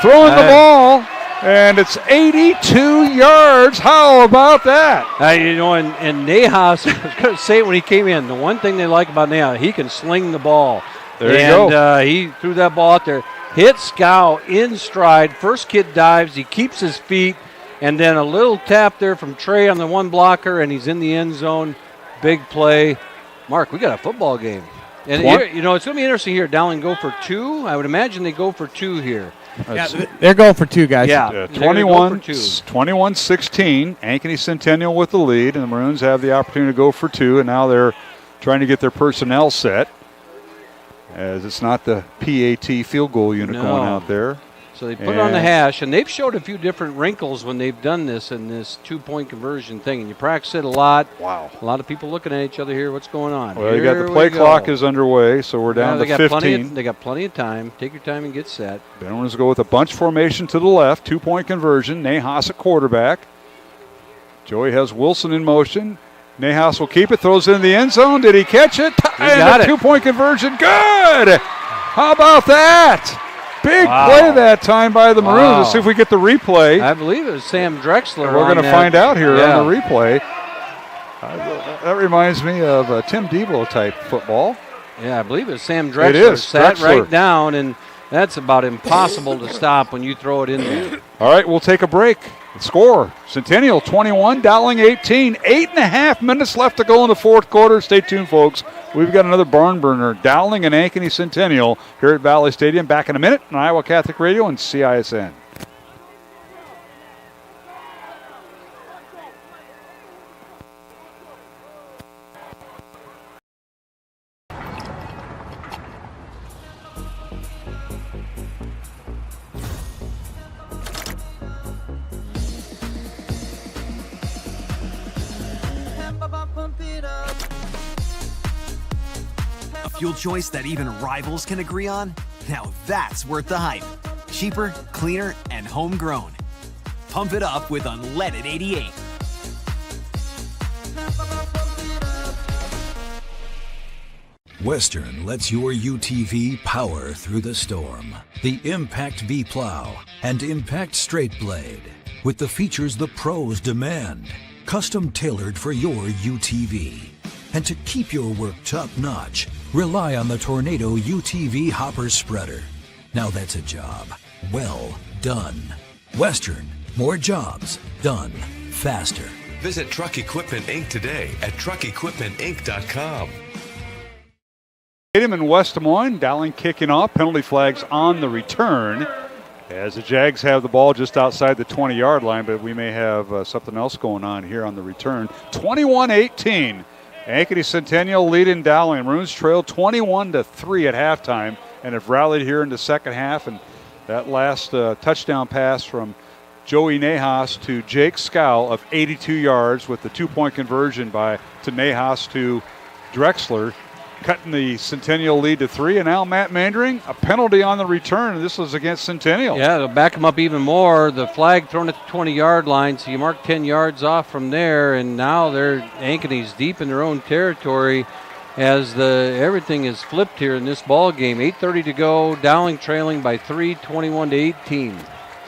throwing the ball. And it's 82 yards. How about that? And Nahas, I was going to say when he came in, the one thing they like about Nahas, he can sling the ball. There you go. He threw that ball out there, hit Scow in stride. First kid dives, he keeps his feet, and then a little tap there from Trey on the one blocker, and he's in the end zone. Big play. Mark, we got a football game. And here, it's going to be interesting here. Dowling go for 2. I would imagine they go for 2 here. Yeah, they're going for 2, guys. Yeah, 21-16. Ankeny Centennial with the lead, and the Maroons have the opportunity to go for 2, and now they're trying to get their personnel set, as it's not the PAT field goal unit going out there. So they put it on the hash, and they've showed a few different wrinkles when they've done this in this 2-point conversion thing, and you practice it a lot. Wow. A lot of people looking at each other here. What's going on? Well, you got the play clock is underway, so we're down to 15. They got plenty of time. Take your time and get set. Maroons go with a bunch formation to the left, 2-point conversion. Nahas at quarterback. Joey has Wilson in motion. Nahas will keep it, throws it in the end zone. Did he catch it? He got it. 2-point conversion. Good. How about that? Big play that time by the Maroons. Let's see if we get the replay. I believe it was Sam Drexler. We're going to find out here on the replay. That reminds me of a Tim Debo type football. Yeah, I believe it was Sam Drexler. It is. Sat right down, and that's about impossible to stop when you throw it in there. All right, we'll take a break. Score, Centennial 21, Dowling 18. 8.5 minutes left to go in the 4th quarter. Stay tuned, folks. We've got another barn burner, Dowling and Ankeny Centennial here at Valley Stadium. Back in a minute on Iowa Catholic Radio and CISN. fuel choice that even rivals can agree on? Now that's worth the hype. Cheaper, cleaner, and homegrown. Pump it up with unleaded 88. Western lets your UTV power through the storm. The Impact V Plow and Impact Straight Blade, with the features the pros demand. Custom tailored for your UTV. And to keep your work top-notch, rely on the Tornado UTV Hopper Spreader. Now that's a job well done. Western, more jobs done faster. Visit Truck Equipment Inc. today at truckequipmentinc.com. Stadium in West Des Moines, Dowling kicking off. Penalty flags on the return as the Jags have the ball just outside the 20-yard line, but we may have something else going on here on the return. 21-18. Ankeny Centennial leading Dowling. Maroons trail 21-3 at halftime and have rallied here in the second half. And that last touchdown pass from Joey Nahas to Jake Scow of 82 yards with the 2-point conversion to Nahas to Drexler, cutting the Centennial lead to 3. And now Matt Mandering, a penalty on the return. This was against Centennial. Yeah, they'll back them up even more. The flag thrown at the 20-yard line, so you mark 10 yards off from there, and now Ankeny's deep in their own territory as everything is flipped here in this ball game. 8:30 to go, Dowling trailing by 3, 21-18.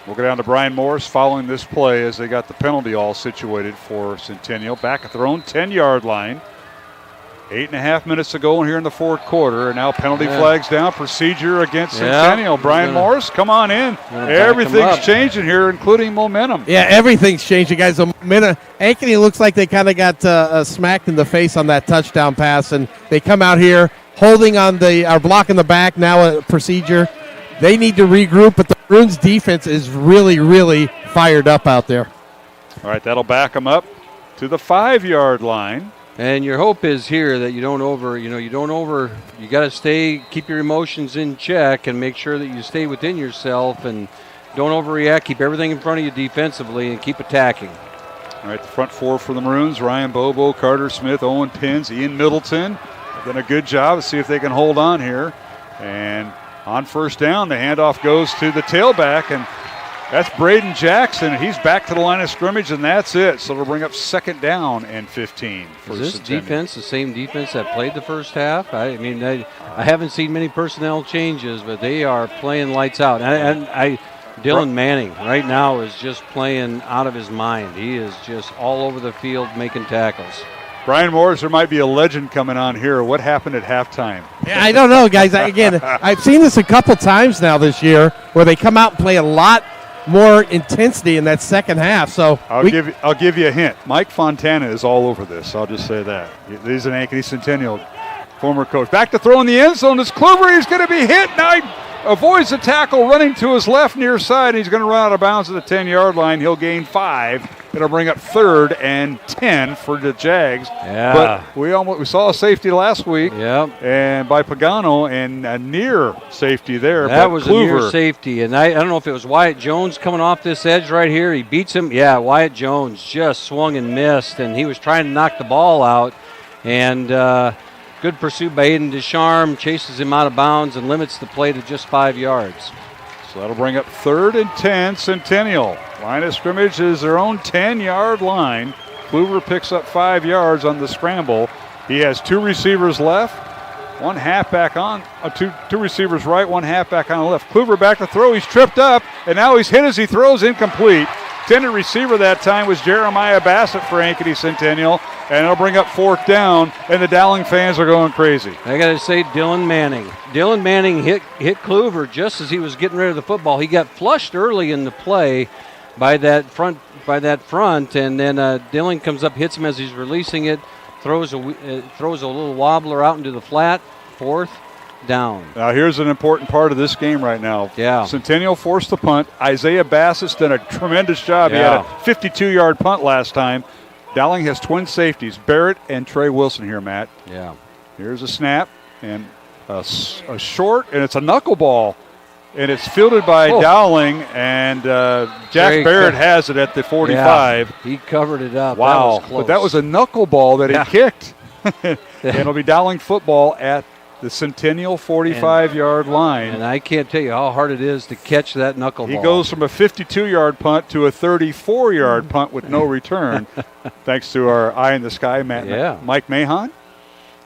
We'll go down to Brian Morris following this play as they got the penalty all situated for Centennial back at their own 10-yard line. 8.5 minutes to go here in the fourth quarter, and now penalty flags down. Procedure against Centennial. Brian Morris, come on in. Everything's changing here, including momentum. Yeah, everything's changing, guys. The momentum. Ankeny looks like they kind of got smacked in the face on that touchdown pass, and they come out here holding on blocking the back. Now a procedure. They need to regroup, but the Maroons defense is really, really fired up out there. All right, that'll back them up to the 5-yard line. And your hope is here that you got to keep your emotions in check and make sure that you stay within yourself and don't overreact. Keep everything in front of you defensively and keep attacking. All right, the front four for the Maroons: Ryan Bobo, Carter Smith, Owen Pins, Ian Middleton. Done a good job. Let's see if they can hold on here. And on first down, the handoff goes to the tailback, and that's Braden Jackson. He's back to the line of scrimmage, and that's it. So it'll bring up second down and 15. Is this defense the same defense that played the first half? I haven't seen many personnel changes, but they are playing lights out. Dylan Manning right now is just playing out of his mind. He is just all over the field making tackles. Brian Morris, there might be a legend coming on here. What happened at halftime? Yeah, I don't know, guys. I've seen this a couple times now this year where they come out and play a lot more intensity in that second half. So I'll give you a hint. Mike Fontana is all over this. I'll just say that. He's an Ankeny Centennial former coach. Back to throw in the end zone. It's Kluver. He's going to be hit. Now he avoids the tackle, running to his left near side. He's going to run out of bounds at the 10-yard line. He'll gain 5. It'll bring up 3rd and 10 for the Jags. Yeah. But we saw a safety last week. Yep. And by Pagano, and a near safety there. That was Kluver. A near safety. And I don't know if it was Wyatt Jones coming off this edge right here. He beats him. Yeah, Wyatt Jones just swung and missed, and he was trying to knock the ball out. And good pursuit by Aiden Descharme, chases him out of bounds and limits the play to just 5 yards. So that'll bring up 3rd and 10, Centennial. Line of scrimmage is their own 10-yard line. Kluver picks up 5 yards on the scramble. He has 2 receivers left, 1 halfback on, two receivers right, 1 halfback on the left. Kluver back to throw. He's tripped up, and now he's hit as he throws, incomplete. Intended receiver that time was Jeremiah Bassett for Ankeny Centennial, and it'll bring up 4th down, and the Dowling fans are going crazy. I got to say, Dylan Manning. Dylan Manning hit Kluver just as he was getting rid of the football. He got flushed early in the play by that front, and then Dylan comes up, hits him as he's releasing it, throws a little wobbler out into the flat. 4th down. Now here's an important part of this game right now. Yeah. Centennial forced the punt. Isaiah Bassett's done a tremendous job. Yeah. He had a 52-yard punt last time. Dowling has twin safeties, Barrett and Trey Wilson here, Matt. Yeah. Here's a snap and a short, and it's a knuckleball. And it's fielded by Dowling, and Jack Barrett has it at the 45. Yeah, he covered it up. Wow. That was close. But that was a knuckleball that he kicked. And it'll be Dowling football at the Centennial 45-yard line. And I can't tell you how hard it is to catch that knuckleball. He goes from a 52-yard punt to a 34-yard punt with no return, thanks to our eye in the sky, Mike Mahon.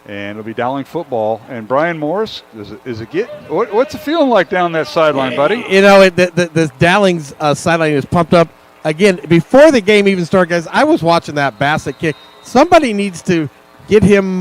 And it'll be Dowling football. And Brian Morris, is it what's it feeling like down that sideline, buddy? You know, the Dowling's sideline is pumped up. Again, before the game even started, guys, I was watching that Bassett kick. Somebody needs to get him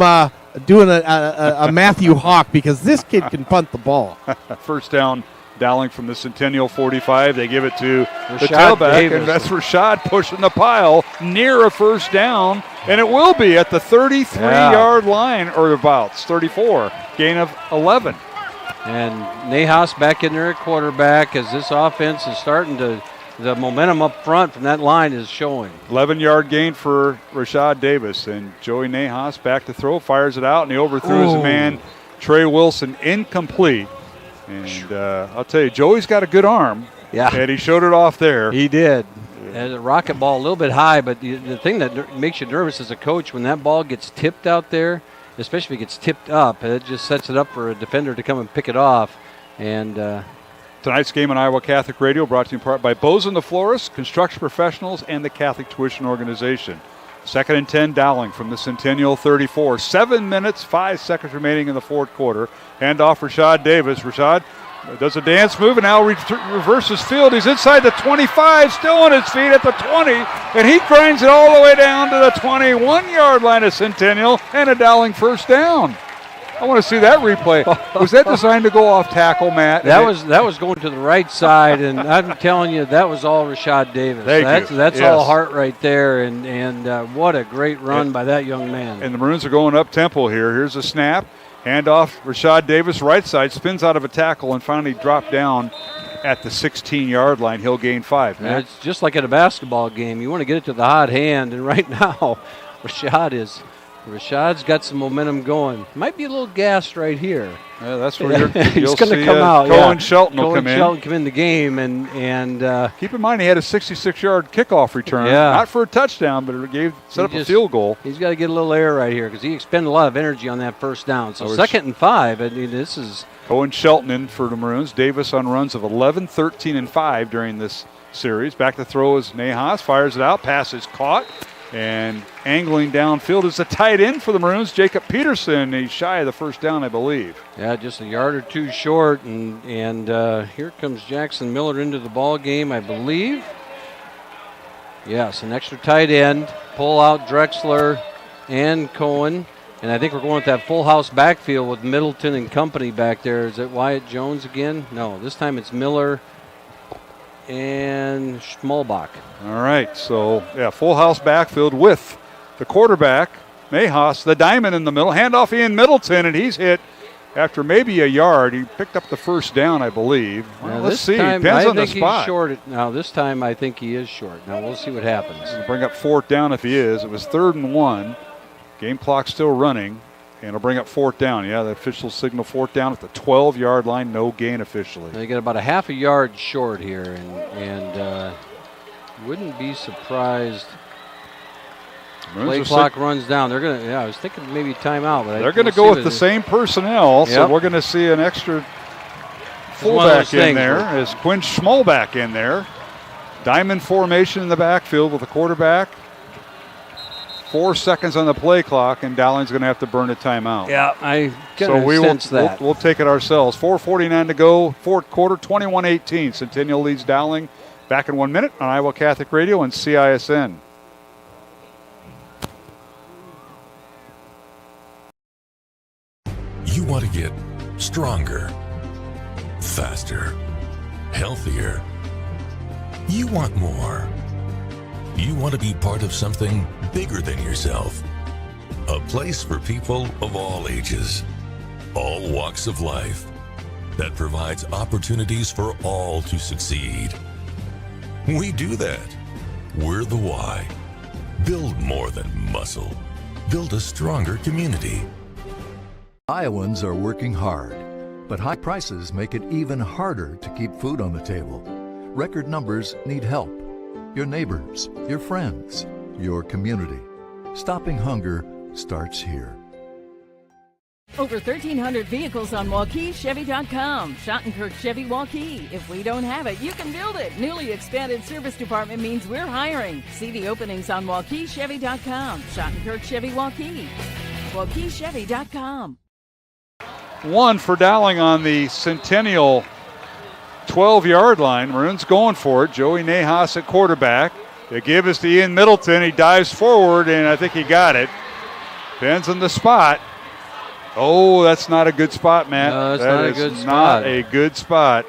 doing a Matthew Hawk, because this kid can punt the ball. First down, Dowling from the Centennial 45. They give it to the Rashad tailback, Davis. and that's Rashad pushing the pile near a first down, and it will be at the 33-yard line, or abouts, 34, gain of 11. And Nahas back in there at quarterback as this offense is starting to, the momentum up front from that line is showing. 11-yard gain for Rashad Davis, and Joey Nahas back to throw, fires it out, and he overthrew his man, Trey Wilson, incomplete. And I'll tell you, Joey's got a good arm. Yeah. And he showed it off there. He did. And a rocket ball a little bit high, but the thing that makes you nervous as a coach, when that ball gets tipped out there, especially if it gets tipped up, it just sets it up for a defender to come and pick it off. And tonight's game on Iowa Catholic Radio brought to you in part by Bozen the Florist, Construction Professionals, and the Catholic Tuition Organization. 2nd and 10, Dowling from the Centennial 34. 7 minutes, 5 seconds remaining in the fourth quarter. Handoff Rashad Davis. Rashad does a dance move and now reverses field. He's inside the 25, still on his feet at the 20, and he grinds it all the way down to the 21-yard line of Centennial, and a Dowling first down. I want to see that replay. Was that designed to go off tackle, Matt? That was going to the right side, and I'm telling you, that was all Rashad Davis. That's all heart right there, and what a great run by that young man. And the Maroons are going up tempo here. Here's a snap. Handoff, Rashad Davis, right side, spins out of a tackle and finally dropped down at the 16-yard line. He'll gain 5. Matt. It's just like at a basketball game. You want to get it to the hot hand, and right now, Rashad's got some momentum going. Might be a little gassed right here. Yeah, that's where he's going to come out. Cohen Shelton will come in. Shelton come in the game, and keep in mind he had a 66-yard kickoff return. Yeah. Not for a touchdown, but it set up a field goal. He's got to get a little air right here because he expended a lot of energy on that first down. So 2nd and 5. I mean, this is Cohen Shelton in for the Maroons. Davis on runs of 11, 13, and 5 during this series. Back to throw is Nahas. Fires it out. Pass is caught. And angling downfield is the tight end for the Maroons, Jacob Peterson. He's shy of the first down, I believe. Yeah, just a yard or two short. And here comes Jackson Miller into the ball game, I believe. Yes, an extra tight end. Pull out Drexler and Cohen. And I think we're going with that full house backfield with Middleton and company back there. Is it Wyatt Jones again? No, this time it's Miller and Schmalbach. All right, so full house backfield with the quarterback, Nahas, the diamond in the middle. Handoff Ian Middleton, and he's hit after maybe a yard. He picked up the first down, I believe. Well, let's see. Time, depends on the spot. spot. He's short. Now, this time I think he is short. Now, we'll see what happens. He'll bring up 4th down if he is. It was 3rd and 1. Game clock still running. And it'll bring up 4th down. Yeah, the official signal 4th down at the 12-yard line. No gain officially. They get about a half a yard short here, and wouldn't be surprised. Play clock runs down. They're gonna. Yeah, I was thinking maybe timeout, but they're gonna go with the same personnel. Yep. So we're gonna see an extra fullback in there. As Quinn Schmalbach in there. Diamond formation in the backfield with the quarterback. 4 seconds on the play clock, and Dowling's going to have to burn a timeout. Yeah, I sense that. We'll take it ourselves. 4:49 to go, fourth quarter, 21-18. Centennial leads Dowling. Back in 1 minute on Iowa Catholic Radio and CISN. You want to get stronger, faster, healthier. You want more. You want to be part of something bigger than yourself. A place for people of all ages, all walks of life, that provides opportunities for all to succeed. We do that. We're the why. Build more than muscle. Build a stronger community. Iowans are working hard, but high prices make it even harder to keep food on the table. Record numbers need help. Your neighbors, your friends, your community. Stopping hunger starts here. Over 1,300 vehicles on WaukeeChevy.com. Schottenkirk Chevy Waukee. If we don't have it, you can build it. Newly expanded service department means we're hiring. See the openings on WaukeeChevy.com. Schottenkirk Chevy Waukee. WaukeeChevy.com. One for Dowling on the Centennial 12-yard line. Maroons going for it. Joey Nahas at quarterback. They give us to Ian Middleton. He dives forward, and I think he got it. Depends on the spot. Oh, that's not a good spot, Matt. No, that's that not a is good not spot. a good spot.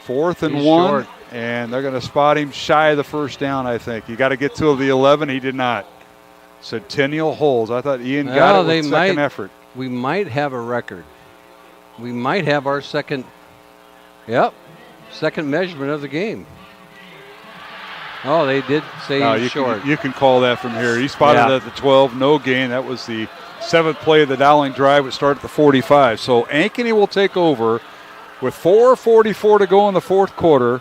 4th and He's 1, short. and they're going to spot him shy of the first down, I think. You got to get to the 11. He did not. Centennial holds. I thought Ian got it with second effort. We might have a record. We might have our second measurement of the game. Oh, they did say he's short. You can call that from here. He spotted it at the 12, no gain. That was the 7th play of the Dowling drive. It started at the 45. So Ankeny will take over with 4:44 to go in the fourth quarter,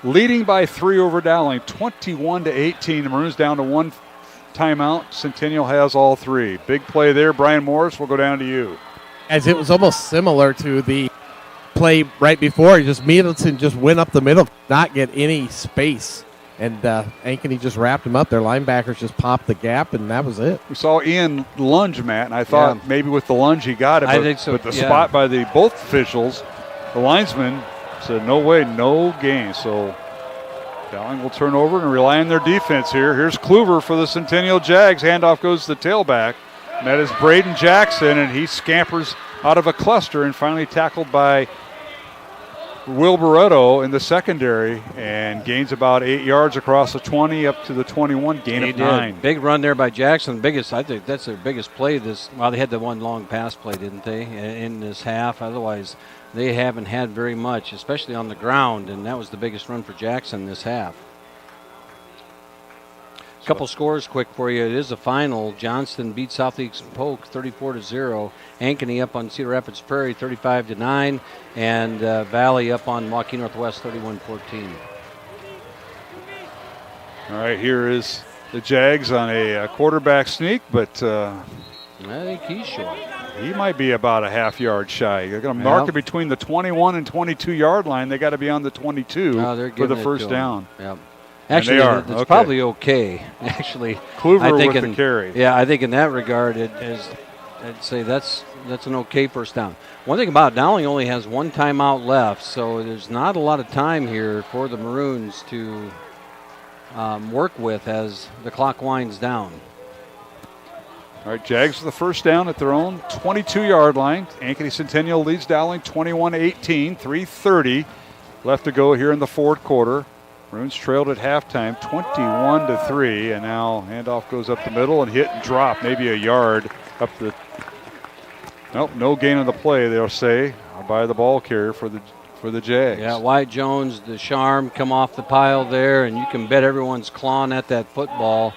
leading by 3 over Dowling, 21-18. The Maroons down to 1 timeout. Centennial has all 3. Big play there. Brian Morris, we'll go down to you. As it was almost similar to the play right before. Middleton just went up the middle, not get any space. And Ankeny just wrapped him up. Their linebackers just popped the gap, and that was it. We saw Ian lunge, Matt, and I thought maybe with the lunge he got it. But, I think so. But the spot by both officials, the linesman said, no way, no gain. So Dowling will turn over and rely on their defense here. Here's Kluver for the Centennial Jags. Handoff goes to the tailback. And that is Braden Jackson, and he scampers out of a cluster and finally tackled by Will Barretto in the secondary and gains about 8 yards across the 20 up to the 21, gain of 9. Big run there by Jackson. I think that's their biggest play. They had the one long pass play, didn't they, in this half? Otherwise, they haven't had very much, especially on the ground, and that was the biggest run for Jackson this half. Couple scores quick for you. It is a final. Johnston beat Southeast Polk 34-0. Ankeny up on Cedar Rapids Prairie 35-9, and Valley up on Waukee Northwest 31-14. All right, here is the Jags on a quarterback sneak, but I think he's short. He might be about a half yard shy. They're going to mark it between the 21 and 22 yard line. They got to be on the 22 for the first down. Yep. Actually, it's probably okay. Actually, Kluver with the carry. Yeah, I think in that regard, I'd say that's an okay first down. One thing about Dowling only has 1 timeout left, so there's not a lot of time here for the Maroons to work with as the clock winds down. All right, Jags for the first down at their own 22-yard line. Ankeny Centennial leads Dowling 21-18, 3:30 left to go here in the fourth quarter. Maroons trailed at halftime 21-3, and now handoff goes up the middle and hit and drop, maybe a yard up the. Nope, no gain on the play. They'll say by the ball carrier for the Jags. Yeah, Wyatt Jones, the Charm come off the pile there, and you can bet everyone's clawing at that football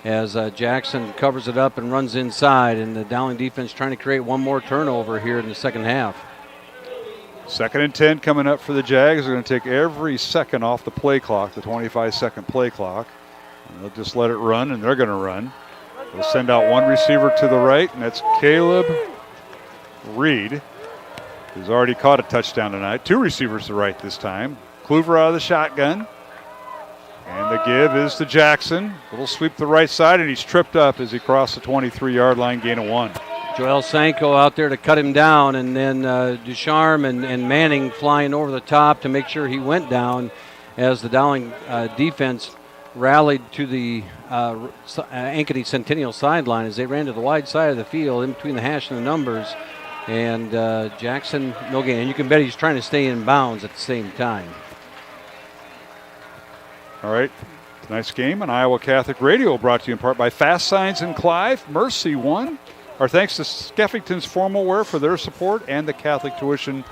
as Jackson covers it up and runs inside, and the Dowling defense trying to create one more turnover here in the second half. 2nd and 10 coming up for the Jags. They're going to take every second off the play clock, the 25-second play clock. And they'll just let it run, and they're going to run. They'll send out one receiver to the right, and that's Caleb Reed, who's already caught a touchdown tonight. 2 receivers to the right this time. Kluver out of the shotgun. And the give is to Jackson. Little sweep to the right side, and he's tripped up as he crossed the 23-yard line, gain of 1. Joel Sanko out there to cut him down, and then Ducharme and Manning flying over the top to make sure he went down as the Dowling defense rallied to the Ankeny Centennial sideline as they ran to the wide side of the field in between the hash and the numbers. And Jackson, no gain. And you can bet he's trying to stay in bounds at the same time. All right. Tonight's game on Iowa Catholic Radio brought to you in part by Fast Signs in Clive, Mercy One. Our thanks to Skeffington's Formal Wear for their support and the Catholic Tuition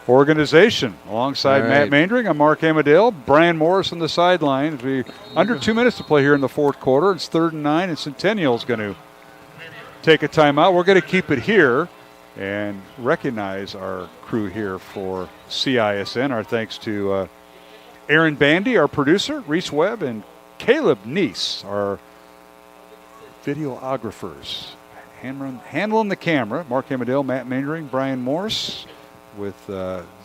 Organization. Alongside Matt Maindring, I'm Mark Amadale. Brian Morris on the sideline. Under 2 minutes to play here in the fourth quarter. It's 3rd and 9, and Centennial's going to take a timeout. We're going to keep it here and recognize our crew here for CISN. Our thanks to Aaron Bandy, our producer, Reese Webb, and Caleb Neese, our videographers. handling the camera. Mark Amadale, Matt Maindring, Brian Morse, with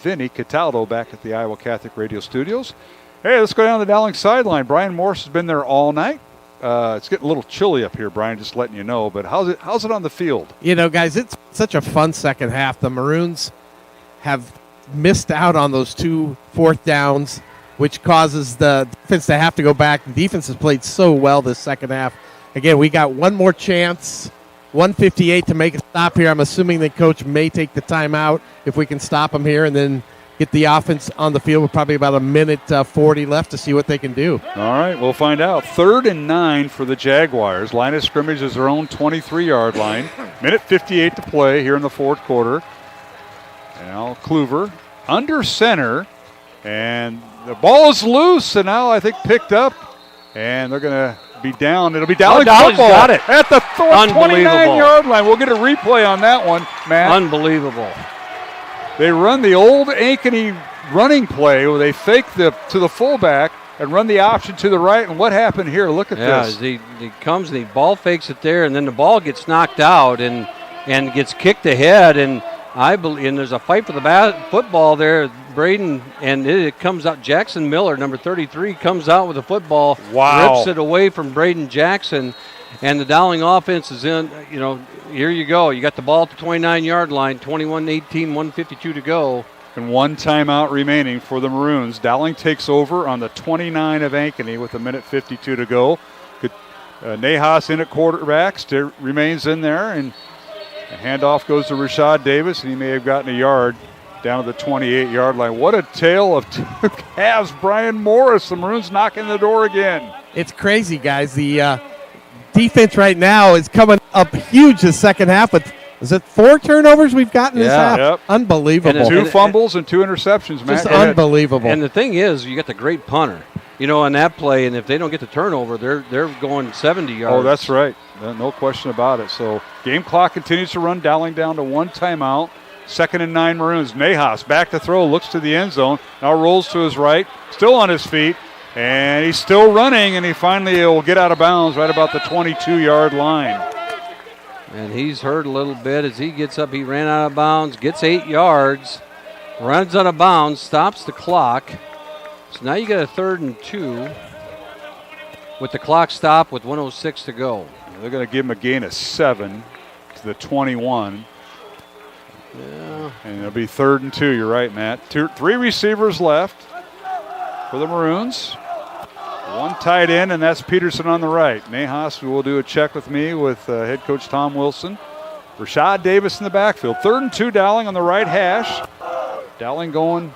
Vinny Cataldo back at the Iowa Catholic Radio Studios. Hey, let's go down the Dowling sideline. Brian Morse has been there all night. It's getting a little chilly up here, Brian, just letting you know. But how's it on the field? You know, guys, it's such a fun second half. The Maroons have missed out on those 2 fourth downs, which causes the defense to have to go back. The defense has played so well this second half. Again, we got one more chance, 1:58 to make a stop here. I'm assuming the coach may take the timeout if we can stop them here and then get the offense on the field with probably about a minute 40 left to see what they can do. All right, we'll find out. 3rd and 9 for the Jaguars. Line of scrimmage is their own 23-yard line. Minute 58 to play here in the fourth quarter. Now Kluver under center, and the ball is loose, and now I think picked up, and they're going to be down. It'll be Dowling football got it. at the 29-yard line. We'll get a replay on that one, Matt. Unbelievable. They run the old Ankeny running play where they fake to the fullback and run the option to the right. And what happened here? Look at this. He comes and he ball fakes it there, and then the ball gets knocked out and gets kicked ahead. And I believe, and there's a fight for the football there, Braden, and it comes out. Jackson Miller, number 33, comes out with the football, rips it away from Braden Jackson, and the Dowling offense is in. You know, here you go. You got the ball at the 29-yard line, 21-18, 1:52 to go. And one timeout remaining for the Maroons. Dowling takes over on the 29 of Ankeny with a minute 52 to go. Nahas in at quarterback, remains in there, and the handoff goes to Rashad Davis, and he may have gotten a yard down to the 28-yard line. What a tale of two halves. Brian Morris, the Maroons knocking the door again. It's crazy, guys. The defense right now is coming up huge this second half. But is it 4 turnovers we've gotten this half? Yep. Unbelievable. 2 fumbles and 2 interceptions, Matt. Just unbelievable. And the thing is, you got the great punter, you know, on that play, and if they don't get the turnover, they're going 70 yards. Oh, that's right. No question about it. So game clock continues to run. Dowling down to 1 timeout. 2nd and 9 Maroons. Nahas back to throw, looks to the end zone, now rolls to his right, still on his feet, and he's still running, and he finally will get out of bounds right about the 22-yard line. And he's hurt a little bit as he gets up. He ran out of bounds, gets 8 yards, runs out of bounds, stops the clock. So now you got a 3rd and 2 with the clock stopped with 1:06 to go. They're going to give him a gain of 7 to the 21. Yeah. And it'll be 3rd and 2. You're right, Matt. 3 receivers left for the Maroons. 1 tight end, and that's Peterson on the right. Nahas will do a check with me with head coach Tom Wilson. Rashad Davis in the backfield. 3rd and 2, Dowling on the right hash. Dowling going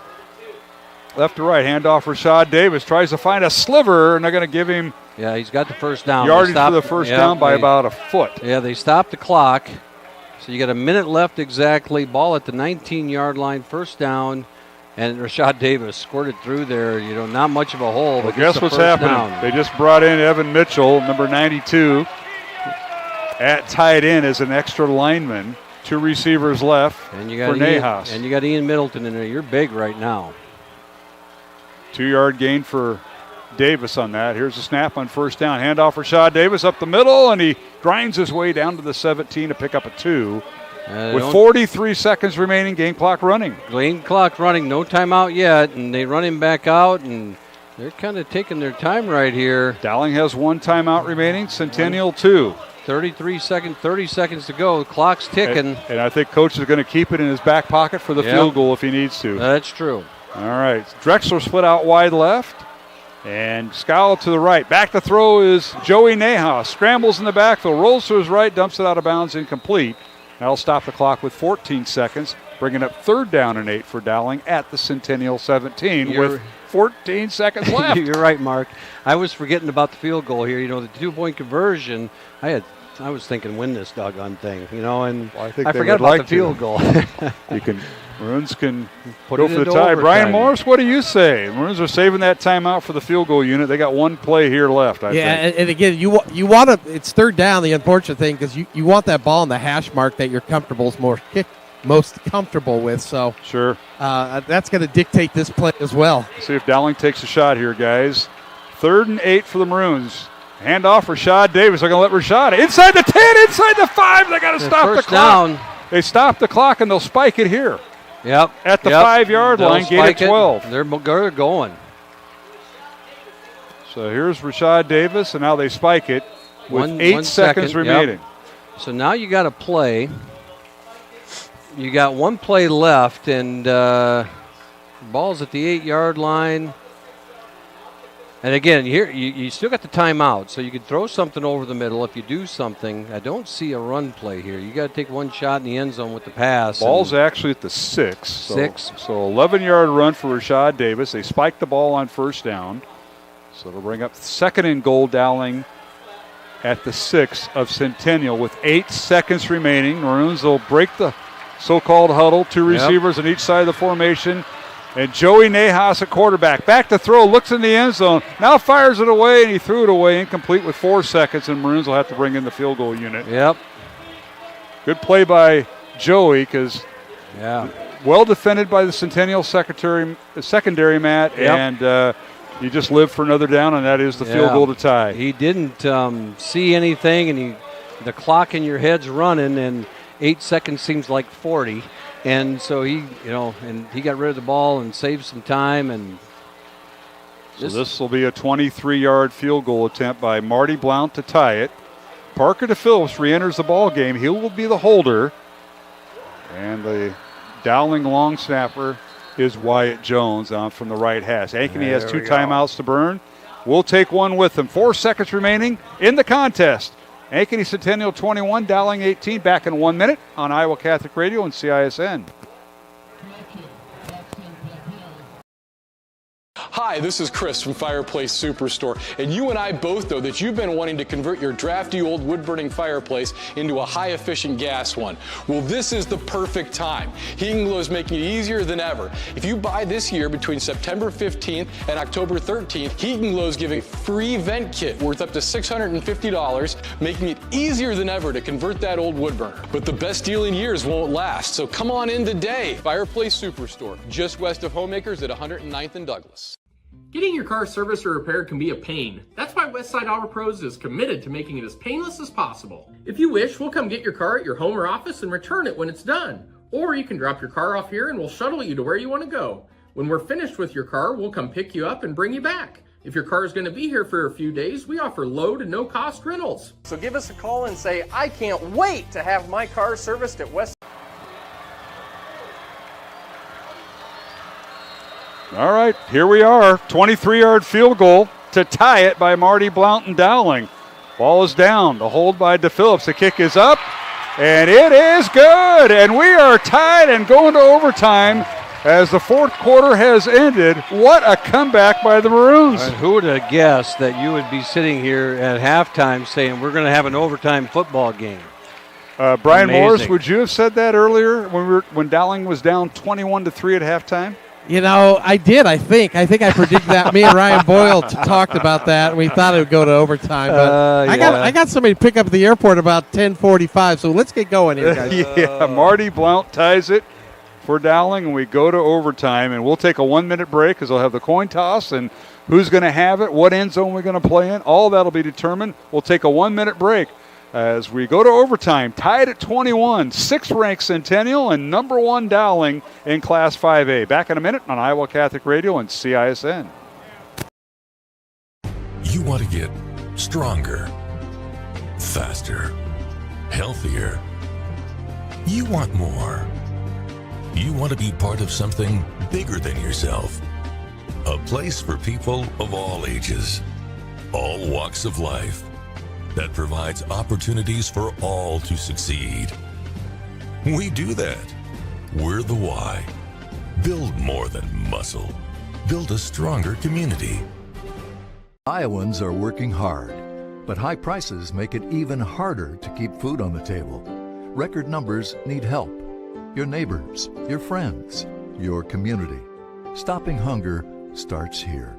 left to right. Handoff Rashad Davis. Tries to find a sliver, and they're going to give him he's got the first down. Yardage for the first down by about a foot. Yeah, they stopped the clock. So you got a minute left exactly. Ball at the 19-yard line, first down. And Rashad Davis squirted through there. You know, not much of a hole. Well, guess what's happening? Down. They just brought in Evan Mitchell, number 92, at tight end as an extra lineman. 2 receivers left for Nahas. And you got Ian Middleton in there. You're big right now. 2-yard gain for Davis on that. Here's a snap on first down. Handoff Rashad Davis up the middle, and he grinds his way down to the 17 to pick up a 2. With 43 seconds remaining, game clock running. Game clock running, no timeout yet, and they run him back out, and they're kind of taking their time right here. Dowling has 1 timeout remaining, Centennial 2. 30 seconds to go. The clock's ticking. And I think coach is going to keep it in his back pocket for the field goal if he needs to. That's true. All right. Drexler split out wide left. And Scowl to the right. Back to throw is Joey Nahas. Scrambles in the backfield, rolls to his right, dumps it out of bounds, incomplete. That'll stop the clock with 14 seconds, bringing up 3rd down and 8 for Dowling at the Centennial 17 with 14 seconds left. You're right, Mark. I was forgetting about the field goal here. You know, the 2-point conversion, I was thinking win this doggone thing, you know, and I forgot about the field goal. Maroons can go for the tie. Brian Morris, what do you say? Maroons are saving that timeout for the field goal unit. They got 1 play here left, I think. And again, you want to. It's 3rd down. The unfortunate thing because you want that ball in the hash mark that you're most comfortable with. So sure, that's going to dictate this play as well. See if Dowling takes a shot here, guys. 3rd and 8 for the Maroons. Hand off Rashad Davis. They're going to let Rashad inside the 10, inside the 5. They got to stop the clock. Down. They stop the clock and they'll spike it here. Yep. At the 5-yard line, gain at 12. They're going. So here's Rashad Davis, and now they spike it with 8 seconds remaining. Yep. So now you got to play. You got one play left, and ball's at the 8-yard line. And again, here you still got the timeout, so you could throw something over the middle if you do something. I don't see a run play here. You got to take one shot in the end zone with the pass. Ball's actually at the 6. So 11-yard run for Rashad Davis. They spike the ball on first down. So they'll bring up second and goal, Dowling at the 6 of Centennial with 8 seconds remaining. Maroons will break the so-called huddle. 2 receivers on each side of the formation. And Joey Nahas at quarterback. Back to throw, looks in the end zone. Now fires it away, and he threw it away incomplete with 4 seconds, and Maroons will have to bring in the field goal unit. Yep. Good play by Joey because well defended by the Centennial secondary, Matt, and you just live for another down, and that is the field goal to tie. He didn't see anything, and the clock in your head's running, and 8 seconds seems like 40. And so he got rid of the ball and saved some time. And so this will be a 23-yard field goal attempt by Marty Blount to tie it. Parker DePhillips re-enters the ball game. He will be the holder. And the Dowling long snapper is Wyatt Jones on from the right hash. Ankeny has 2 timeouts to burn. We'll take one with them. 4 seconds remaining in the contest. Ankeny Centennial 21, Dowling 18. Back in 1 minute on Iowa Catholic Radio and CISN. Hi, this is Chris from Fireplace Superstore, and you and I both know that you've been wanting to convert your drafty old wood-burning fireplace into a high-efficient gas one. Well, this is the perfect time. Heating Glow is making it easier than ever. If you buy this year between September 15th and October 13th, Heating Glow is giving a free vent kit worth up to $650, making it easier than ever to convert that old wood burner. But the best deal in years won't last, so come on in today. Fireplace Superstore, just west of Homemakers at 109th and Douglas. Getting your car serviced or repaired can be a pain. That's why Westside Auto Pros is committed to making it as painless as possible. If you wish, we'll come get your car at your home or office and return it when it's done. Or you can drop your car off here and we'll shuttle you to where you want to go. When we're finished with your car, we'll come pick you up and bring you back. If your car is going to be here for a few days, we offer low to no cost rentals. So give us a call and say, I can't wait to have my car serviced at Westside. All right, here we are. 23-yard field goal to tie it by Marty Blount and Dowling. Ball is down. The hold by DePhillips. The kick is up, and it is good. And we are tied and going to overtime as the fourth quarter has ended. What a comeback by the Maroons. And who would have guessed that you would be sitting here at halftime saying we're going to have an overtime football game? Brian Morris, would you have said that earlier when Dowling was down 21-3 at halftime? You know, I did, I think. I predicted that. Me and Ryan Boyle talked about that. We thought it would go to overtime. But I got somebody to pick up at the airport about 10:45, so let's get going here, guys. Marty Blount ties it for Dowling, and we go to overtime. And we'll take a 1-minute break because they'll have the coin toss and who's going to have it, what end zone we're going to play in. All that will be determined. We'll take a 1-minute break as we go to overtime, tied at 21, 6th-ranked Centennial and number 1 Dowling in Class 5A. Back in a minute on Iowa Catholic Radio and CISN. You want to get stronger, faster, healthier. You want more. You want to be part of something bigger than yourself. A place for people of all ages, all walks of life, that provides opportunities for all to succeed. We do that. We're the why. Build more than muscle. Build a stronger community. Iowans are working hard, but high prices make it even harder to keep food on the table. Record numbers need help. Your neighbors, your friends, your community. Stopping hunger starts here.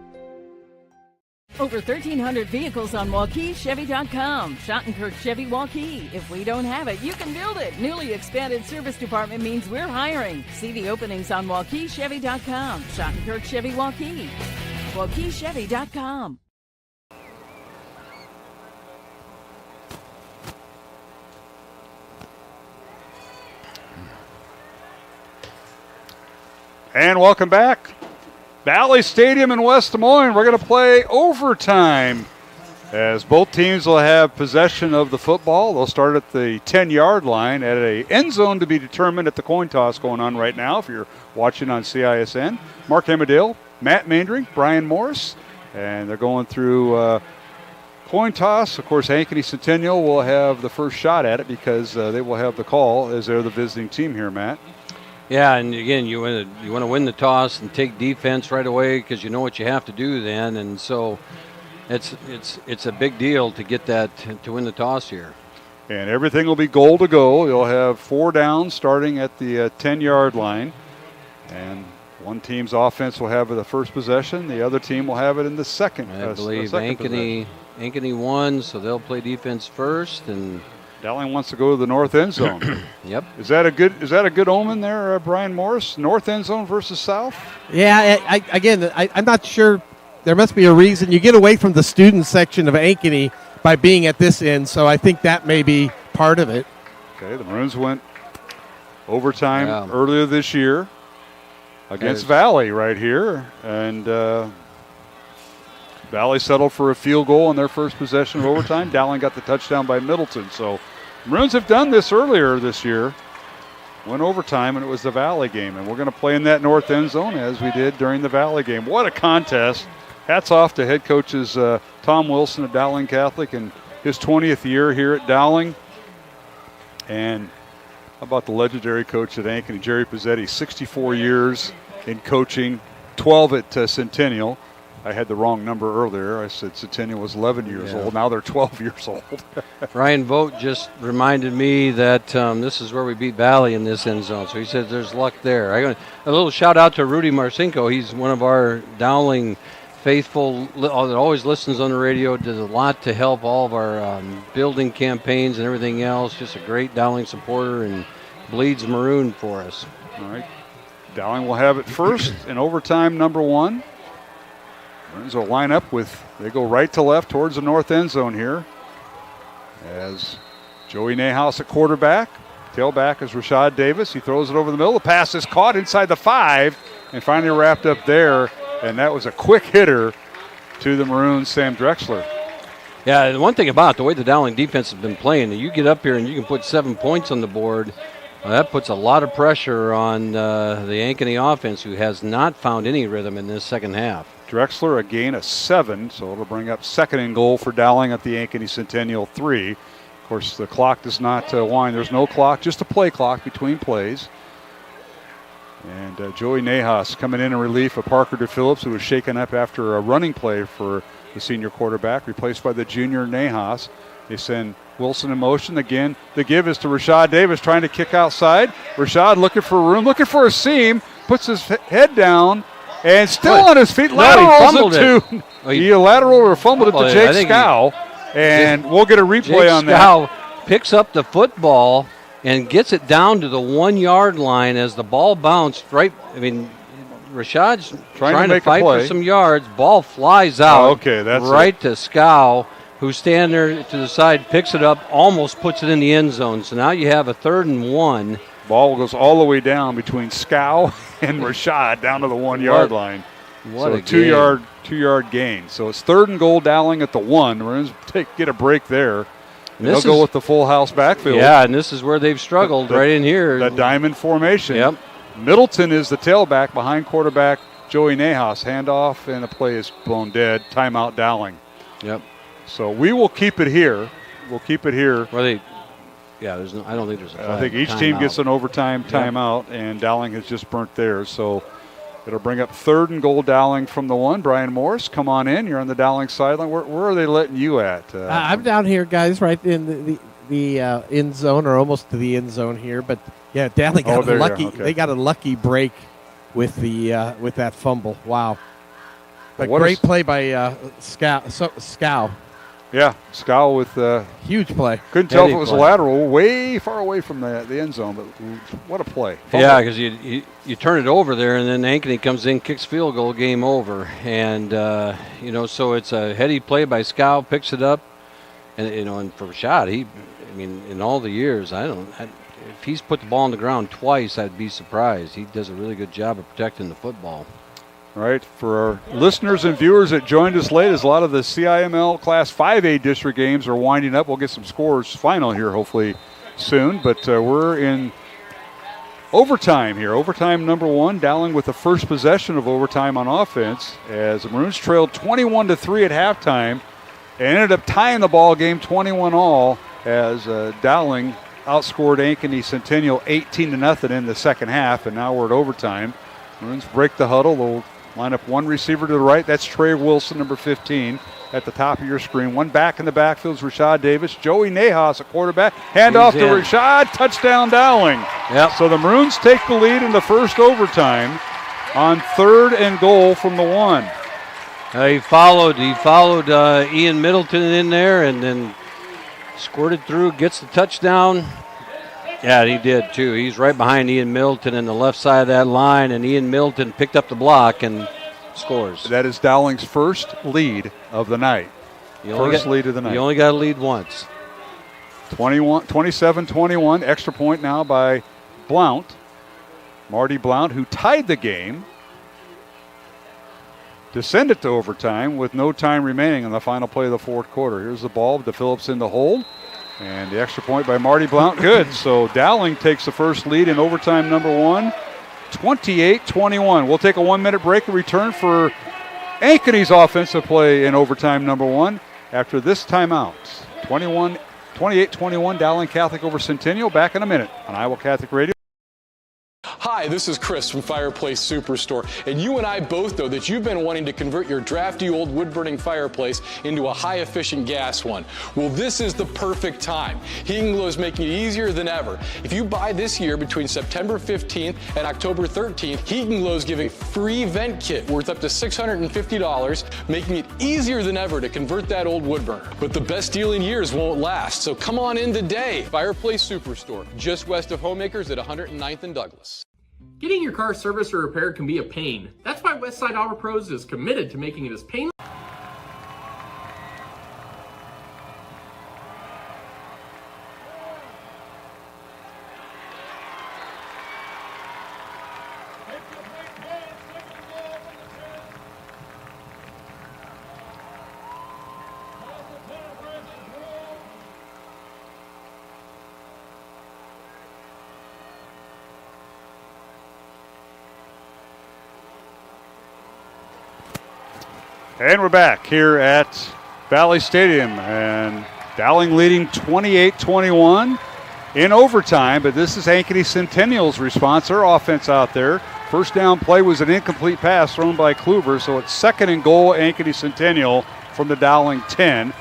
Over 1,300 vehicles on WaukeeChevy.com. Schottenkirk Chevy Waukee. If we don't have it, you can build it. Newly expanded service department means we're hiring. See the openings on WaukeeChevy.com. Schottenkirk Chevy Waukee. WaukeeChevy.com. And welcome back. Valley Stadium in West Des Moines. We're going to play overtime as both teams will have possession of the football. They'll start at the 10-yard line at a end zone to be determined at the coin toss going on right now if you're watching on CISN. Mark Amadale, Matt Mandring, Brian Morris, and they're going through coin toss. Of course, Ankeny Centennial will have the first shot at it because they will have the call as they're the visiting team here, Matt. Yeah, and again, you want to win the toss and take defense right away because you know what you have to do then, and so it's a big deal to get that to win the toss here. And everything will be goal to go. You'll have 4 downs starting at the 10-yard line, and one team's offense will have the first possession. The other team will have it in the second. I believe Ankeny won, so they'll play defense first, and Dowling wants to go to the north end zone. Yep. Is that a good omen there, Brian Morris? North end zone versus south? Yeah. I'm not sure. There must be a reason. You get away from the student section of Ankeny by being at this end, so I think that may be part of it. Okay, the Maroons went overtime earlier this year against Valley right here, and Valley settled for a field goal on their first possession of overtime. Dowling got the touchdown by Middleton. So Maroons have done this earlier this year. Went overtime, and it was the Valley game. And we're going to play in that north end zone as we did during the Valley game. What a contest. Hats off to head coaches Tom Wilson of Dowling Catholic and his 20th year here at Dowling. And how about the legendary coach at Ankeny, Jerry Pezzeti, 64 years in coaching, 12 at Centennial. I had the wrong number earlier. I said Centennial was 11 years old. Now they're 12 years old. Ryan Vogt just reminded me that this is where we beat Valley in this end zone. So he said there's luck there. A little shout out to Rudy Marcinko. He's one of our Dowling faithful that always listens on the radio. Does a lot to help all of our building campaigns and everything else. Just a great Dowling supporter and bleeds maroon for us. All right. Dowling will have it first in overtime number 1. Maroons will line up they go right to left towards the north end zone here. As Joey Nahas at quarterback. Tailback is Rashad Davis. He throws it over the middle. The pass is caught inside the 5 and finally wrapped up there. And that was a quick hitter to the Maroons, Sam Drexler. Yeah, the one thing about the way the Dowling defense has been playing, you get up here and you can put 7 points on the board. That puts a lot of pressure on the Ankeny offense, who has not found any rhythm in this second half. Drexler a gain of 7, so it'll bring up second and goal for Dowling at the Ankeny Centennial 3. Of course, the clock does not wind. There's no clock, just a play clock between plays. And Joey Nahas coming in relief of Parker DePhillips, who was shaken up after a running play for the senior quarterback, replaced by the junior Nahas. They send Wilson in motion. Again, the give is to Rashad Davis, trying to kick outside. Rashad looking for room, looking for a seam, puts his head down, and still on his feet. Laterals it to he lateral or fumbled it to Jake Scow. And we'll get a replay on that. Scow picks up the football and gets it down to the 1-yard line as the ball bounced right. I mean, Rashad's trying to fight for some yards. Ball flies out right to Scow, who's standing there to the side, picks it up, almost puts it in the end zone. So now you have a 3rd and 1. Ball goes all the way down between Scow and Rashad down to the 1-yard line. What a 2-yard gain. So it's 3rd and goal. Dowling at the 1. We're going to get a break there. They'll go with the full house backfield. Yeah, and this is where they've struggled right in here. The diamond formation. Yep. Middleton is the tailback behind quarterback Joey Nahas. Handoff, and the play is blown dead. Timeout Dowling. Yep. So we will keep it here. We'll keep it here. I don't think there's a flag. I think each team gets an overtime timeout, and Dowling has just burnt theirs. So it'll bring up 3rd and goal Dowling from the 1. Brian Morris, come on in. You're on the Dowling sideline. Where are they letting you at? I'm down here, guys, right in the end zone, or almost to the end zone here. But yeah, Dowling got lucky. Okay. They got a lucky break with with that fumble. Wow! But great play by Scow. Yeah, Scow with huge play. Couldn't tell if it was a lateral, way far away from the end zone, but what a play. Yeah, because you turn it over there, and then Ankeny comes in, kicks field goal, game over. And, so it's a heady play by Scow, picks it up. And, and for Rashad, in all the years, if he's put the ball on the ground twice, I'd be surprised. He does a really good job of protecting the football. All right, for our listeners and viewers that joined us late, as a lot of the CIML Class 5A district games are winding up. We'll get some scores final here hopefully soon, but we're in overtime here. Overtime number 1, Dowling with the first possession of overtime on offense as the Maroons trailed 21-3 at halftime and ended up tying the ball game 21-all as Dowling outscored Ankeny Centennial 18-0 in the second half, and now we're at overtime. Maroons break the huddle. They'll line up one receiver to the right. That's Trey Wilson, number 15, at the top of your screen. One back in the backfield is Rashad Davis. Joey Nahas, a quarterback. Hand off to Rashad. Touchdown, Dowling. Yep. So the Maroons take the lead in the first overtime on 3rd and goal from the 1. He followed Ian Middleton in there and then squirted through, gets the touchdown. Yeah, he did too. He's right behind Ian Middleton in the left side of that line, and Ian Middleton picked up the block and scores. That is Dowling's first lead of the night. First lead of the night. You only got to lead once. 27-21, extra point now by Blount. Marty Blount, who tied the game, to send it to overtime with no time remaining on the final play of the fourth quarter. Here's the ball to Phillips in the hold. And the extra point by Marty Blount, good. So Dowling takes the first lead in overtime number 1, 28-21. We'll take a 1-minute break and return for Ankeny's offensive play in overtime number 1 after this timeout. 28-21, Dowling Catholic over Centennial. Back in a minute on Iowa Catholic Radio. Hi, this is Chris from Fireplace Superstore, and you and I both know that you've been wanting to convert your drafty old wood-burning fireplace into a high-efficient gas one. Well, this is the perfect time. Heating Glow is making it easier than ever. If you buy this year between September 15th and October 13th, Heating Glow is giving a free vent kit worth up to $650, making it easier than ever to convert that old wood burner. But the best deal in years won't last, so come on in today. Fireplace Superstore, just west of Homemakers at 109th and Douglas. Getting your car serviced or repaired can be a pain. That's why Westside Auto Pros is committed to making it as painless. And we're back here at Valley Stadium, and Dowling leading 28-21 in overtime, but this is Ankeny Centennial's response. Their offense out there. First down play was an incomplete pass thrown by Kluver, so it's 2nd and goal, Ankeny Centennial from the Dowling 10.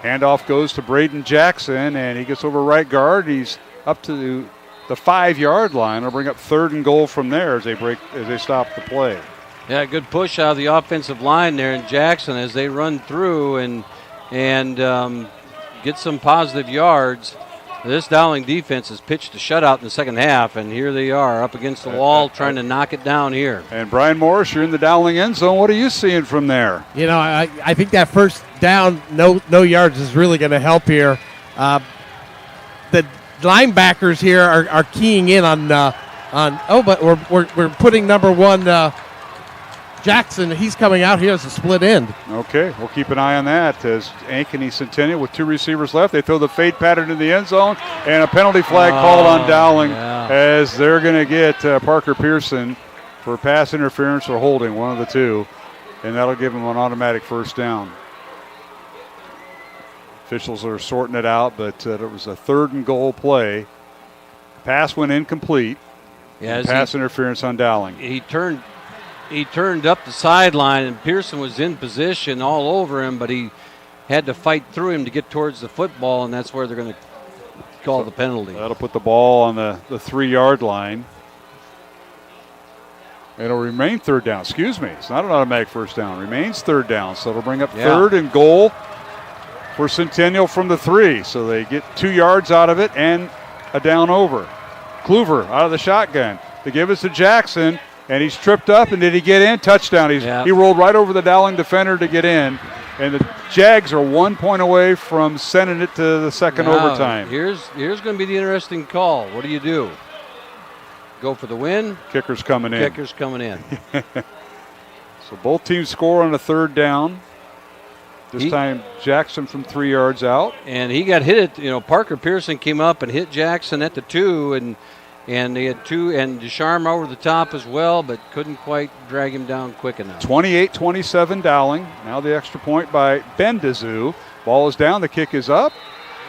Handoff goes to Braden Jackson, and he gets over right guard. He's up to the 5-yard line. They'll bring up 3rd and goal from there as they stop the play. Yeah, good push out of the offensive line there in Jackson as they run through and get some positive yards. This Dowling defense has pitched a shutout in the second half, and here they are up against the wall trying to knock it down here. And Brian Morris, you're in the Dowling end zone. What are you seeing from there? You know, I think that first down, no yards is really going to help here. The linebackers here are keying in on but we're putting number 1. Jackson, he's coming out here as a split end. Okay, we'll keep an eye on that as Ankeny Centennial with 2 receivers left. They throw the fade pattern in the end zone, and a penalty flag called on Dowling as they're going to get Parker Pearson for pass interference or holding, one of the two, and that'll give him an automatic first down. Officials are sorting it out, but it was a 3rd and goal play. Pass went incomplete. Yeah, pass interference on Dowling. He turned up the sideline, and Pearson was in position all over him, but he had to fight through him to get towards the football, and that's where they're going to call the penalty. That'll put the ball on the 3-yard line. It'll remain 3rd down. Excuse me. It's not an automatic first down. Remains 3rd down, so it'll bring up 3rd and goal for Centennial from the 3. So they get 2 yards out of it and a down over. Kluver out of the shotgun. They give us to Jackson. And he's tripped up, and did he get in? Touchdown. He rolled right over the Dowling defender to get in. And the Jags are 1 point away from sending it to the second overtime. Here's going to be the interesting call. What do you do? Go for the win? Kicker's coming in. Kicker's coming in. So both teams score on a third down. This time Jackson from 3 yards out. And he got hit at, Parker Pearson came up and hit Jackson at the 2, and they had 2, and Descharme over the top as well, but couldn't quite drag him down quick enough. 28-27 Dowling. Now the extra point by Bendizu. Ball is down, the kick is up,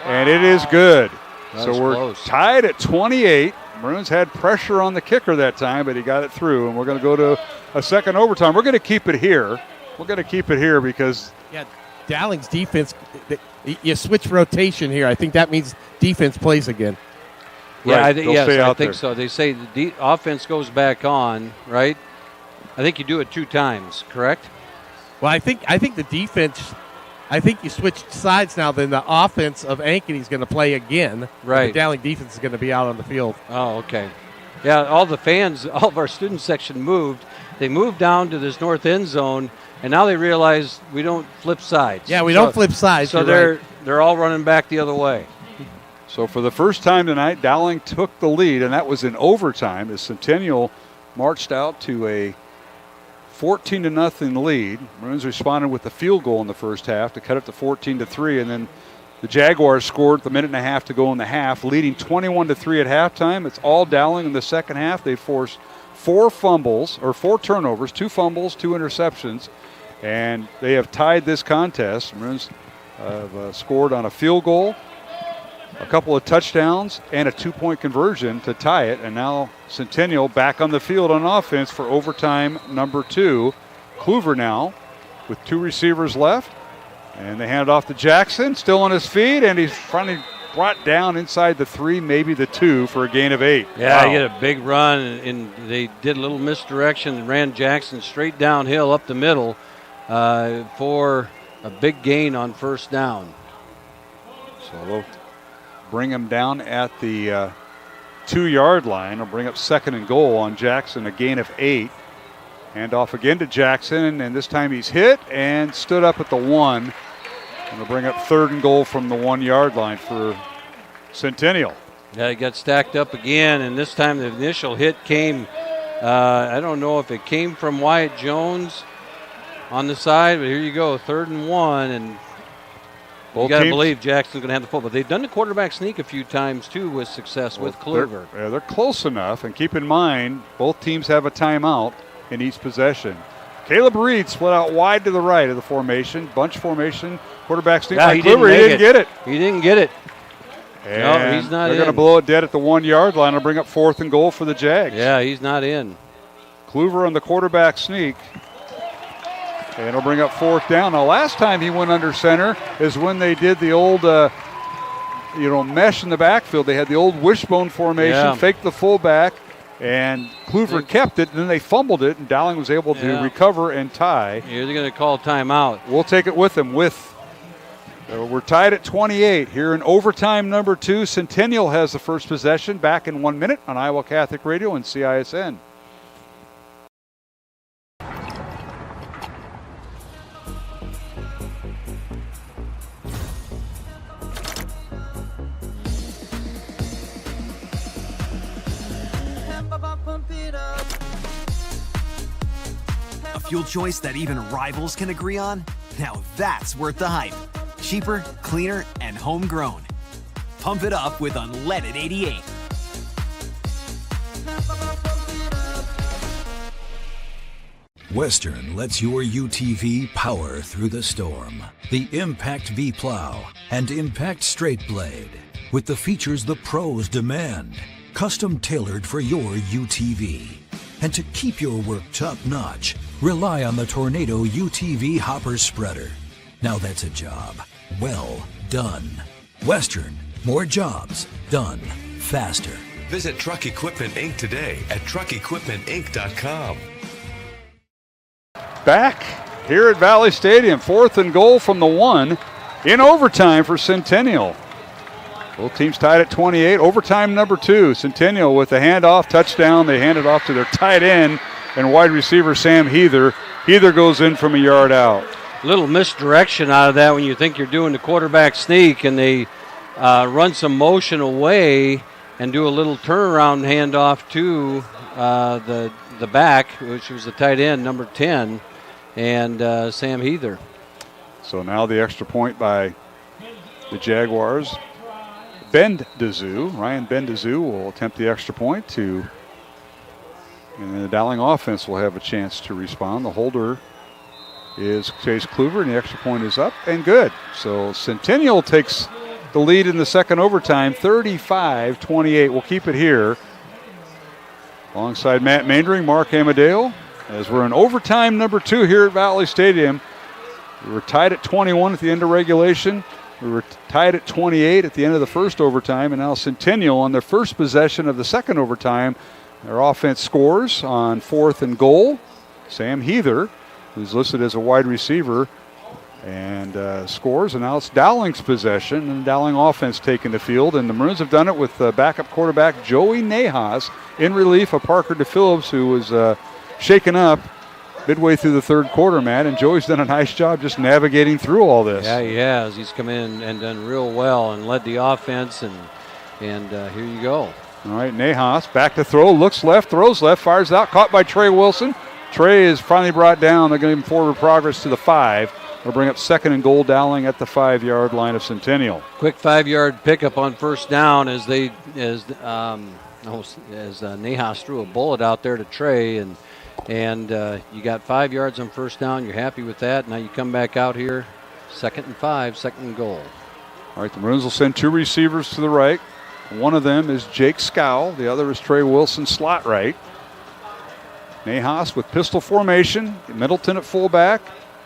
and it is good. So we're close. Tied at 28. Maroons had pressure on the kicker that time, but he got it through, and we're going to go to a second overtime. We're going to keep it here. Because Dowling's defense, you switch rotation here. I think that means defense plays again. Yeah, right. I think so. They say the offense goes back on, right? I think you do it 2 times, correct? Well, I think the defense. I think you switch sides now. Then the offense of Ankeny is going to play again. Right. The Dowling defense is going to be out on the field. Oh, okay. Yeah, all the fans, all of our student section moved. They moved down to this north end zone, and now they realize we don't flip sides. Yeah, we don't flip sides. So they're all running back the other way. So for the first time tonight, Dowling took the lead, and that was in overtime as Centennial marched out to a 14-0 lead. Maroons responded with a field goal in the first half to cut it to 14-3, and then the Jaguars scored with a minute and a half to go in the half, leading 21-3 at halftime. It's all Dowling in the second half. They forced 4 turnovers, 2 fumbles, 2 interceptions, and they have tied this contest. Maroons have scored on a field goal, a couple of touchdowns, and a 2-point conversion to tie it. And now Centennial back on the field on offense for overtime number 2. Kluver now with 2 receivers left. And they hand it off to Jackson, still on his feet, and he's finally brought down inside the 3, maybe the 2, for a gain of 8. Yeah, Wow. he had a big run, and they did a little misdirection and ran Jackson straight downhill up the middle for a big gain on first down. So they'll bring him down at the 2-yard line. They'll bring up 2nd and goal on Jackson, a gain of 8. Hand off again to Jackson, and this time he's hit and stood up at the 1. And they'll bring up 3rd and goal from the 1-yard line for Centennial. Yeah, he got stacked up again, and this time the initial hit came, I don't know if it came from Wyatt Jones on the side, but here you go, 3rd and 1, and you got to believe Jackson's going to have the football. They've done the quarterback sneak a few times, too, with success with Kluver. They're close enough, and keep in mind, both teams have a timeout in each possession. Caleb Reed split out wide to the right of the formation, bunch formation, quarterback sneak by Kluver. He didn't get it. He didn't get it. And no, he's not in. They're going to blow it dead at the 1-yard line. It'll bring up 4th and goal for the Jags. Yeah, he's not in. Kluver on the quarterback sneak. And it'll bring up 4th down. Now, last time he went under center is when they did the old, mesh in the backfield. They had the old wishbone formation, faked the fullback, and Kluver kept it, and then they fumbled it, and Dowling was able to recover and tie. Here they're going to call timeout. We'll take it with them. We're tied at 28 here in overtime number 2. Centennial has the first possession. Back in 1 minute on Iowa Catholic Radio and CISN. A fuel choice that even rivals can agree on? Now that's worth the hype. Cheaper, cleaner, and homegrown. Pump it up with unleaded 88. Western lets your UTV power through the storm. The Impact V Plow and Impact Straight Blade. With the features the pros demand. Custom tailored for your UTV. And to keep your work top notch, rely on the Tornado UTV Hopper Spreader. Now that's a job well done. Western, more jobs done faster. Visit Truck Equipment Inc. today at truckequipmentinc.com. Back here at Valley Stadium, 4th and goal from the 1 in overtime for Centennial. Both teams tied at 28. Overtime number 2. Centennial with the handoff, touchdown. They hand it off to their tight end and wide receiver Sam Heather. Heather goes in from a yard out. little misdirection out of that when you think you're doing the quarterback sneak, and they run some motion away and do a little turnaround handoff to the back, which was the tight end, number 10, and Sam Heather. So now the extra point by the Jaguars. Ryan Bendazoo will attempt the extra point and then the Dowling offense will have a chance to respond. The holder is Chase Kluver, and the extra point is up and good. So Centennial takes the lead in the second overtime, 35-28. We'll keep it here. Alongside Matt Maindring, Mark Amadale, as we're in overtime number 2 here at Valley Stadium. We were tied at 21 at the end of regulation. We were tied at 28 at the end of the first overtime, and now Centennial on their first possession of the second overtime. Their offense scores on 4th and goal. Sam Heather, who's listed as a wide receiver, and scores, and now it's Dowling's possession, and Dowling offense taking the field, and the Maroons have done it with backup quarterback Joey Nahas in relief of Parker DePhillips, who was shaken up midway through the third quarter, Matt, and Joey's done a nice job just navigating through all this. Yeah, he has. He's come in and done real well and led the offense, and here you go. All right, Nahas back to throw, looks left, throws left, fires out, caught by Trey Wilson. Trey is finally brought down. They're going to give him forward progress to the 5. They'll bring up 2nd and goal, Dowling at the 5-yard line of Centennial. Quick 5-yard pickup on first down as Nahas threw a bullet out there to Trey, and you got 5 yards on first down. You're happy with that. Now you come back out here, 2nd and 5, 2nd and goal. All right, the Maroons will send 2 receivers to the right. One of them is Jake Scow. The other is Trey Wilson, slot right. Nahas with pistol formation. Middleton at fullback.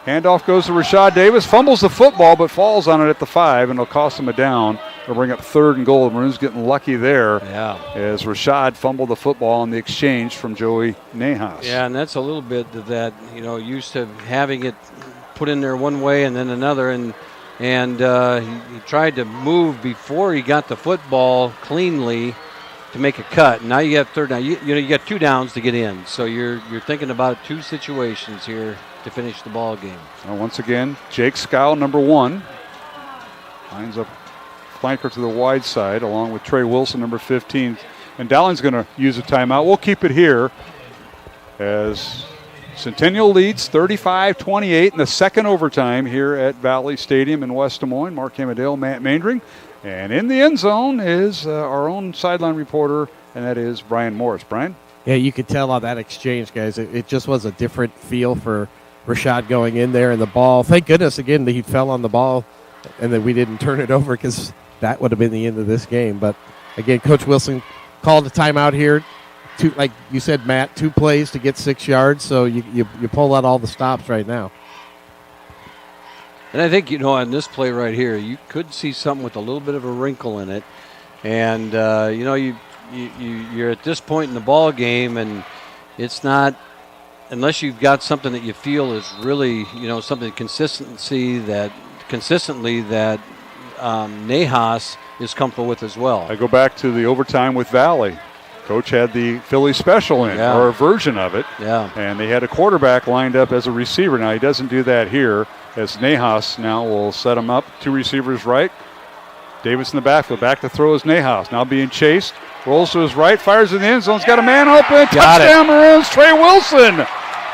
Handoff goes to Rashad Davis. Fumbles the football, but falls on it at the 5, and it'll cost him a down. They'll bring up 3rd and goal. The Maroons getting lucky there. Yeah. As Rashad fumbled the football on the exchange from Joey Nahas. Yeah, and that's a little bit of that, used to having it put in there one way and then another, and he tried to move before he got the football cleanly to make a cut. Now you have third down. You got 2 downs to get in, so you're thinking about 2 situations here to finish the ball game. Now once again, Jake Scow, number 1, lines up flanker to the wide side along with Trey Wilson, number 15. And Dowling's going to use a timeout. We'll keep it here as Centennial leads 35-28 in the second overtime here at Valley Stadium in West Des Moines. Mark Amadale, Matt Maindring. And in the end zone is our own sideline reporter, and that is Brian Morris. Brian? Yeah, you could tell on that exchange, guys. It just was a different feel for Rashad going in there, and the ball. Thank goodness, again, that he fell on the ball and that we didn't turn it over, because that would have been the end of this game. But, again, Coach Wilson called a timeout here. Like you said, Matt, 2 plays to get 6 yards, so you pull out all the stops right now. And I think, on this play right here, you could see something with a little bit of a wrinkle in it. And, you're at this point in the ball game, and it's not, unless you've got something that you feel is really, something consistently that Nahas is comfortable with as well. I go back to the overtime with Valley. Coach had the Philly special in, or a version of it. Yeah. And they had a quarterback lined up as a receiver. Now he doesn't do that here, as Nahas now will set him up. 2 receivers right. Davis in the backfield. Back to throw is Nahas. Now being chased. Rolls to his right. Fires in the end zone. He's got a man open. Touchdown Maroons. Trey Wilson.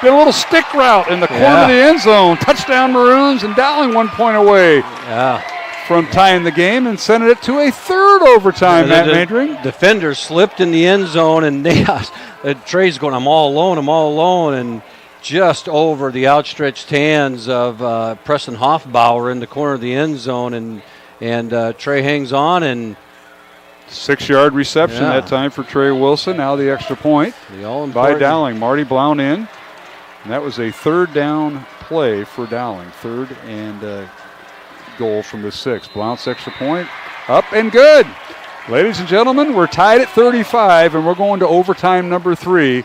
Did a little stick route in the corner of the end zone. Touchdown Maroons, and Dowling 1 point away. Yeah. From tying the game and sending it to a third overtime, Matt Maindring. Defender slipped in the end zone, and Trey's going, I'm all alone, and just over the outstretched hands of Preston Hoffbauer in the corner of the end zone, and Trey hangs on, and 6-yard reception that time for Trey Wilson. Now the extra point by Dowling. Marty Blount in, and that was a 3rd down play for Dowling. 3rd and goal from the 6. Blount's extra point up and good. Ladies and gentlemen, we're tied at 35, and we're going to overtime number 3.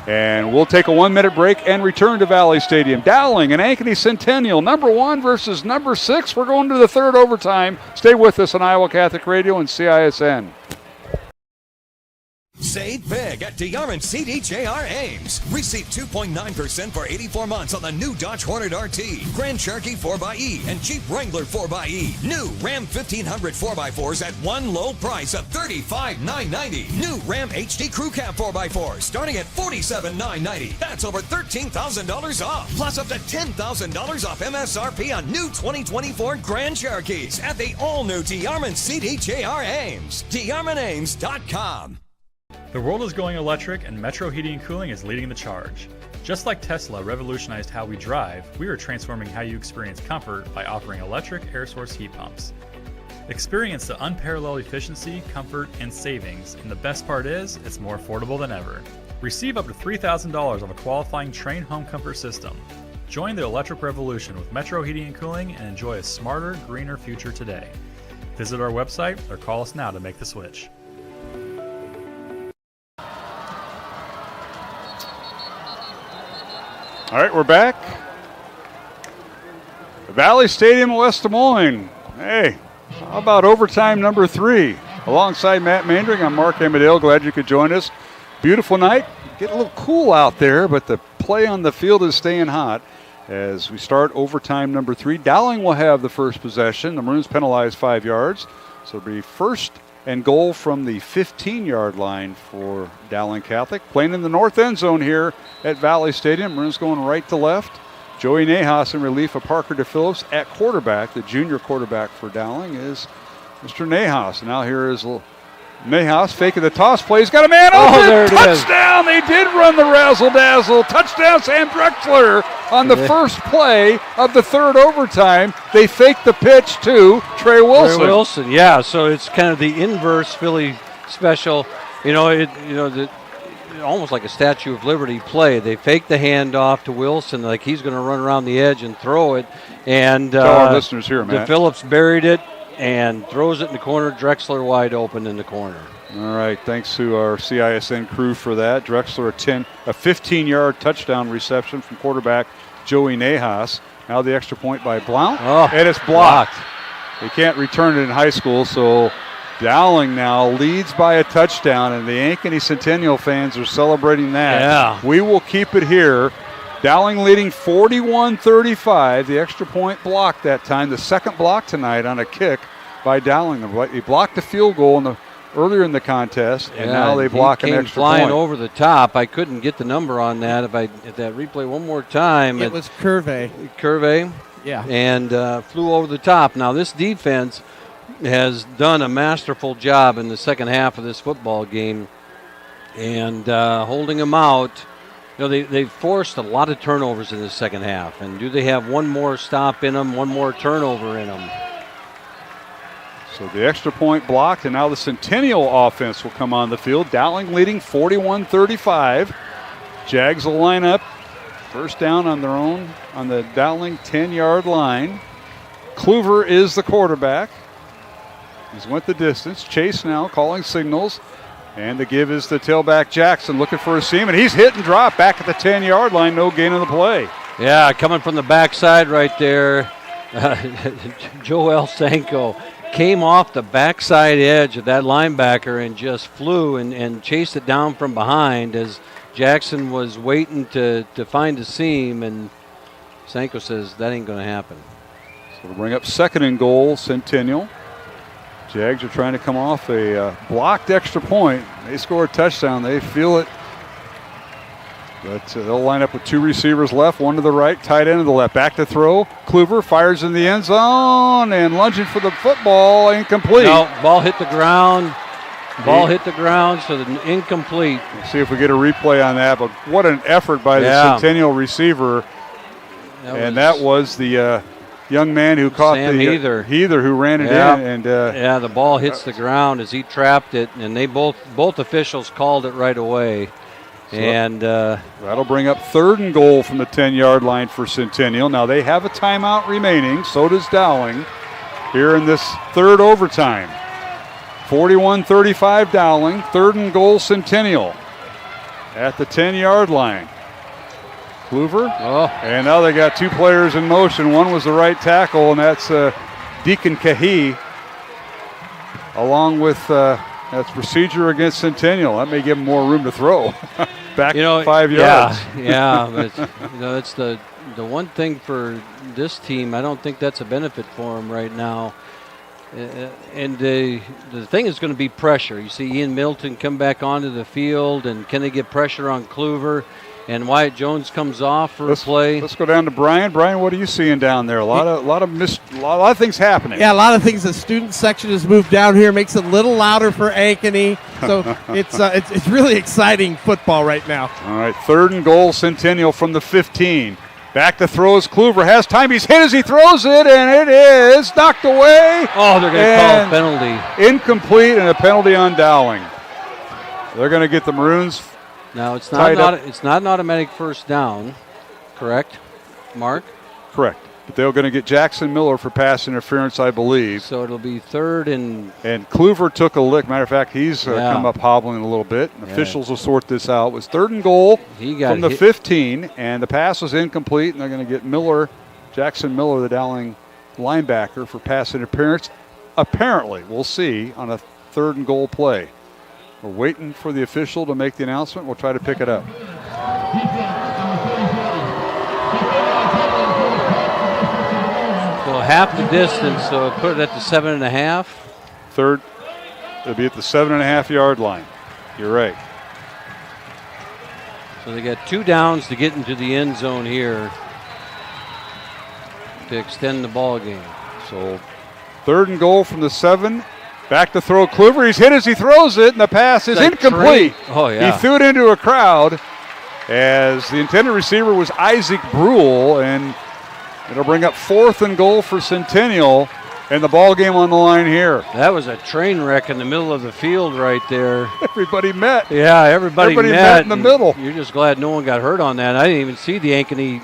And we'll take a 1-minute break and return to Valley Stadium. Dowling and Ankeny Centennial, number 1 versus number 6. We're going to the 3rd overtime. Stay with us on Iowa Catholic Radio and CISN. Save big at DRN CDJR Ames. Receive 2.9% for 84 months on the new Dodge Hornet RT, Grand Cherokee 4xE, and Jeep Wrangler 4xE. New Ram 1500 4x4s at one low price of $35,990. New Ram HD Crew Cab 4x4 starting at $47,990. That's over $13,000 off. Plus up to $10,000 off MSRP on new 2024 Grand Cherokees at the all-new DRN CDJR Ames. DRNAmes.com. The world is going electric, and Metro Heating and Cooling is leading the charge. Just like Tesla revolutionized how we drive, we are transforming how you experience comfort by offering electric air source heat pumps. Experience the unparalleled efficiency, comfort, and savings, and the best part is, it's more affordable than ever. Receive up to $3,000 off a qualifying Trane home comfort system. Join the electric revolution with Metro Heating and Cooling and enjoy a smarter, greener future today. Visit our website or call us now to make the switch. All right, we're back. Valley Stadium, West Des Moines. Hey, how about overtime number 3? Alongside Matt Mandring, I'm Mark Amadale. Glad you could join us. Beautiful night. Get a little cool out there, but the play on the field is staying hot as we start overtime number 3. Dowling will have the first possession. The Maroons penalized 5 yards, so it'll be first and goal from the 15-yard line for Dowling Catholic. Playing in the north end zone here at Valley Stadium. Maroons going right to left. Joey Nahas in relief of Parker DePhillips at quarterback. The junior quarterback for Dowling is Mr. Nahas. Now here is Nahas faking the toss play. He's got a man open. There it Touchdown! They did run the razzle-dazzle. Touchdown, Sam Drexler on the first play of the third overtime. They faked the pitch to Trey Wilson. Trey Wilson, yeah. So it's kind of the inverse Philly special. Almost like a Statue of Liberty play. They fake the handoff to Wilson like he's going to run around the edge and throw it. And tell our listeners here, Matt. DePhillips buried it and throws it in the corner. Drexler wide open in the corner. All right, thanks to our CISN crew for that. Drexler a 15-yard touchdown reception from quarterback Joey Nahas. Now the extra point by Blount, and it's blocked. They can't return it in high school, so Dowling now leads by a touchdown, and the Ankeny Centennial fans are celebrating that. Yeah. We will keep it here. Dowling leading 41-35. The extra point blocked that time. The second block tonight on a kick by Dowling. He blocked the field goal earlier in the contest, and now they block an extra flying point. over the top. I couldn't get the number on that. If that replay one more time. It was Curve. Yeah. And flew over the top. Now this defense has done a masterful job in the second half of this football game, and holding them out. They've forced a lot of turnovers in the second half, and do they have one more stop in them, one more turnover in them? So the extra point blocked, and now the Centennial offense will come on the field. Dowling leading 41-35. Jags will line up. First down on their own on the Dowling 10-yard line. Kluver is the quarterback. He's went the distance. Chase now calling signals. And the give is the tailback Jackson looking for a seam, and he's hit and dropped back at the 10-yard line. No gain on the play. Yeah, coming from the backside right there. Joel Sanko came off the backside edge of that linebacker and just flew and chased it down from behind as Jackson was waiting to find a seam, and Sanko says that ain't going to happen. So we'll bring up second and goal, Centennial. Jags are trying to come off a blocked extra point. They score a touchdown. They feel it. But they'll line up with two receivers left, one to the right, tight end to the left. Back to throw. Kluver fires in the end zone and lunging for the football. Incomplete. No, ball hit the ground. Hit the ground, so the incomplete. We'll see if we get a replay on that. But what an effort by the Centennial receiver. That was the young man who caught Sam Heather who ran it in. And the ball hits the ground as he trapped it, and they both officials called it right away. So and that'll bring up third and goal from the 10-yard line for Centennial. Now they have a timeout remaining. So does Dowling here in this third overtime. 41-35 Dowling. Third and goal Centennial at the 10-yard line. Kluver. And now they got two players in motion. One was the right tackle, and that's Deacon Kahi, along with That's procedure against Centennial. That may give them more room to throw. Back 5 yards. yards. Yeah, but that's the one thing for this team. I don't think that's a benefit for them right now. And the thing is going to be pressure. You see Ian Milton come back onto the field, and can they get pressure on Kluver? And Wyatt Jones comes off for a play. Let's go down to Brian. Brian, what are you seeing down there? A lot of things happening. Yeah, a lot of things. The student section has moved down here, makes it a little louder for Ankeny. So it's really exciting football right now. All right, 3rd and goal, Centennial from the 15. Back to throws. Kluver has time. He's hit as he throws it, and it is knocked away. Oh, they're going to call a penalty. Incomplete, and a penalty on Dowling. They're going to get the Maroons. Now, it's not an automatic first down, correct, Mark? Correct. But they're going to get Jackson Miller for pass interference, I believe. So it'll be 3rd and... And Kluver took a lick. Matter of fact, he's come up hobbling a little bit. Officials will sort this out. It was 3rd and goal from the 15, and the pass was incomplete, and they're going to get Jackson Miller, the Dowling linebacker, for pass interference. Apparently, we'll see on a 3rd and goal play. We're waiting for the official to make the announcement. We'll try to pick it up. So half the distance, so put it at the 7.5. 3rd, it'll be at the 7.5-yard line. You're right. So they got 2 downs to get into the end zone here to extend the ball game. So 3rd and goal from the 7. Back to throw Kluver. He's hit as he throws it, and the pass is incomplete. Oh, yeah. He threw it into a crowd as the intended receiver was Isaac Brule, and it'll bring up 4th and goal for Centennial, and the ball game on the line here. That was a train wreck in the middle of the field right there. Everybody met. Yeah, everybody met in the middle. You're just glad no one got hurt on that. I didn't even see the Ankeny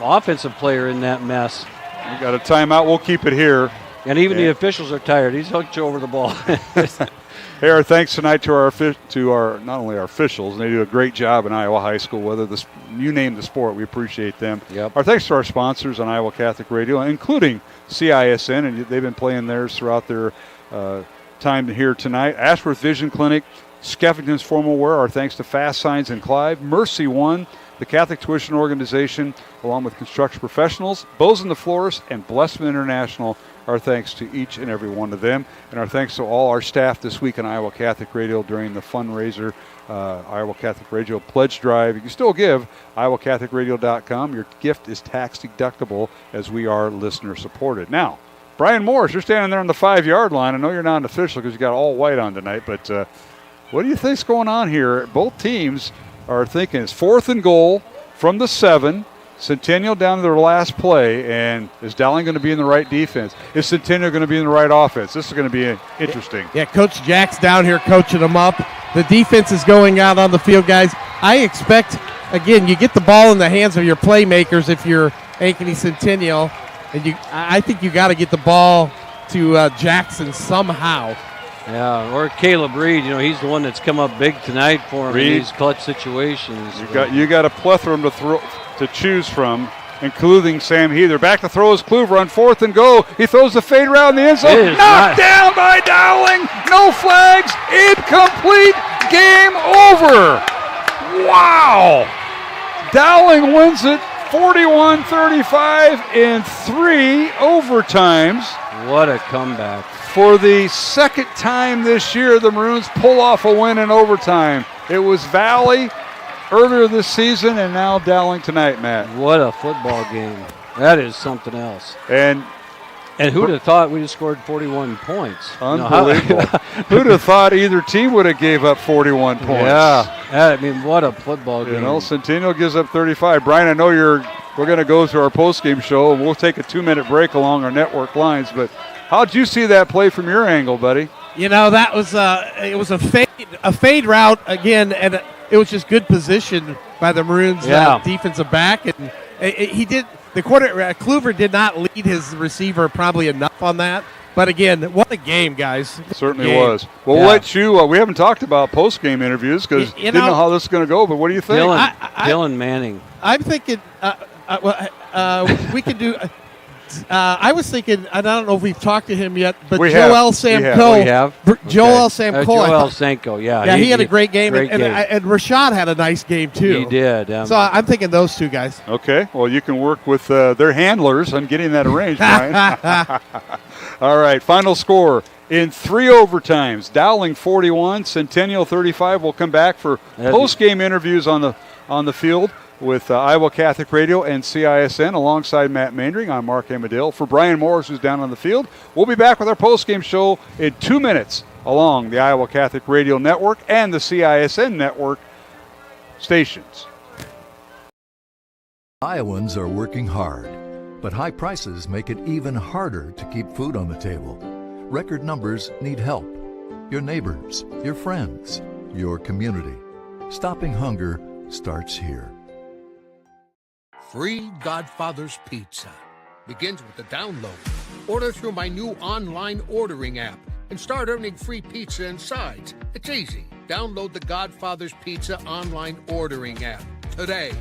offensive player in that mess. We got a timeout. We'll keep it here. And even the officials are tired. He's hooked you over the ball. Hey, our thanks tonight to our not only our officials, and they do a great job in Iowa High School. Whether you name the sport, we appreciate them. Yep. Our thanks to our sponsors on Iowa Catholic Radio, including CISN, and they've been playing theirs throughout their time here tonight. Ashworth Vision Clinic, Skeffington's Formal Wear. Our thanks to Fast Signs in Clive, Mercy One, the Catholic Tuition Organization, along with Construction Professionals, Bozen the Florist, and Blessman International. Our thanks to each and every one of them. And our thanks to all our staff this week on Iowa Catholic Radio during the fundraiser, Iowa Catholic Radio Pledge Drive. You can still give, iowacatholicradio.com. Your gift is tax deductible as we are listener supported. Now, Brian Morris, you're standing there on the 5-yard line. I know you're not an official because you got all white on tonight, but what do you think's going on here? Both teams are thinking it's 4th and goal from the 7. Centennial down to their last play, and is Dowling going to be in the right defense? Is Centennial going to be in the right offense? This is going to be interesting. Yeah, Coach Jack's down here coaching them up. The defense is going out on the field, guys. I expect, again, you get the ball in the hands of your playmakers if you're Ankeny Centennial, and I think you got to get the ball to Jackson somehow. Yeah, or Caleb Reed. You know, he's the one that's come up big tonight for him in these clutch situations. You got a plethora to choose from, including Sam Heather. Back to throw is Kluver on 4th and go. He throws the fade around the end zone. Knocked down by Dowling. No flags. Incomplete. Game over. Wow. Dowling wins it 41-35 in 3 overtimes. What a comeback. For the second time this year, the Maroons pull off a win in overtime. It was Valley earlier this season, and now Dowling tonight, Matt. What a football game. That is something else. And who'd have thought we'd have scored 41 points? Unbelievable. Who'd have thought either team would have gave up 41 points? Yeah. I mean, what a football game. You know, Centennial gives up 35. Brian, I know we're going to go to our postgame show, and we'll take a 2-minute break along our network lines, but how'd you see that play from your angle, buddy? You know, that was it was a fade route again, and it was just good position by the Maroons defensive back, and Kluver did not lead his receiver probably enough on that. But again, what a game, guys! It certainly was. Well, we'll let you. We haven't talked about post-game interviews because didn't know how this is going to go. But what do you think, Dylan Manning? I'm thinking we can do. I was thinking, and I don't know if we've talked to him yet, but We Joel have. Samko. We have. Joel Samko. Joel Samko, yeah. Yeah, he had a great game. Great game. And Rashad had a nice game, too. He did. So I'm thinking those two guys. Okay. Well, you can work with their handlers on getting that arranged, Brian. All right. Final score in 3 overtimes. Dowling 41, Centennial 35. We'll come back for post-game interviews on the field with Iowa Catholic Radio and CISN alongside Matt Maindring. I'm Mark Amadale. For Brian Morris, who's down on the field, we'll be back with our post-game show in 2 minutes along the Iowa Catholic Radio Network and the CISN Network stations. Iowans are working hard, but high prices make it even harder to keep food on the table. Record numbers need help. Your neighbors, your friends, your community. Stopping hunger starts here. Free Godfather's Pizza begins with the download. Order through my new online ordering app and start earning free pizza and sides. It's easy. Download the Godfather's Pizza online ordering app today.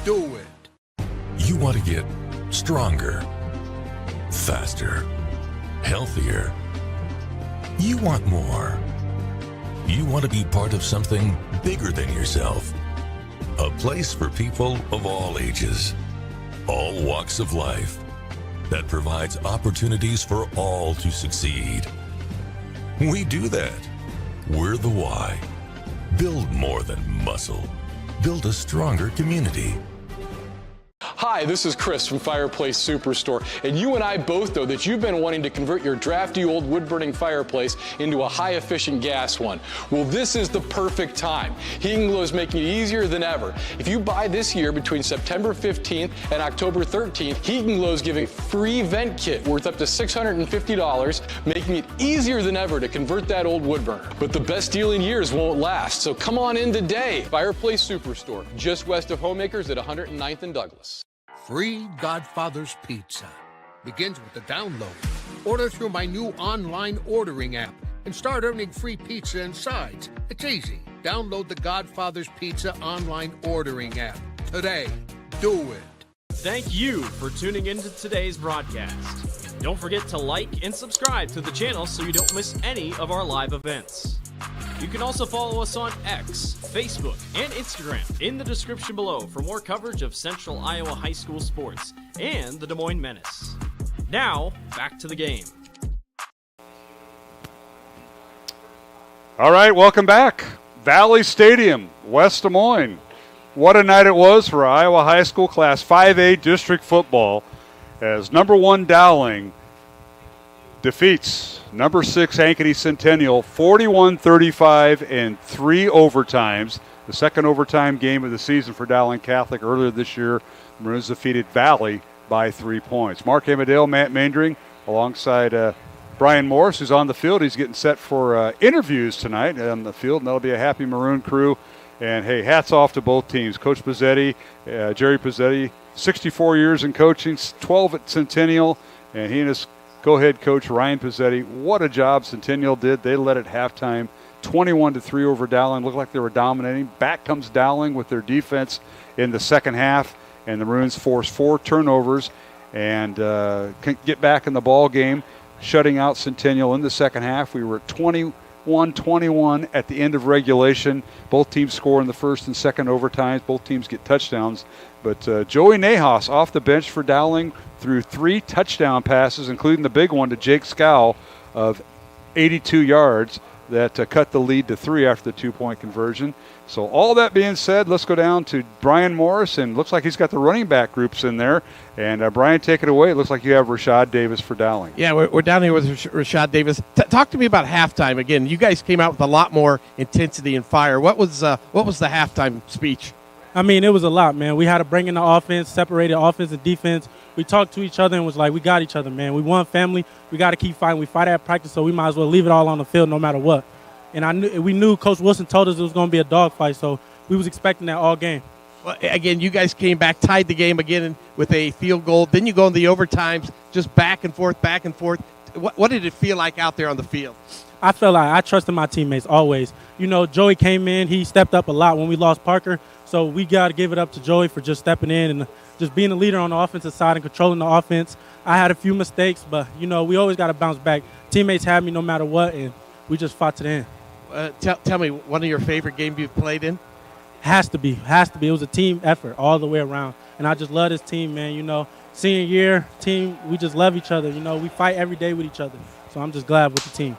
Do it. You want to get stronger, faster, healthier. You want more. You want to be part of something bigger than yourself. A place for people of all ages, all walks of life, that provides opportunities for all to succeed. We do that. We're the why. Build more than muscle. Build a stronger community. Hi, this is Chris from Fireplace Superstore, and you and I both know that you've been wanting to convert your drafty old wood-burning fireplace into a high-efficient gas one. Well, this is the perfect time. Heating Glow is making it easier than ever. If you buy this year between September 15th and October 13th, Heating Glow is giving a free vent kit worth up to $650, making it easier than ever to convert that old wood burner. But the best deal in years won't last, so come on in today. Fireplace Superstore, just west of Homemakers at 109th and Douglas. Free Godfather's Pizza begins with the download. Order through my new online ordering app and start earning free pizza and sides. It's easy. Download the Godfather's Pizza online ordering app today. Do it. Thank you for tuning into today's broadcast. Don't forget to like and subscribe to the channel so you don't miss any of our live events. You can also follow us on X, Facebook, and Instagram in the description below for more coverage of Central Iowa high school sports and the Des Moines Menace. Now, back to the game. All right, welcome back. Valley Stadium, West Des Moines. What a night it was for Iowa High School Class 5A District Football as number 1 Dowling defeats number 6 Ankeny Centennial 41-35 in 3 overtimes. The second overtime game of the season for Dowling Catholic. Earlier this year, the Maroons defeated Valley by 3 points. Mark Amadale, Matt Maindring, alongside Brian Morris, who's on the field. He's getting set for interviews tonight on the field, and that'll be a happy Maroon crew. And, hey, hats off to both teams. Coach Pezzeti, Jerry Pezzeti, 64 years in coaching, 12 at Centennial, and he and his co-head coach Ryan Pezzeti, what a job Centennial did. They led at halftime 21-3 over Dowling. Looked like they were dominating. Back comes Dowling with their defense in the second half, and the Maroons forced 4 turnovers and get back in the ball game, shutting out Centennial in the second half. We were at 21-21 at the end of regulation. Both teams score in the first and second overtimes. Both teams get touchdowns. But Joey Nahas off the bench for Dowling threw 3 touchdown passes, including the big one to Jake Scow of 82 yards that cut the lead to 3 after the 2-point conversion. So all that being said, let's go down to Brian Morris, and looks like he's got the running back groups in there. And Brian, take it away. It looks like you have Rashad Davis for Dowling. Yeah, we're down here with Rashad Davis. Talk to me about halftime. Again, you guys came out with a lot more intensity and fire. What was the halftime speech? I mean, it was a lot, man. We had to bring in the offense, separated offense and defense. We talked to each other and was like, we got each other, man. We one family. We got to keep fighting. We fight at practice, so we might as well leave it all on the field no matter what. And we knew Coach Wilson told us it was going to be a dogfight, so we was expecting that all game. Well, again, you guys came back, tied the game again with a field goal. Then you go in the overtimes, just back and forth, What did it feel like out there on the field? I felt like I trusted my teammates always. Joey came in. He stepped up a lot when we lost Parker. So we got to give it up to Joey for just stepping in and just being a leader on the offensive side and controlling the offense. I had a few mistakes, but, we always got to bounce back. Teammates had me no matter what, and we just fought to the end. Tell me, one of your favorite games you've played in? Has to be. It was a team effort all the way around. And I just love this team, man. Senior year team, we just love each other. We fight every day with each other. So I'm just glad with the team.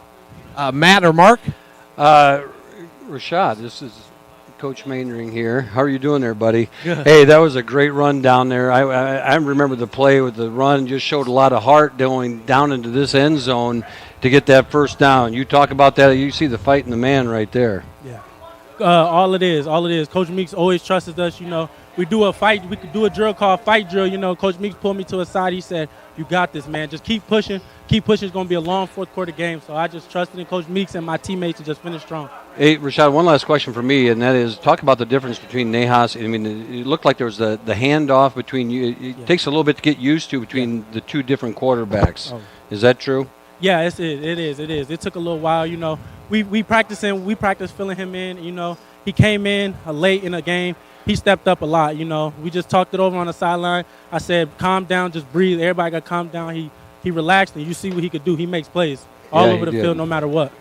Matt or Mark? Rashad, this is Coach Mainring here. How are you doing there, buddy? Good. Hey, that was a great run down there. I remember the play with the run. Just showed a lot of heart going down into this end zone to get that first down. You talk about that. You see the fight in the man right there. Yeah. All it is. Coach Meeks always trusted us. We do a fight. We could do a drill called fight drill. Coach Meeks pulled me to a side. He said, "You got this, man. Just keep pushing. Keep pushing. It's going to be a long fourth quarter game." So I just trusted in Coach Meeks and my teammates to just finish strong. Hey, Rashad, one last question for me, and that is, talk about the difference between Nahas. It looked like there was the handoff between you. It takes a little bit to get used to between the two different quarterbacks. Oh. Is that true? Yeah, it is. It took a little while. We practiced filling him in. He came in late in the game. He stepped up a lot. We just talked it over on the sideline. I said, calm down, just breathe. Everybody got to calm down. He relaxed, and you see what he could do. He makes plays all over the field no matter what.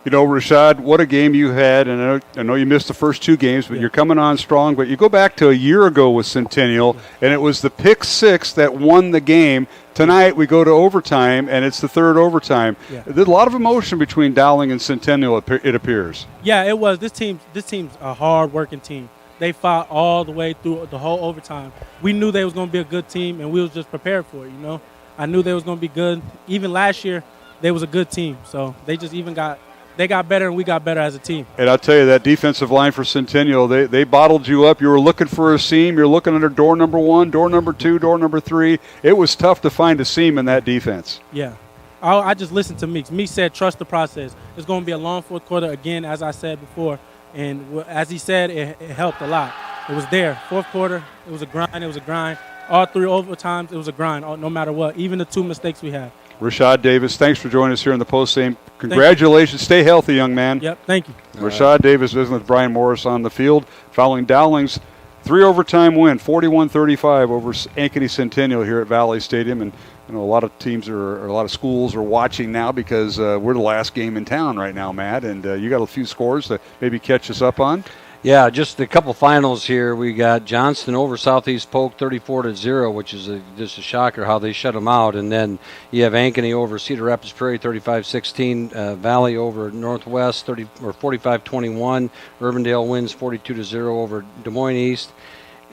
Rashad, what a game you had, and I know you missed the first two games, but you're coming on strong. But you go back to a year ago with Centennial, and it was the pick six that won the game. Tonight we go to overtime, and it's the third overtime. Yeah. There's a lot of emotion between Dowling and Centennial, it appears. Yeah, it was. This team's a hard-working team. They fought all the way through the whole overtime. We knew they was going to be a good team, and we was just prepared for it, I knew they was going to be good. Even last year, they was a good team. So they just they got better, and we got better as a team. And I'll tell you, that defensive line for Centennial, they bottled you up. You were looking for a seam. You're looking under door number 1, door number 2, door number 3. It was tough to find a seam in that defense. Yeah. I just listened to Meeks. Meeks said, trust the process. It's going to be a long fourth quarter again, as I said before. And as he said, it helped a lot. It was there. Fourth quarter, it was a grind. All three overtimes, it was a grind, no matter what, even the two mistakes we had. Rashad Davis, thanks for joining us here in the postgame. Congratulations. Stay healthy, young man. Yep, thank you. Rashad Davis visiting with Brian Morris on the field following Dowling's 3-overtime win, 41-35 over Ankeny Centennial here at Valley Stadium. And a lot of teams or a lot of schools are watching now because we're the last game in town right now, Matt. And you got a few scores to maybe catch us up on. Yeah, just a couple finals here. We got Johnston over Southeast Polk 34-0, which is just a shocker how they shut them out. And then you have Ankeny over Cedar Rapids Prairie 35-16, Valley over Northwest 45-21. Urbandale wins 42-0 over Des Moines East.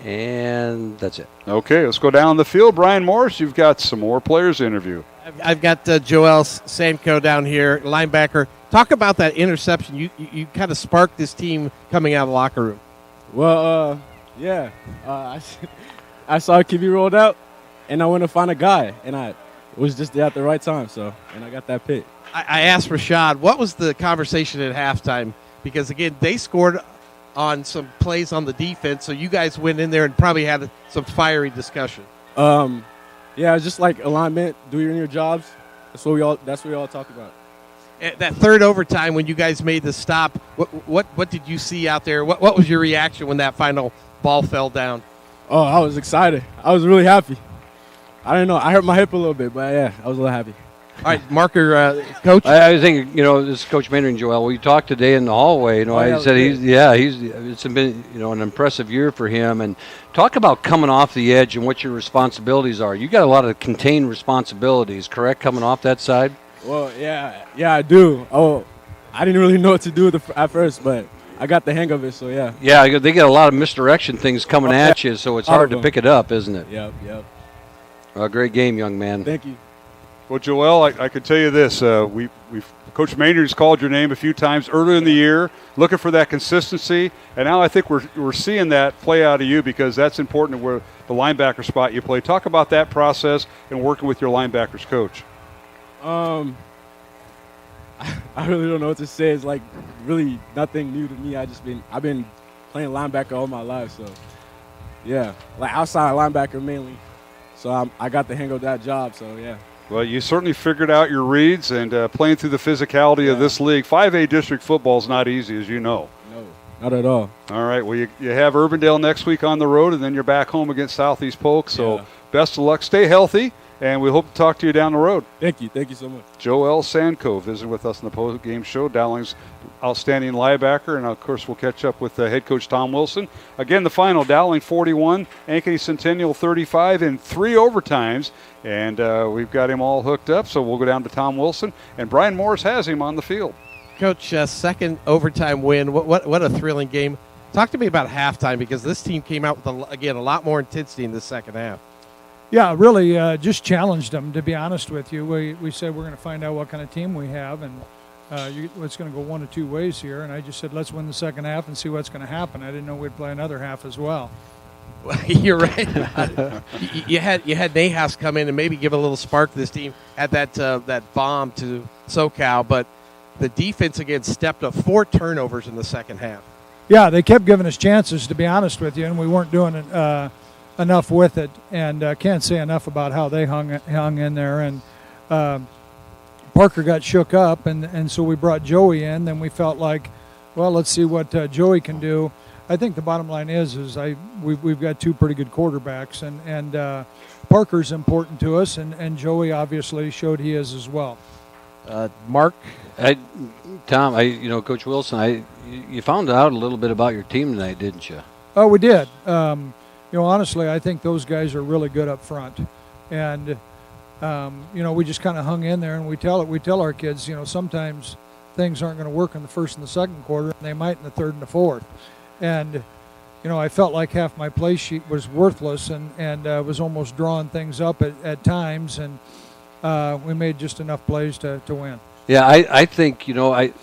And that's it. Okay, let's go down the field. Brian Morris, you've got some more players to interview. I've got Joel Sanko down here, linebacker. Talk about that interception. You kind of sparked this team coming out of the locker room. Well, I saw QB rolled out, and I went to find a guy, and I was just there at the right time, and I got that pick. I asked Rashad, what was the conversation at halftime? Because, again, they scored on some plays on the defense, so you guys went in there and probably had some fiery discussion. Yeah, it's just like alignment, do your jobs. That's what we all talk about. That third overtime when you guys made the stop, what did you see out there? What was your reaction when that final ball fell down? Oh, I was excited. I was really happy. I don't know. I hurt my hip a little bit, but yeah, I was a little happy. All right, Marker, Coach. I think this is Coach Mainring, Joel. We talked today in the hallway. I said it's been an impressive year for him. And talk about coming off the edge and what your responsibilities are. You got a lot of contained responsibilities, correct? Coming off that side. Well, yeah, I do. Oh, I didn't really know what to do at first, but I got the hang of it. So yeah. Yeah, they got a lot of misdirection things coming at you, so it's hard to pick it up, isn't it? Yep. A great game, young man. Thank you. Well, Joel, I could tell you this. Coach Maynard's called your name a few times earlier in the year, looking for that consistency, and now I think we're seeing that play out of you because that's important where the linebacker spot you play. Talk about that process and working with your linebackers coach. I really don't know what to say. It's like really nothing new to me. I've been playing linebacker all my life, so yeah, like outside linebacker mainly. So I got the hang of that job. So yeah. Well, you certainly figured out your reads and playing through the physicality of this league. 5A district football is not easy, as you know. No, not at all. All right, well, you have Urbandale next week on the road, and then you're back home against Southeast Polk. So best of luck. Stay healthy, and we hope to talk to you down the road. Thank you. Thank you so much. Joel Sanko visited with us in the post-game show, Dowling's outstanding linebacker, and, of course, we'll catch up with head coach Tom Wilson. Again, the final, Dowling 41, Ankeny Centennial 35 in 3 overtimes, and we've got him all hooked up, so we'll go down to Tom Wilson, and Brian Morris has him on the field. Coach, second overtime win. What a thrilling game. Talk to me about halftime, because this team came out with, a lot more intensity in the second half. Yeah, really just challenged them, to be honest with you. We said we're going to find out what kind of team we have, and it's going to go one of 2 ways here. And I just said, let's win the second half and see what's going to happen. I didn't know we'd play another half as well. You're right. you had Nahas come in and maybe give a little spark to this team. Had that bomb to SoCal, but the defense again stepped up 4 turnovers in the second half. Yeah, they kept giving us chances, to be honest with you, and we weren't doing enough with it. And can't say enough about how they hung in there. And Parker got shook up, and so we brought Joey in. Then we felt like, well, let's see what Joey can do. I think the bottom line is we've got 2 pretty good quarterbacks, and Parker's important to us, and Joey obviously showed he is as well. Mark? Tom, Coach Wilson, you found out a little bit about your team tonight, didn't you? Oh, we did. Honestly, I think those guys are really good up front, and we just kind of hung in there, and we tell our kids, sometimes things aren't going to work in the first and the second quarter, and they might in the third and the fourth. And I felt like half my play sheet was worthless, and was almost drawing things up at times, and we made just enough plays to win. Yeah, I think,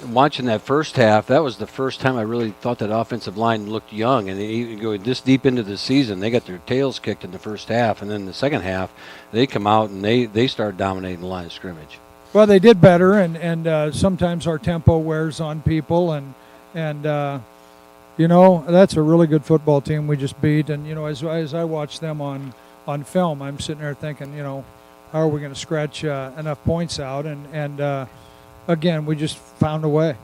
watching that first half, that was the first time I really thought that offensive line looked young. And even going this deep into the season, they got their tails kicked in the first half. And then the second half, they come out and they started dominating the line of scrimmage. Well, they did better, and sometimes our tempo wears on people. And that's a really good football team we just beat. And, as I watch them on film, I'm sitting there thinking, how are we going to scratch enough points out? And again, we just found a way.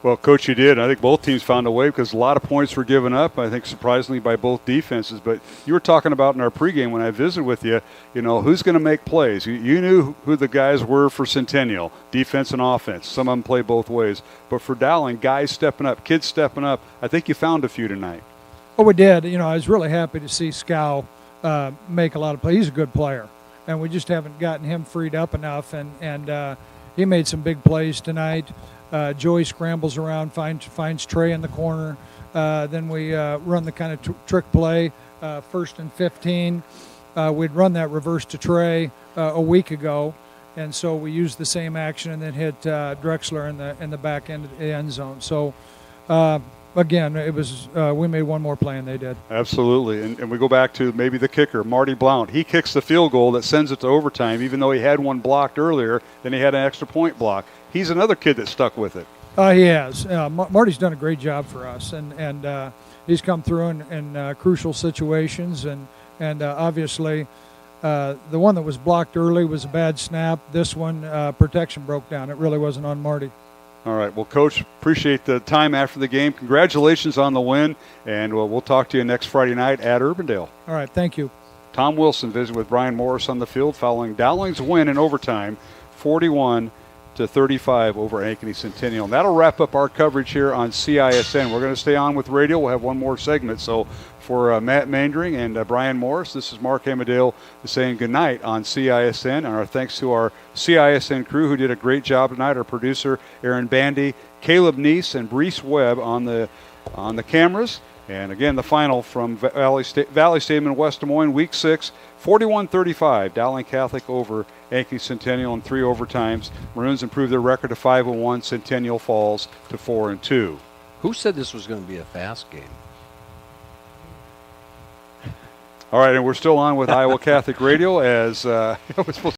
Well, Coach, you did. I think both teams found a way because a lot of points were given up, I think surprisingly, by both defenses. But you were talking about in our pregame when I visited with you, who's going to make plays. You knew who the guys were for Centennial, defense and offense. Some of them play both ways. But for Dowling, guys stepping up, kids stepping up, I think you found a few tonight. Well, we did. I was really happy to see Scow make a lot of plays. He's a good player, and we just haven't gotten him freed up enough. And he made some big plays tonight. Joey scrambles around, finds Trey in the corner. Then we run the kind of trick play, 1st and 15. We'd run that reverse to Trey a week ago, and so we used the same action and then hit Drexler in the back end of the end zone. So again, it was we made one more play and they did. Absolutely, and we go back to maybe the kicker, Marty Blount. He kicks the field goal that sends it to overtime, even though he had one blocked earlier. Then he had an extra point block. He's another kid that stuck with it. He has. Marty's done a great job for us, and he's come through in crucial situations, and obviously the one that was blocked early was a bad snap. This one, protection broke down. It really wasn't on Marty. All right. Well, Coach, appreciate the time after the game. Congratulations on the win, and we'll talk to you next Friday night at Urbandale. All right. Thank you. Tom Wilson visited with Brian Morris on the field following Dowling's win in overtime, 41-35 over Ankeny Centennial. And that'll wrap up our coverage here on CISN. We're going to stay on with radio. We'll have one more segment. So for Matt Mandring and Brian Morris, this is Mark Amadale saying goodnight on CISN. And our thanks to our CISN crew who did a great job tonight. Our producer, Aaron Bandy, Caleb Neese, and Brees Webb on the cameras. And again, the final from Valley Stadium in West Des Moines, Week 6, 41-35. Dowling Catholic over Ankeny Centennial in 3 overtimes. Maroons improved their record to 5-1. Centennial falls to 4-2. Who said this was going to be a fast game? All right, and we're still on with Iowa Catholic Radio as we're supposed